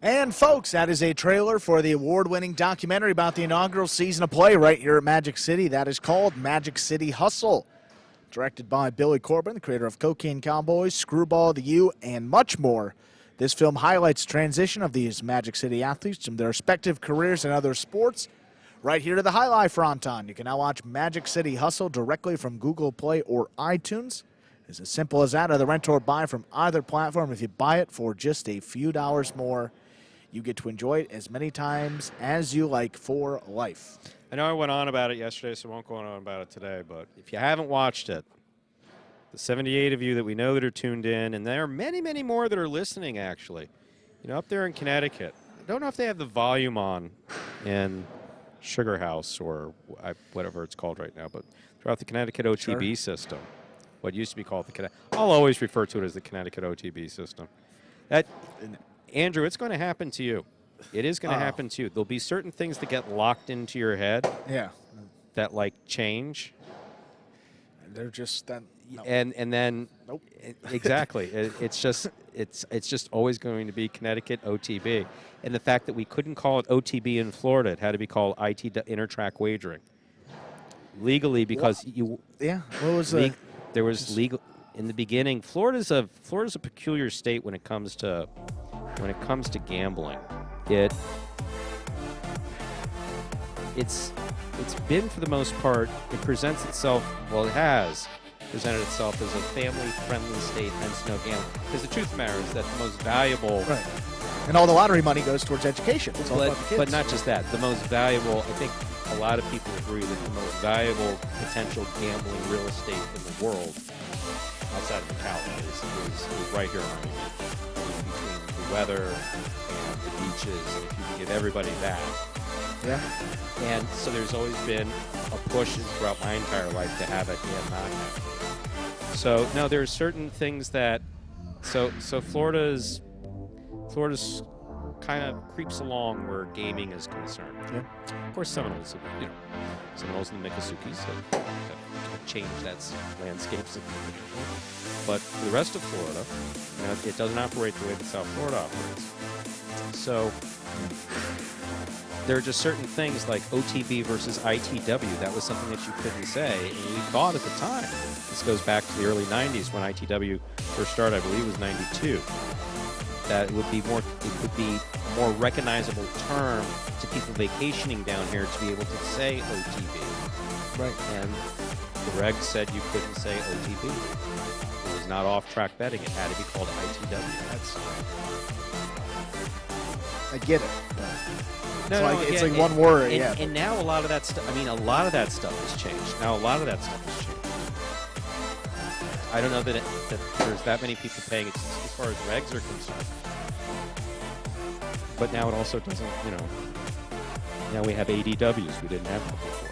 S2: And folks, that is a trailer for the award-winning documentary about the inaugural season of play right here at Magic City. That is called Magic City Hustle. Directed by Billy Corbin, the creator of Cocaine Cowboys, Screwball, The U, and much more. This film highlights the transition of these Magic City athletes from their respective careers in other sports right here to the Highlight Fronton. You can now watch Magic City Hustle directly from Google Play or iTunes. It's as simple as that, either rent or buy from either platform. If you buy it for just a few dollars more, you get to enjoy it as many times as you like for life.
S1: I know I went on about it yesterday, so I won't go on about it today, but if you haven't watched it, the 78 of you that we know that are tuned in, and there are many, many more that are listening, actually. You know, up there in Connecticut, I don't know if they have the volume on in Sugar House or whatever it's called right now, but throughout the Connecticut OTB system, what used to be called the Connecticut, I'll always refer to it as the Connecticut OTB system. That, Andrew, it's going to happen to you. It is going to happen to you. There'll be certain things that get locked into your head.
S2: Yeah.
S1: That like change.
S2: They're just that. No.
S1: And then.
S2: Nope.
S1: Exactly. It's just always going to be Connecticut OTB, and the fact that we couldn't call it OTB in Florida, it had to be called IT intertrack wagering. Legally, because you.
S2: Yeah. What was
S1: there was legal in the beginning. Florida's a peculiar state when it comes to gambling. It's been, for the most part, it presents itself, well, it has presented itself as a family-friendly state, hence no gambling. Because the truth of the matter is that the most valuable...
S2: Right. And all the lottery money goes towards education. It's all about the kids.
S1: But not just that. The most valuable, I think a lot of people agree that the most valuable potential gambling real estate in the world, outside of Macau, is right here in Miami. Between the weather and the beaches, and if you can give everybody that.
S2: Yeah.
S1: And so there's always been a push throughout my entire life to have it and not have it. So no, there are certain things that so Florida's kind of creeps along where gaming is concerned.
S2: Yeah.
S1: Of course, Seminoles, Seminoles and the Miccosukees have changed that landscape significantly. But for the rest of Florida, it doesn't operate the way that South Florida operates. So there are just certain things like OTB versus ITW. That was something that you couldn't say, and we thought at the time. This goes back to the early '90s when ITW first started. I believe it was '92. That it would be more a more recognizable term to people vacationing down here to be able to say OTB.
S2: Right.
S1: And the regs said you couldn't say OTB. It was not off-track betting. It had to be called ITW. That's.
S2: I get it. It's like
S1: and,
S2: one word,
S1: and,
S2: yeah.
S1: And now a lot of that stuff, a lot of that stuff has changed. Now a lot of that stuff has changed. I don't know that there's that many people paying it as far as regs are concerned. But now it also doesn't, now we have ADWs. We didn't have them before.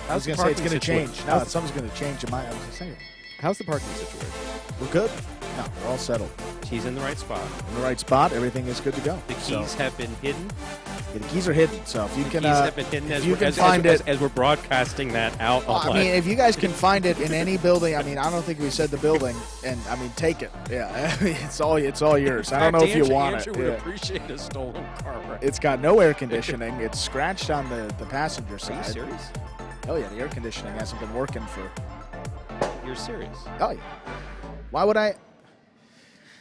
S2: I was going to say it's going to change. No, something's going to change in my. I was going to say.
S1: How's the parking situation?
S2: We're good. No, we're all settled.
S1: He's in the right spot.
S2: In the right spot. Everything is good to go.
S1: The keys have been hidden.
S2: Yeah, the keys are hidden. So if you can,
S1: keys have been hidden as we're broadcasting that out.
S2: I mean, if you guys can find it in any building, I don't think we said the building, and take it. Yeah, it's all yours. I don't know if you want
S1: Andrew
S2: it.
S1: Would appreciate a stolen car. Right?
S2: It's got no air conditioning. It's scratched on the passenger side.
S1: Are you serious?
S2: Oh yeah, the air conditioning hasn't been working for.
S1: You're serious?
S2: Oh yeah. Why would I?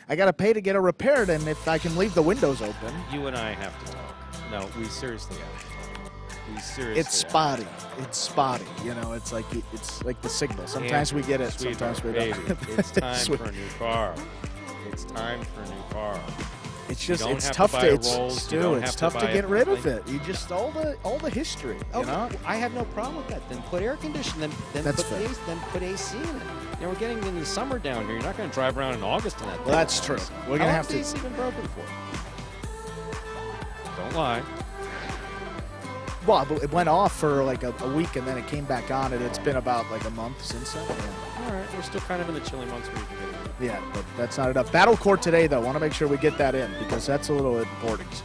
S2: I got to pay to get it repaired, and if I can leave the windows open.
S1: You and I have to talk. No, we seriously have. We seriously.
S2: It's spotty. It's spotty. It's like the signal. Sometimes we get it. Sometimes we don't.
S1: It's time for a new car. It's time for a new car.
S2: It's just it's tough to it's tough to get rid of it. You just all the history.
S1: I have no problem with that. Then put air conditioning. Then put AC in it. We're getting into the summer down here. You're not going to drive around in August in that.
S2: Well, that's true. We're going to have to.
S1: AC been broken for? Don't lie.
S2: Well, it went off for like a week, and then it came back on, and it's been about like a month since then.
S1: Yeah. All right, we're still kind of in the chilly months where you can get it.
S2: Yeah, but that's not enough. Battle Court today, though. Want to make sure we get that in because that's a little important.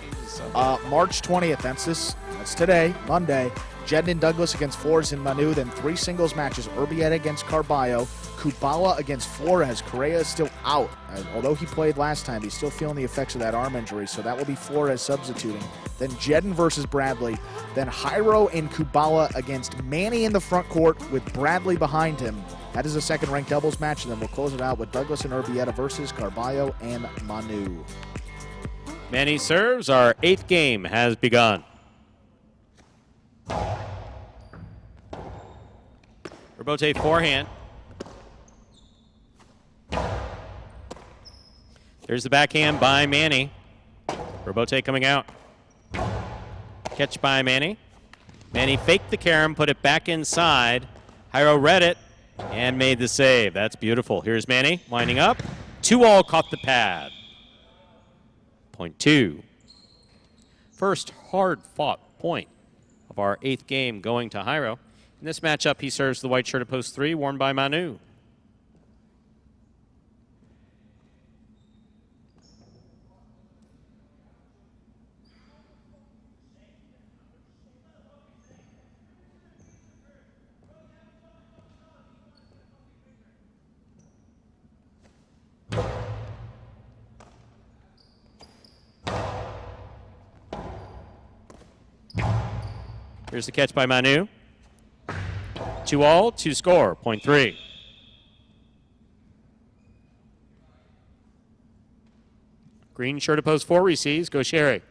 S2: March 20th. That's today, Monday. Jedden and Douglas against Flores and Manu. Then 3 singles matches: Urbieta against Carballo, Kubala against Flores. Correa is still out. Although he played last time, he's still feeling the effects of that arm injury, so that will be Flores substituting. Then Jedden versus Bradley. Then Jairo and Kubala against Manny in the front court with Bradley behind him. That is a second-ranked doubles match, and then we'll close it out with Douglas and Urbieta versus Carballo and Manu.
S1: Manny serves. Our 8th game has begun. Robote forehand. There's the backhand by Manny. Robote coming out. Catch by Manny. Manny faked the carom, put it back inside. Jairo read it and made the save. That's beautiful. Here's Manny winding up. 2-all caught the pad. Point 2. First hard-fought point of our 8th game going to Jairo. In this matchup, he serves the white shirt at post 3, worn by Manu. Here's the catch by Manu. 2-all, 2-score, point 3. Green shirt at post 4 receives. Go Sherry.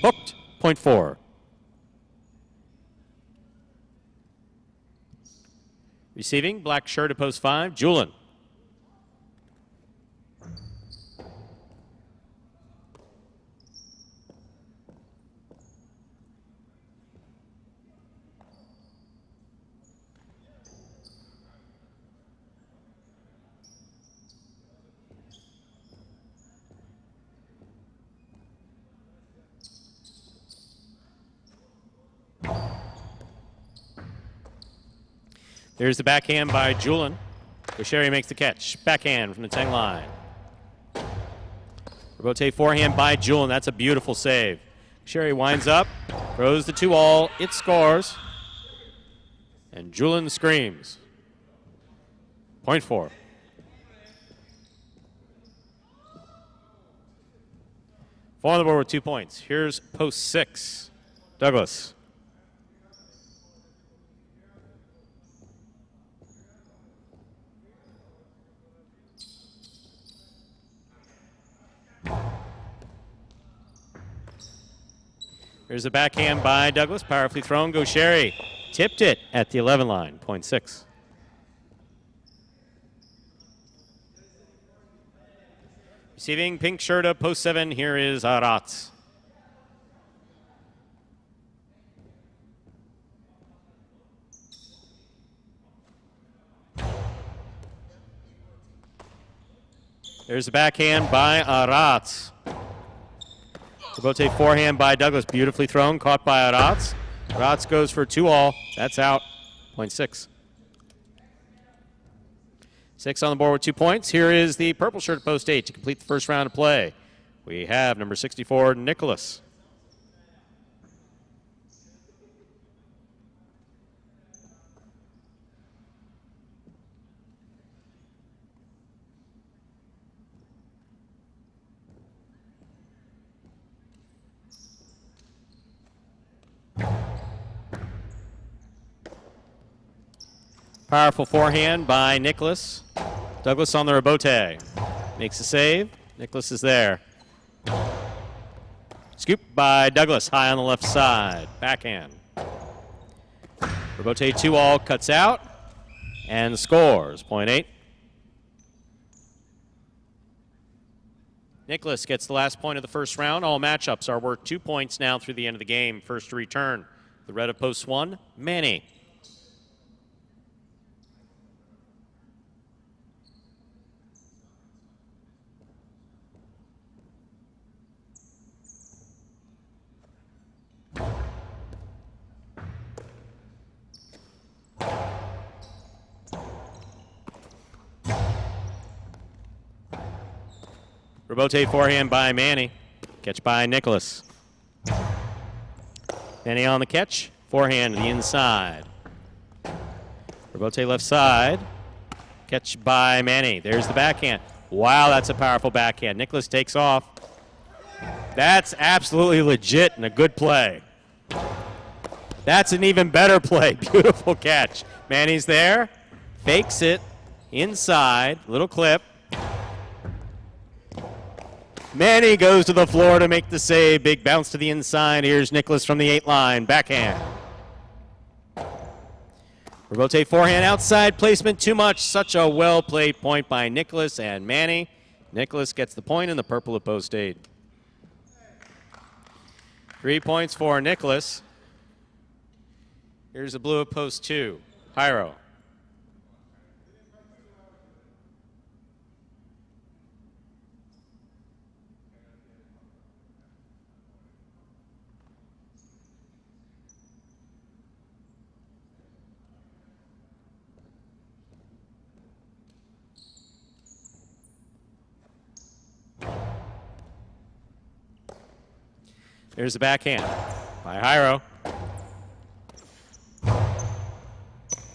S1: Hooked, point 4. Receiving, black shirt at post 5, Julin. There's the backhand by Julin. Gaucheri makes the catch. Backhand from the 10 line. Robote forehand by Julin. That's a beautiful save. Gaucheri winds up, throws the 2-all. It scores. And Julin screams. Point 4. Four on the board with 2 points. Here's post 6. Douglas. Here's a backhand by Douglas, powerfully thrown. Gaucheri tipped it at the 11 line, point 6. Receiving pink shirt of post 7, here is Aratz. There's a backhand by Aratz. Robote forehand by Douglas, beautifully thrown, caught by Aratz. Aratz goes for 2-all. That's out. Point 6. 6 on the board with 2 points. Here is the purple shirt at post 8 to complete the first round of play. We have number 64, Nicholas. Powerful forehand by Nicholas. Douglas on the Robote. Makes a save. Nicholas is there. Scoop by Douglas, high on the left side. Backhand. Robote 2-all, cuts out, and scores. Point 8. Nicholas gets the last point of the first round. All matchups are worth 2 points now through the end of the game. First to return, the red of post 1, Manny. Robote forehand by Manny. Catch by Nicholas. Manny on the catch. Forehand to the inside. Robote left side. Catch by Manny. There's the backhand. Wow, that's a powerful backhand. Nicholas takes off. That's absolutely legit and a good play. That's an even better play. Beautiful catch. Manny's there. Fakes it. Inside. Little clip. Manny goes to the floor to make the save. Big bounce to the inside. Here's Nicholas from the 8 line. Backhand. Robote forehand outside. Placement too much. Such a well-played point by Nicholas and Manny. Nicholas gets the point in the purple of post 8. 3 points for Nicholas. Here's the blue of post 2. Hyro. There's the backhand by Hyro.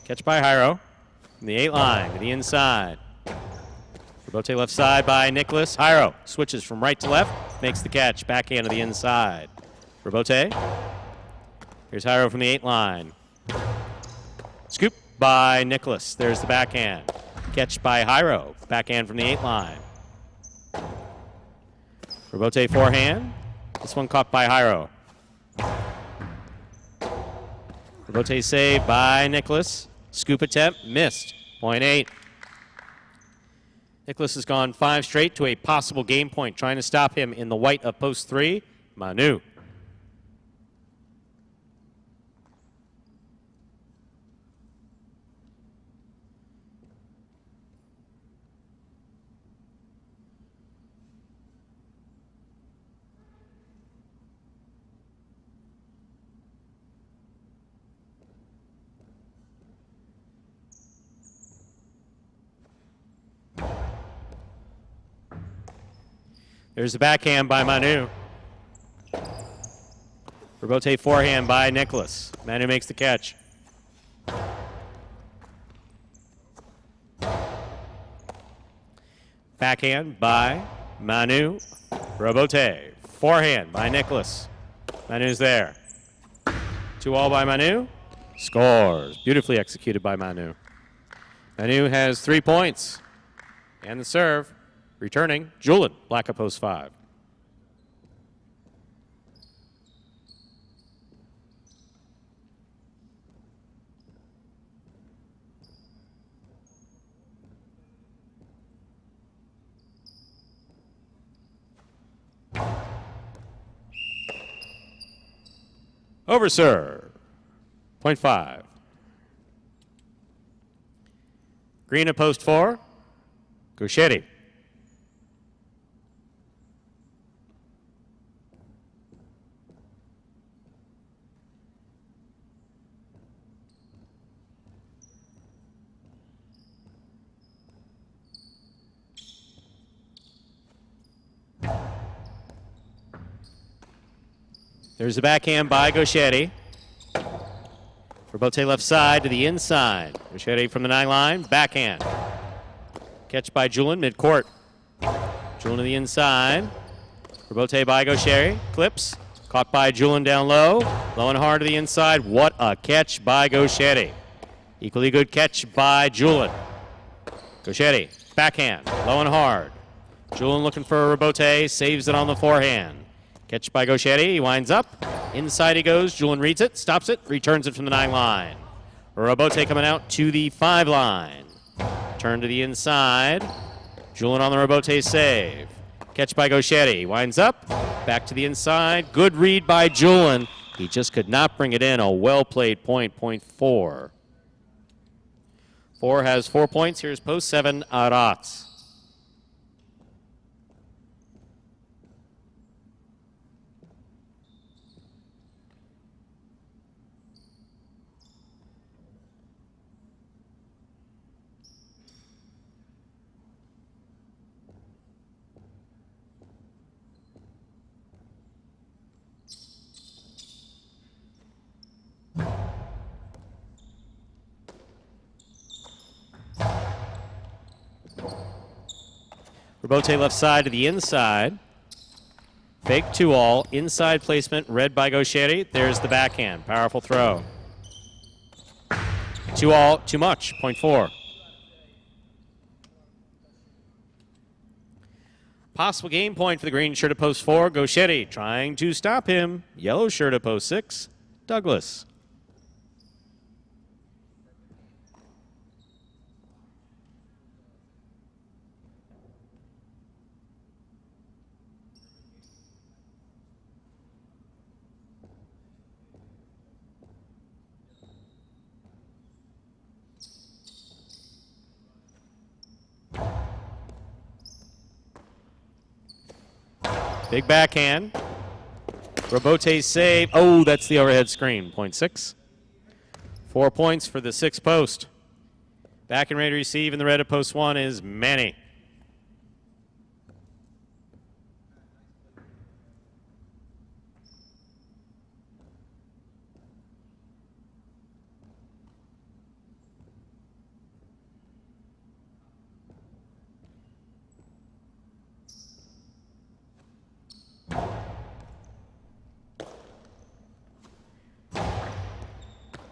S1: Catch by Hyro from the 8 line to the inside. Robote left side by Nicholas. Hyro switches from right to left, makes the catch. Backhand to the inside. Robote. Here's Hyro from the 8 line. Scoop by Nicholas. There's the backhand. Catch by Hyro. Backhand from the 8 line. Robote forehand. This one caught by Hyro. Robote save by Nicholas. Scoop attempt, missed. Point 8. Nicholas has gone 5 straight to a possible game point, trying to stop him in the white of post 3. Manu. There's the backhand by Manu. Rebote forehand by Nicholas. Manu makes the catch. Backhand by Manu. Rebote. Forehand by Nicholas. Manu's there. 2-all by Manu. Scores. Beautifully executed by Manu. Manu has 3 points. And the serve. Returning, Julin, black at post 5. Over serve. Point 5. Green at post 4. Gauchetti. There's the backhand by Gauchetti. Rebote left side to the inside. Gauchetti from the 9-line, backhand. Catch by Julin, midcourt. Julin to the inside. Rebote by Gauchetti, clips. Caught by Julin down low. Low and hard to the inside. What a catch by Gauchetti. Equally good catch by Julin. Gauchetti, backhand, low and hard. Julin looking for a Rebote, saves it on the forehand. Catch by Gauchetti, he winds up. Inside he goes, Julin reads it, stops it, returns it from the 9-line. Rebote coming out to the 5-line. Turn to the inside. Julin on the Rebote save. Catch by Gauchetti, winds up, back to the inside. Good read by Julin. He just could not bring it in. A well-played point, point 4. 4 has 4 points. Here's post 7, Arats. Rebote left side to the inside. Fake 2-all. Inside placement read by Gauchetti. There's the backhand. Powerful throw. 2-all, too much. Point 4. Possible game point for the green shirt at post 4. Gauchetti trying to stop him. Yellow shirt at post 6. Douglas. Big backhand. Rebote save. Oh, that's the overhead screen. Point 6. 4 points for the 6th post. Back and ready to receive in the red at post 1 is Manny.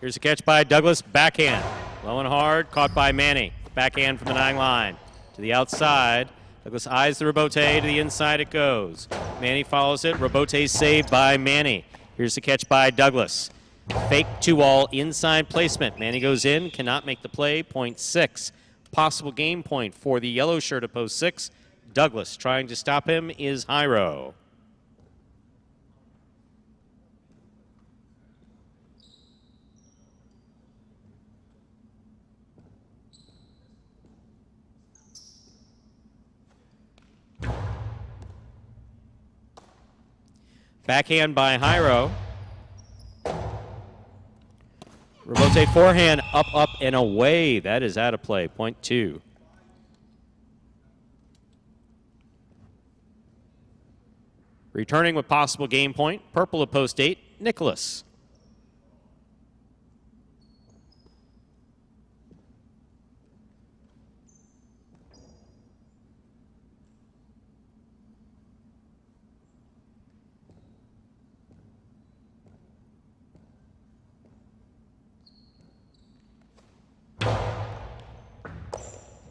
S1: Here's a catch by Douglas, backhand. Low and hard, caught by Manny. Backhand from the 9-line. To the outside. Douglas eyes the Rebote, to the inside it goes. Manny follows it, Rebote saved by Manny. Here's the catch by Douglas. Fake 2-all, inside placement. Manny goes in, cannot make the play, point 6. Possible game point for the yellow shirt at post 6. Douglas trying to stop him is Jairo. Backhand by Jairo. Rebote forehand, up, up, and away. That is out of play. Point 2. Returning with possible game point, purple at post 8, Nicholas.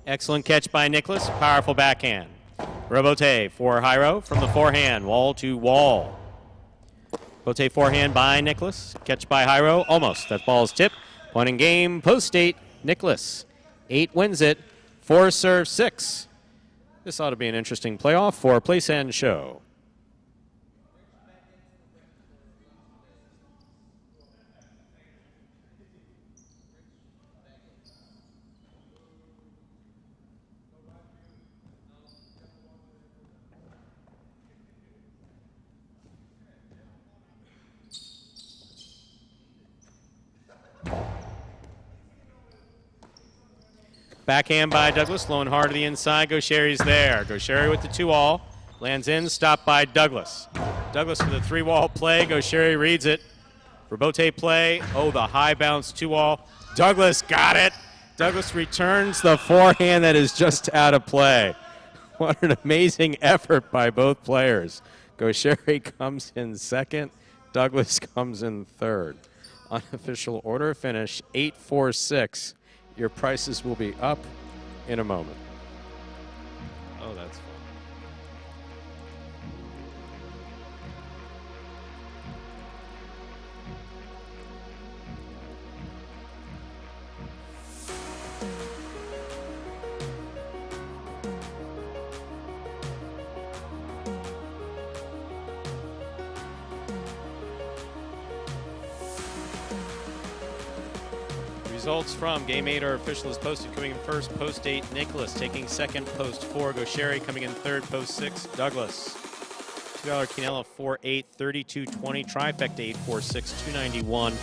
S1: Excellent catch by Nicholas. Powerful backhand. Robote for Jairo from the forehand, wall to wall. Robote forehand by Nicholas. Catch by Jairo. Almost. That ball is tipped. Point in game. Post 8. Nicholas. 8 wins it. 4 serve 6. This ought to be an interesting playoff for Place and Show. Backhand by Douglas, low and hard to the inside. Gaucheri's there. Gaucheri with the 2-all. Lands in, stopped by Douglas. Douglas with a 3-wall play. Gaucheri reads it. Robote play. Oh, the high bounce 2-all. Douglas got it. Douglas returns the forehand that is just out of play. What an amazing effort by both players. Gaucheri comes in second. Douglas comes in third. Unofficial order finish 8-4-6. Your prices will be up in a moment. Oh, that's fun. Results from Game 8 are official as posted. Coming in first, post 8, Nicholas. Taking second, post 4, Gaucheri. Coming in third, post 6, Douglas. $2 Quinella, 4-8, 32-20. Trifecta, 8-4-6,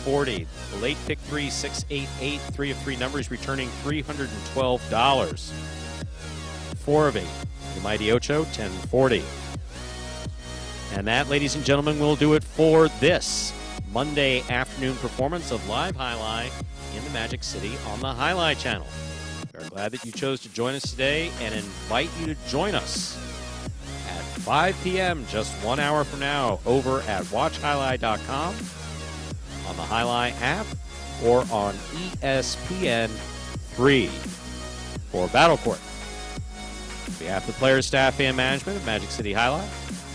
S1: 291-40. The late pick 3, 6-8-8. 3 of 3 numbers returning $312. 4 of 8. The Mighty Ocho, 1040. And that, ladies and gentlemen, will do it for this Monday afternoon performance of Live Highlight in the Magic City on the Highlight Channel. We're glad that you chose to join us today and invite you to join us at 5 p.m., just 1 hour from now, over at watchhighlight.com, on the Highlight app, or on ESPN3 for Battle Court. On behalf of the players, staff, and management of Magic City Highlight,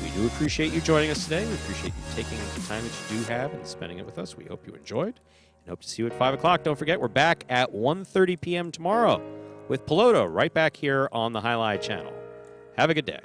S1: we do appreciate you joining us today. We appreciate you taking the time that you do have and spending it with us. We hope you enjoyed and hope to see you at 5 o'clock. Don't forget, we're back at 1:30 p.m. tomorrow with Pelota right back here on the Highlight Channel. Have a good day.